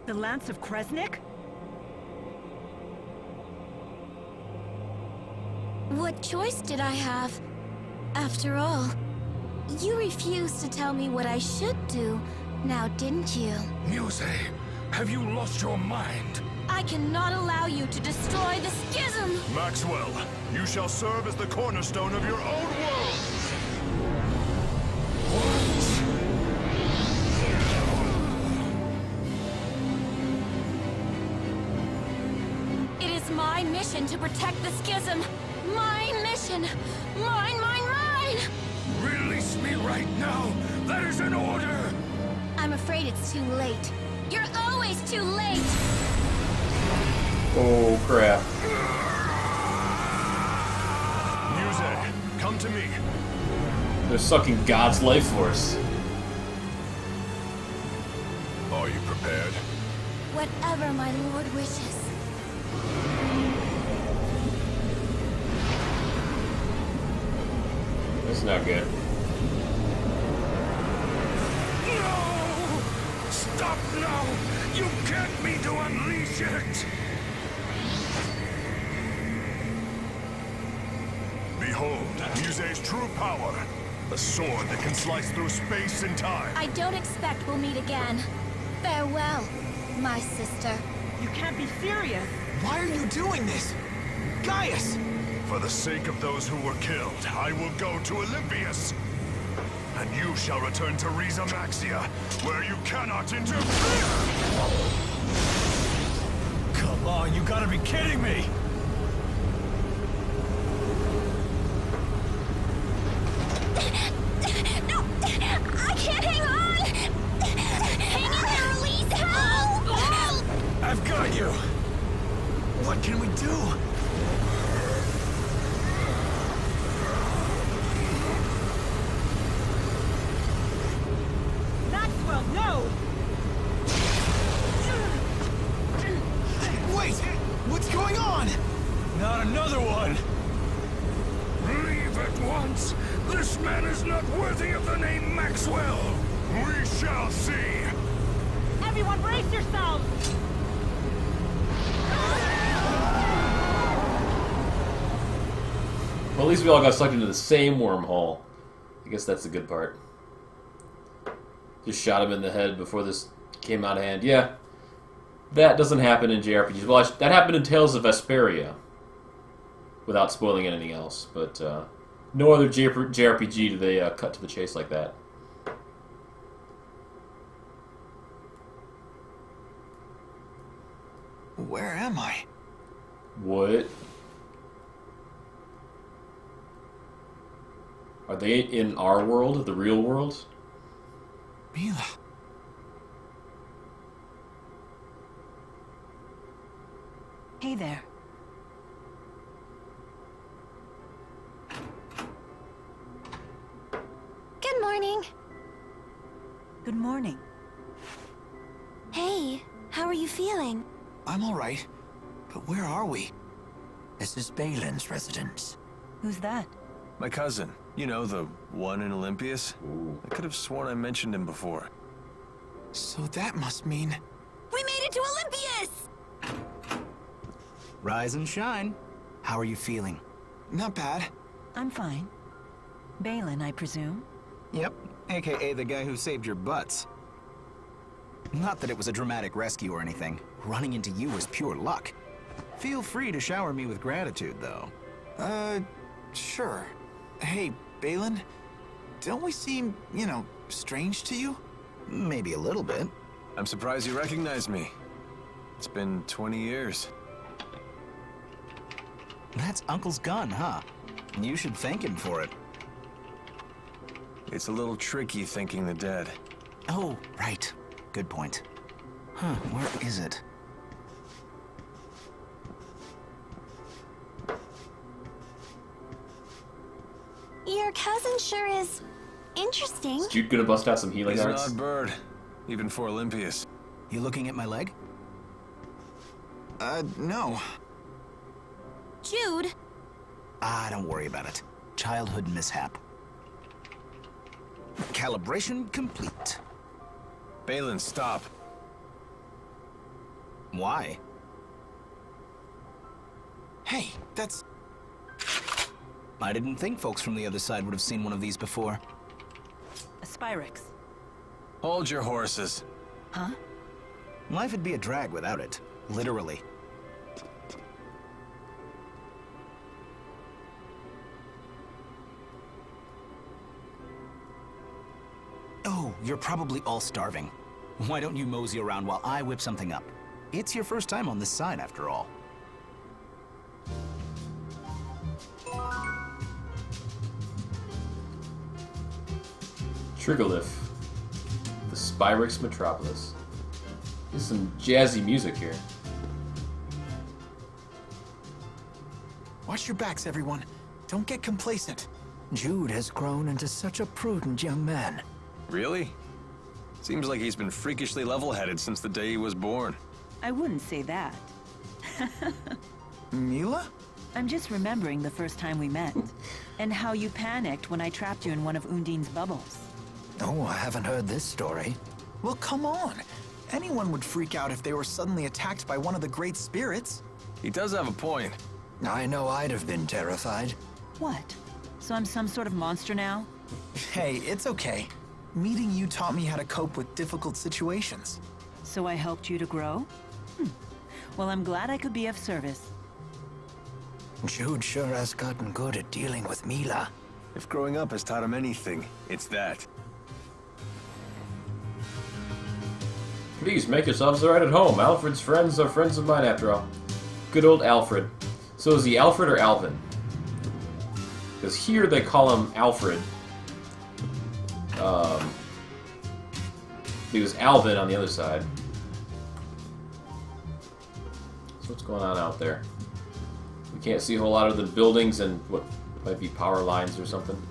The Lance of Kresnik? What choice did I have? After all, you refused to tell me what I should do, now didn't you? Muse, have you lost your mind? I cannot allow you to destroy the schism! Maxwell, you shall serve as the cornerstone of your own world! It is my mission to protect the schism! My mission! Mine, mine, mine! Release me right now! That is an order! I'm afraid it's too late. You're always too late! Oh, crap. Muse, come to me. They're sucking God's life force. Are you prepared? Whatever my lord wishes. That's not good. No! Stop now! You can't me to unleash it! Behold, Muse's true power. A sword that can slice through space and time. I don't expect we'll meet again. Farewell, my sister. You can't be serious. Why are you doing this? Gaius! For the sake of those who were killed, I will go to Olympius. And you shall return to Riza Maxia, where you cannot interfere! Come on, you gotta be kidding me! No! I can't hang on! Hang in there, Elise! Help! Help! I've got you! What can we do? Maxwell, no! Wait! What's going on? Not another one! Leave at once! This man is not worthy of the name Maxwell! We shall see! Everyone brace yourselves! Well, at least we all got sucked into the same wormhole. I guess that's the good part. Just shot him in the head before this came out of hand. Yeah, that doesn't happen in JRPGs. Well, that happened in Tales of Vesperia, without spoiling anything else. But no other JRPG do they cut to the chase like that. Where am I? What? Are they in our world, the real world? Mila. Hey there. Good morning. Good morning. Hey, how are you feeling? I'm all right. But where are we? This is Balin's residence. Who's that? My cousin. You know, the one in Olympias? Ooh. I could have sworn I mentioned him before. So that must mean... We made it to Olympias! Rise and shine. How are you feeling? Not bad. I'm fine. Balin, I presume? Yep, aka the guy who saved your butts. Not that it was a dramatic rescue or anything. Running into you was pure luck. Feel free to shower me with gratitude, though. Sure. Hey, Balin, don't we seem, you know, strange to you? Maybe a little bit. I'm surprised you recognize me. It's been 20 years. That's Uncle's gun, huh? You should thank him for it. It's a little tricky thanking the dead. Oh, right. Good point. Huh, where is it? Your cousin sure is interesting. Is Jude gonna bust out some healing He's arts? an odd bird, even for Olympias. You looking at my leg? No. Jude! Don't worry about it. Childhood mishap. Calibration complete. Balin, stop. Why? Hey, that's... I didn't think folks from the other side would have seen one of these before. A Spyrix. Hold your horses. Huh? Life would be a drag without it. Literally. Oh, you're probably all starving. Why don't you mosey around while I whip something up? It's your first time on this side, after all. Triglyph. The Spyrix Metropolis. There's some jazzy music here. Watch your backs, everyone. Don't get complacent. Jude has grown into such a prudent young man. Really? Seems like he's been freakishly level-headed since the day he was born. I wouldn't say that. Mila? I'm just remembering the first time we met, and how you panicked when I trapped you in one of Undine's bubbles. Oh, I haven't heard this story. Well, come on. Anyone would freak out if they were suddenly attacked by one of the great spirits. He does have a point. I know I'd have been terrified. What? So I'm some sort of monster now? Hey, it's okay. Meeting you taught me how to cope with difficult situations. So I helped you to grow? Well, I'm glad I could be of service. Jude sure has gotten good at dealing with Mila. If growing up has taught him anything, it's that. Please make yourselves right at home. Alfred's friends are friends of mine after all. Good old Alfred. So is he Alfred or Alvin? Because here they call him Alfred. He was Alvin on the other side. So what's going on out there? We can't see a whole lot of the buildings and what might be power lines or something.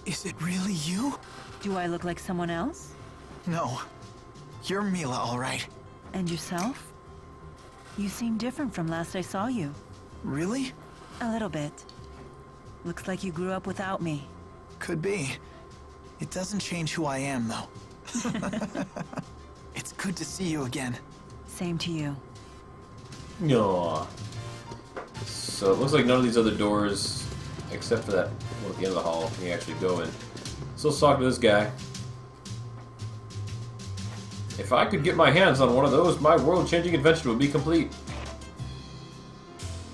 Is it really you? Do I look like someone else? No. You're Mila, all right. And yourself? You seem different from last I saw you. Really? A little bit. Looks like you grew up without me. Could be. It doesn't change who I am, though. It's good to see you again. Same to you. Aww. So it looks like none of these other doors Except for that one at the end of the hall, you can actually go in. So let's talk to this guy. If I could get my hands on one of those, my world-changing invention would be complete.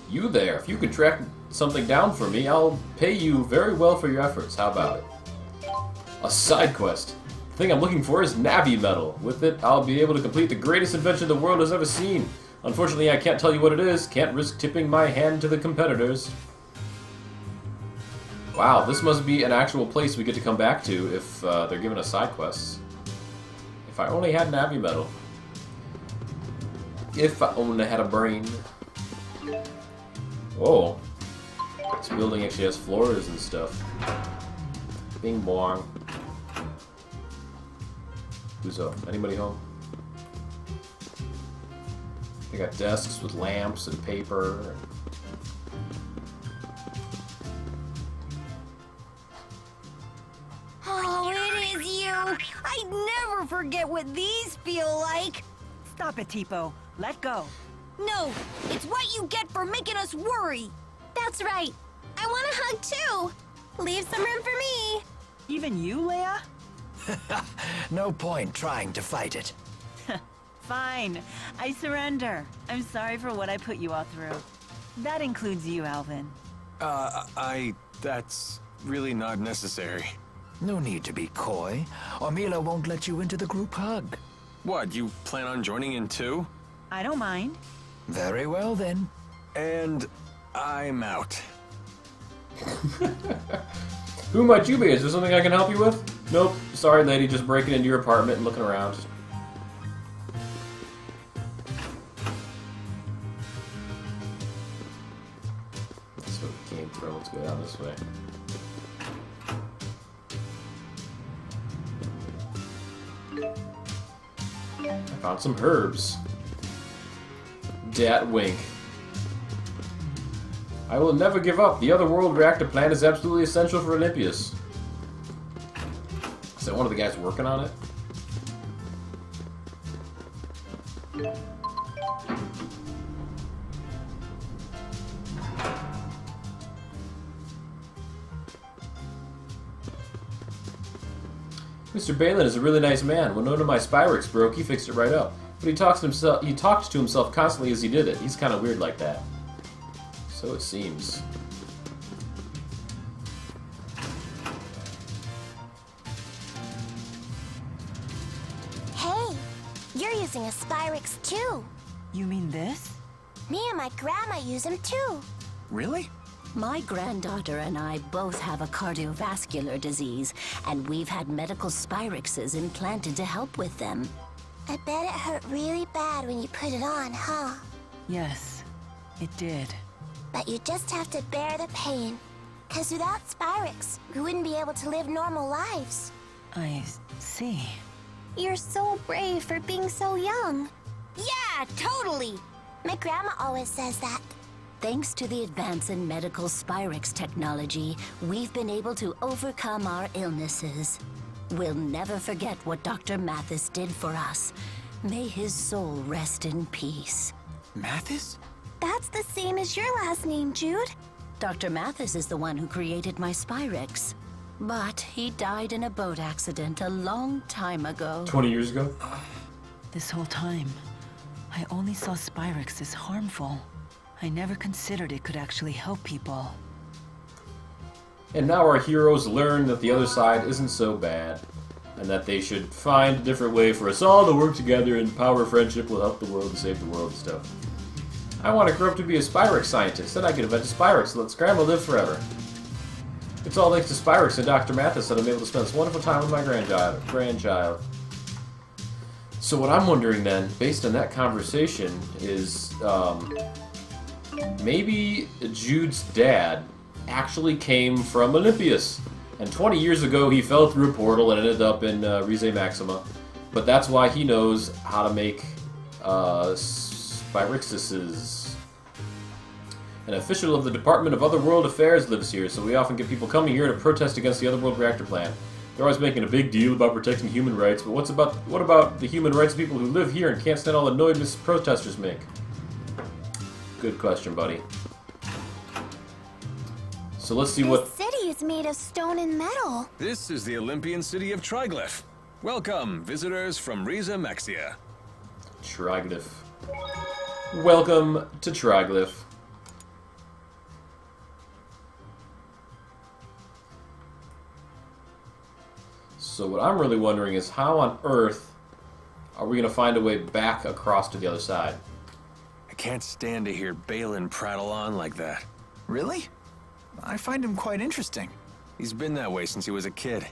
You there, if you could track something down for me, I'll pay you very well for your efforts. How about it? A side quest. The thing I'm looking for is Navi Metal. With it, I'll be able to complete the greatest invention the world has ever seen. Unfortunately, I can't tell you what it is. Can't risk tipping my hand to the competitors. Wow, this must be an actual place we get to come back to if they're giving us side quests. If I only had Navi Metal. If I only had a brain. Whoa. This building actually has floors and stuff. Bing bong. Who's up? Anybody home? They got desks with lamps and paper. Oh, it is you! I never forget what these feel like! Stop it, Tipo. Let go. No, it's what you get for making us worry! That's right. I want a hug too. Leave some room for me. Even you, Leia? No point trying to fight it. Fine. I surrender. I'm sorry for what I put you all through. That includes you, Alvin. That's really not necessary. No need to be coy, or Mila won't let you into the group hug. What, you plan on joining in too? I don't mind. Very well then. And I'm out. Who might you be? Is there something I can help you with? Nope. Sorry, lady. Just breaking into your apartment and looking around. That's what we came from. Let's go down this way. I found some herbs. Dat wink. I will never give up. The other world reactor plan is absolutely essential for Olympius. Is that one of the guys working on it? Mr. Balin is a really nice man. When one of my Spyrex broke, he fixed it right up. But he talked to himself constantly as he did it. He's kind of weird like that. So it seems. Hey, you're using a Spyrex too. You mean this? Me and my grandma use them too. Really? My granddaughter and I both have a cardiovascular disease, and we've had medical Spyrexes implanted to help with them. I bet it hurt really bad when you put it on, huh? Yes, it did. But you just have to bear the pain. 'Cause without Spyrex, we wouldn't be able to live normal lives. I see. You're so brave for being so young. Yeah, totally! My grandma always says that. Thanks to the advance in medical Spyrex technology, we've been able to overcome our illnesses. We'll never forget what Dr. Mathis did for us. May his soul rest in peace. Mathis? That's the same as your last name, Jude. Dr. Mathis is the one who created my Spyrex. But he died in a boat accident a long time ago. 20 years ago? This whole time, I only saw Spyrex as harmful. I never considered it could actually help people. And now our heroes learn that the other side isn't so bad, and that they should find a different way for us all to work together, and power friendship will help the world and save the world and stuff. I want to grow up to be a Spyrex scientist, then I can invent a Spyrex and let Scramble live forever. It's all thanks to Spyrex and Dr. Mathis that I'm able to spend this wonderful time with my grandchild. So what I'm wondering then, based on that conversation, is maybe Jude's dad actually came from Olympius. And 20 years ago he fell through a portal and ended up in Rize Maxima. But that's why he knows how to make Spyrexes. An official of the Department of Otherworld Affairs lives here, so we often get people coming here to protest against the Otherworld reactor plan. They're always making a big deal about protecting human rights, but what about the human rights of people who live here and can't stand all the noise protesters make? Good question, buddy. So let's see what... This city is made of stone and metal. This is the Olympian city of Triglyph. Welcome, visitors from Riza Mexia. Triglyph. Welcome to Triglyph. So what I'm really wondering is how on earth are we going to find a way back across to the other side? I can't stand to hear Balin prattle on like that. Really? I find him quite interesting. He's been that way since he was a kid.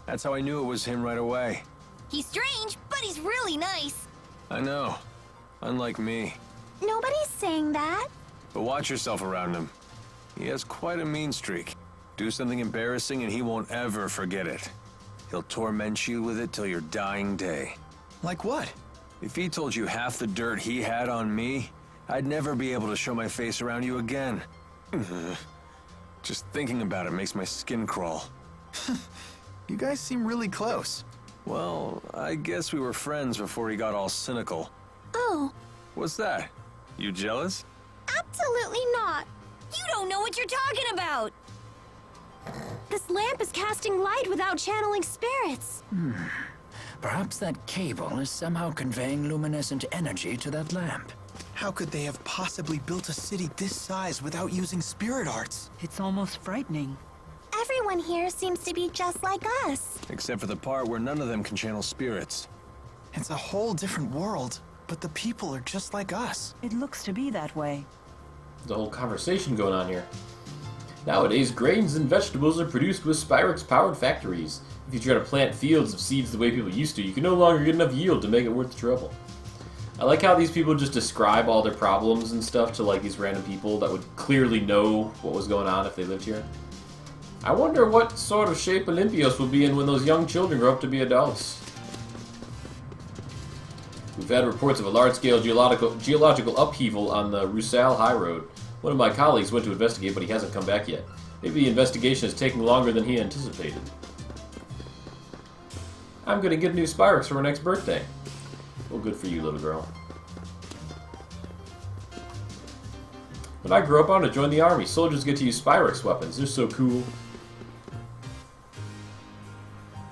That's how I knew it was him right away. He's strange, but he's really nice. I know. Unlike me. Nobody's saying that. But watch yourself around him. He has quite a mean streak. Do something embarrassing and he won't ever forget it. He'll torment you with it till your dying day. Like what? If he told you half the dirt he had on me, I'd never be able to show my face around you again. Just thinking about it makes my skin crawl. You guys seem really close. Well, I guess we were friends before he got all cynical. Oh. What's that? You jealous? Absolutely not. You don't know what you're talking about. This lamp is casting light without channeling spirits. Perhaps that cable is somehow conveying luminescent energy to that lamp. How could they have possibly built a city this size without using spirit arts? It's almost frightening. Everyone here seems to be just like us. Except for the part where none of them can channel spirits. It's a whole different world, but the people are just like us. It looks to be that way. There's a whole conversation going on here. Nowadays, grains and vegetables are produced with Spyrex-powered factories. If you try to plant fields of seeds the way people used to, you can no longer get enough yield to make it worth the trouble. I like how these people just describe all their problems and stuff to like these random people that would clearly know what was going on if they lived here. I wonder what sort of shape Olympios will be in when those young children grow up to be adults. We've had reports of a large-scale geological upheaval on the Rusal High Road. One of my colleagues went to investigate, but he hasn't come back yet. Maybe the investigation is taking longer than he anticipated. I'm gonna get new Spyrex for her next birthday. Well, good for you, little girl. When I grow up, I want to join the army. Soldiers get to use Spyrex weapons. They're so cool.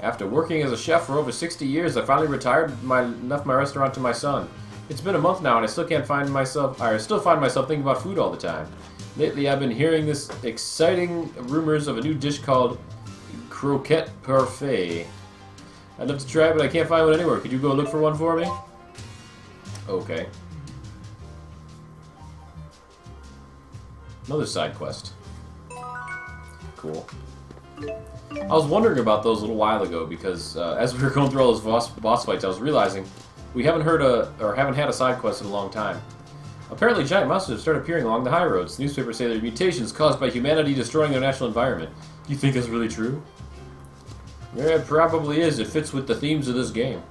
After working as a chef for over 60 years, I finally retired and left my restaurant to my son. It's been a month now, and I still find myself thinking about food all the time. Lately, I've been hearing this exciting rumors of a new dish called croquette parfait. I'd love to try it, but I can't find one anywhere. Could you go look for one for me? Okay. Another side quest. Cool. I was wondering about those a little while ago because as we were going through all those boss fights, I was realizing we haven't had a side quest in a long time. Apparently, giant monsters have started appearing along the high roads. Newspapers say they're mutations caused by humanity destroying their natural environment. Do you think that's really true? Yeah, it probably is. It fits with the themes of this game.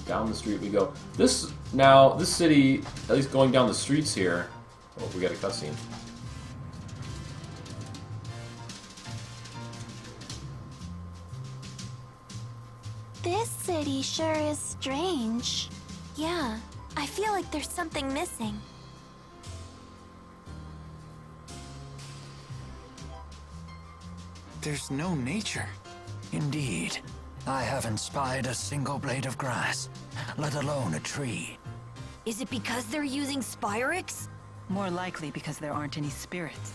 Down the street we go. This city, at least going down the streets here. Oh, we got a cutscene. This city sure is strange. Yeah, I feel like there's something missing. There's no nature. Indeed. I haven't spied a single blade of grass, let alone a tree. Is it because they're using Spyrex? More likely because there aren't any spirits.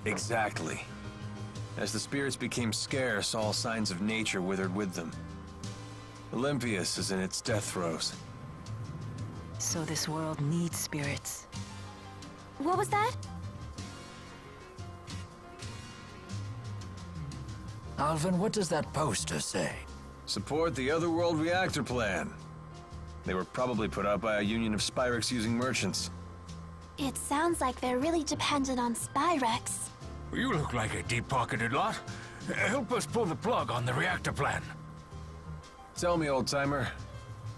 Exactly. As the spirits became scarce, all signs of nature withered with them. Olympias is in its death throes. So this world needs spirits. What was that? Alvin, what does that poster say? Support the Otherworld reactor plan. They were probably put out by a union of Spyrex-using merchants. It sounds like they're really dependent on Spyrex. You look like a deep-pocketed lot. Help us pull the plug on the reactor plan. Tell me, old-timer,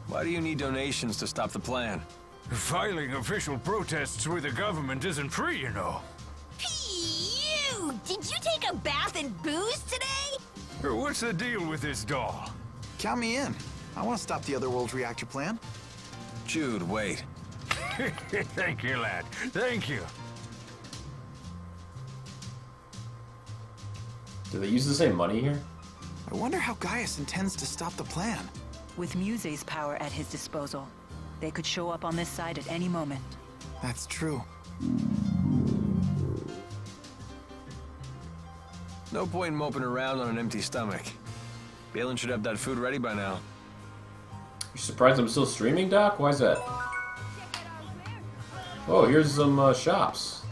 why do you need donations to stop the plan? Filing official protests with the government isn't free, you know. Phew! Did you take a bath in booze today? What's the deal with this doll? Count me in. I want to stop the Otherworld reactor plan. Jude, wait. Thank you, lad. Thank you. Do they use the same money here? I wonder how Gaius intends to stop the plan. With Muse's power at his disposal, they could show up on this side at any moment. That's true. No point in moping around on an empty stomach. Balin should have that food ready by now. You surprised I'm still streaming, Doc? Why is that? Oh, here's some shops.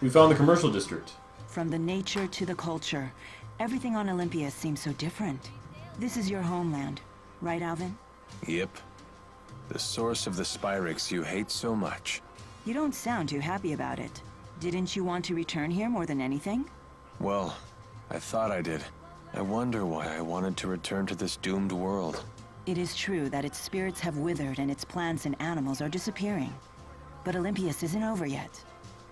We found the commercial district. From the nature to the culture, everything on Olympia seems so different. This is your homeland, right, Alvin? Yep. The source of the Spyrix you hate so much. You don't sound too happy about it. Didn't you want to return here more than anything? Well, I thought I did. I wonder why I wanted to return to this doomed world. It is true that its spirits have withered and its plants and animals are disappearing. But Olympias isn't over yet.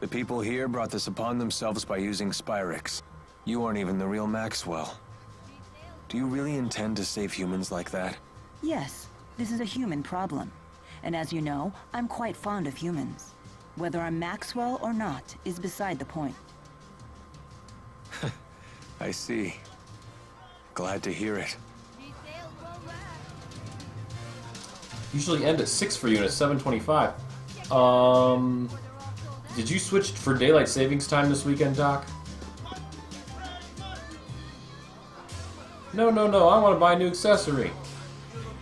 The people here brought this upon themselves by using Spyrix. You aren't even the real Maxwell. Do you really intend to save humans like that? Yes, this is a human problem. And as you know, I'm quite fond of humans. Whether I'm Maxwell or not is beside the point. I see. Glad to hear it. Usually end at 6 for you and it's 7:25. Did you switch for daylight savings time this weekend, Doc? No, I want to buy a new accessory.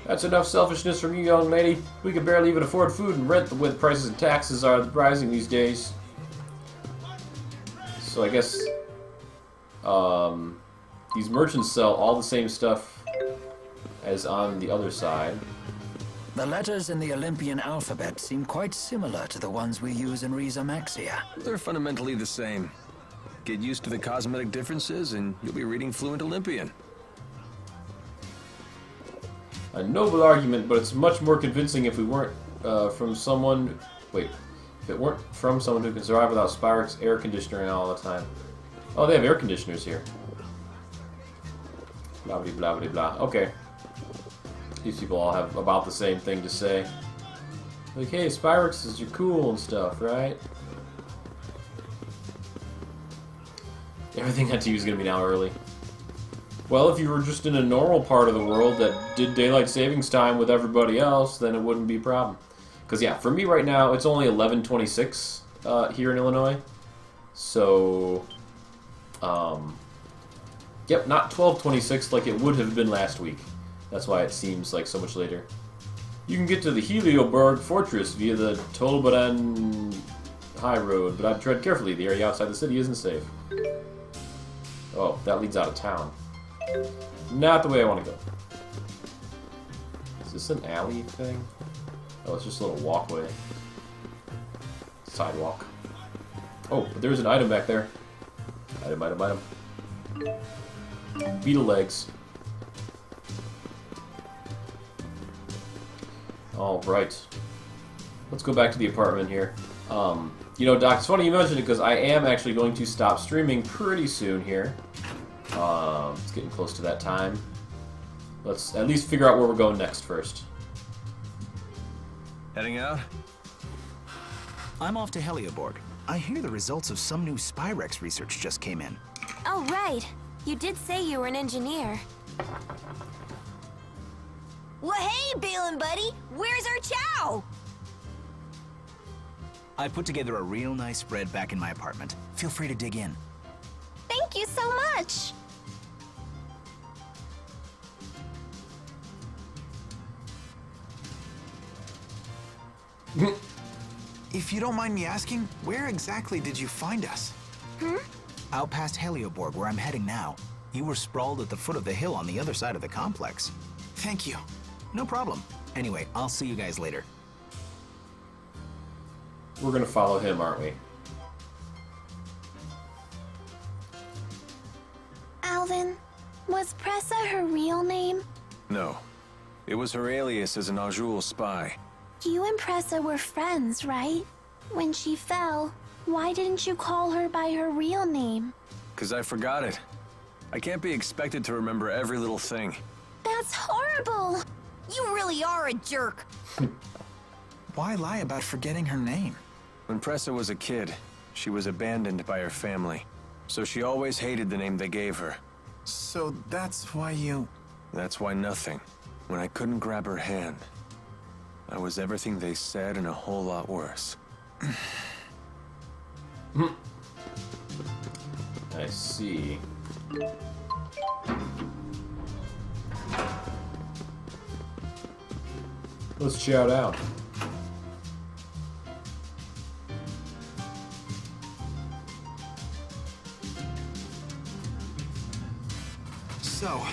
That's enough selfishness from you, young lady. We can barely even afford food and rent the way the prices and taxes are rising these days. So I guess these merchants sell all the same stuff as on the other side. The letters in the Olympian alphabet seem quite similar to the ones we use in Riza Maxia. They're fundamentally the same. Get used to the cosmetic differences and you'll be reading fluent Olympian. A noble argument, but it's much more convincing if we weren't from someone... Wait. If it weren't from someone who can survive without Spyrix air conditioning all the time. Oh, they have air conditioners here. Blah, blah, blah, blah, blah. Okay. These people all have about the same thing to say. Like, hey, Spyrix is you're cool and stuff, right? Everything at TV is going to be now early. Well, if you were just in a normal part of the world that did daylight savings time with everybody else, then it wouldn't be a problem. Because, yeah, for me right now, it's only 11:26 here in Illinois. So, yep, not 12:26 like it would have been last week. That's why it seems like so much later. You can get to the Helioborg Fortress via the Tolbaran High Road, but I'd tread carefully. The area outside the city isn't safe. Oh, that leads out of town. Not the way I want to go. Is this an alley thing? Oh, it's just a little walkway. Sidewalk. Oh, but there's an item back there. Item. Beetle legs. Alright. Let's go back to the apartment here. You know, Doc, it's funny you mentioned it because I am actually going to stop streaming pretty soon here. It's getting close to that time. Let's at least figure out where we're going next first. Heading out? I'm off to Helioborg. I hear the results of some new Spyrix research just came in. Oh, right. You did say you were an engineer. Well, hey, Balin buddy, where's our chow? I put together a real nice spread back in my apartment. Feel free to dig in. Thank you so much. If you don't mind me asking, where exactly did you find us? Out past Helioborg, where I'm heading now. You were sprawled at the foot of the hill on the other side of the complex. Thank you. No problem. Anyway, I'll see you guys later. We're gonna follow him, aren't we? Alvin, was Pressa her real name? No. It was her alias as an Ajul spy. You and Pressa were friends, right? When she fell, why didn't you call her by her real name? 'Cause I forgot it. I can't be expected to remember every little thing. That's horrible! You really are a jerk. Why lie about forgetting her name? When Pressa was a kid, she was abandoned by her family. So she always hated the name they gave her. So that's why you... That's why nothing. When I couldn't grab her hand, I was everything they said and a whole lot worse. I see. Let's shout out. So,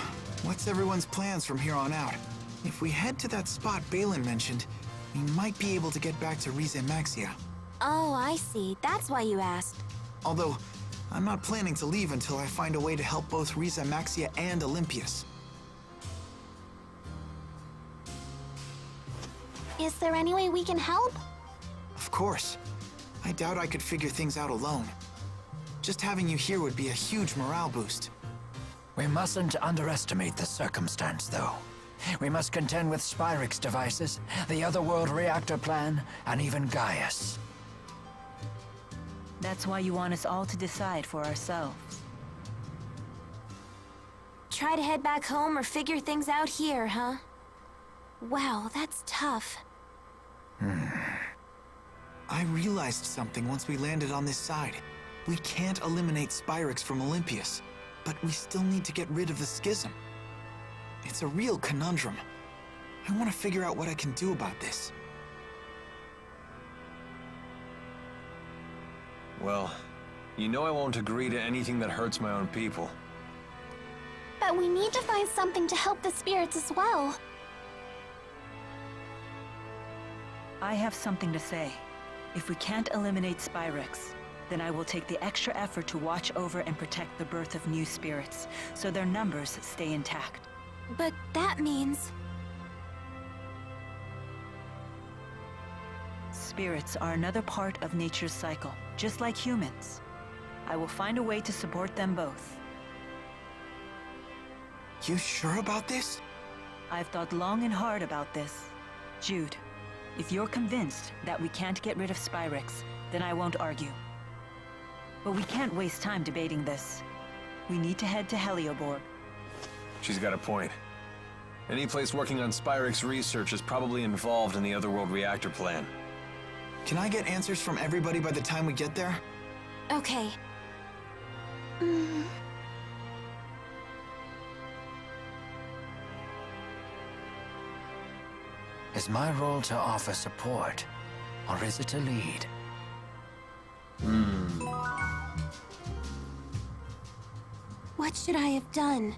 what's everyone's plans from here on out? If we head to that spot Balin mentioned, we might be able to get back to Rize Maxia. Oh, I see. That's why you asked. Although, I'm not planning to leave until I find a way to help both Rize Maxia and Olympias. Is there any way we can help? Of course. I doubt I could figure things out alone. Just having you here would be a huge morale boost. We mustn't underestimate the circumstance, though. We must contend with Spyrix devices, the Otherworld reactor plan, and even Gaius. That's why you want us all to decide for ourselves. Try to head back home or figure things out here, huh? Wow, that's tough. I realized something once we landed on this side. We can't eliminate Spyrix from Olympias, but we still need to get rid of the schism. It's a real conundrum. I want to figure out what I can do about this. Well, you know I won't agree to anything that hurts my own people. But we need to find something to help the spirits as well. I have something to say. If we can't eliminate Spyrix, then I will take the extra effort to watch over and protect the birth of new spirits, so their numbers stay intact. But that means... Spirits are another part of nature's cycle, just like humans. I will find a way to support them both. You sure about this? I've thought long and hard about this. Jude, if you're convinced that we can't get rid of Spyrix, then I won't argue. But we can't waste time debating this. We need to head to Helioborg. She's got a point. Any place working on Spyrix research is probably involved in the Otherworld reactor plan. Can I get answers from everybody by the time we get there? Okay. Is my role to offer support, or is it to lead? What should I have done?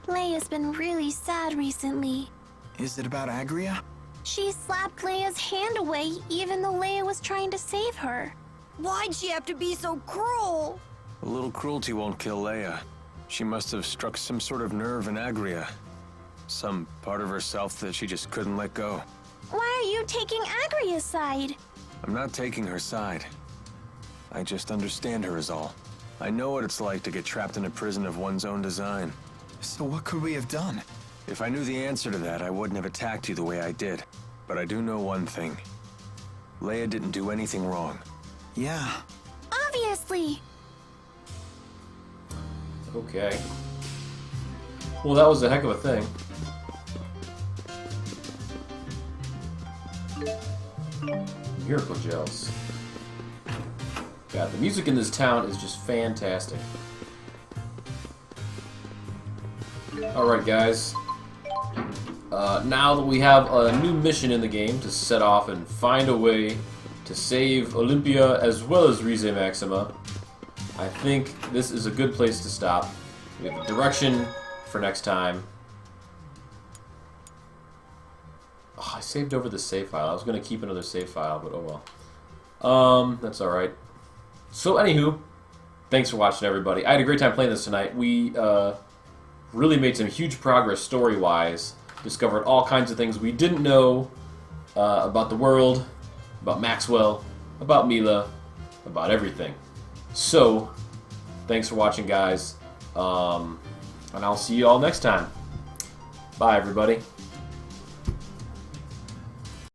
Leia's been really sad recently. Is it about Agria? She slapped Leia's hand away even though Leia was trying to save her. Why'd she have to be so cruel? A little cruelty won't kill Leia. She must have struck some sort of nerve in Agria. Some part of herself that she just couldn't let go. Why are you taking Agria's side? I'm not taking her side. I just understand her is all. I know what it's like to get trapped in a prison of one's own design. So what could we have done? If I knew the answer to that, I wouldn't have attacked you the way I did. But I do know one thing. Leia didn't do anything wrong. Yeah. Obviously. Okay. Well, that was a heck of a thing. Miracle gels. God, the music in this town is just fantastic. Alright, guys. Now that we have a new mission in the game to set off and find a way to save Olympia as well as Rize Maxima, I think this is a good place to stop. We have a direction for next time. Oh, I saved over the save file. I was going to keep another save file, but oh well. That's alright. So, anywho, thanks for watching, everybody. I had a great time playing this tonight. We really made some huge progress story-wise. Discovered all kinds of things we didn't know about the world, about Maxwell, about Mila, about everything. So, thanks for watching, guys. And I'll see you all next time. Bye, everybody.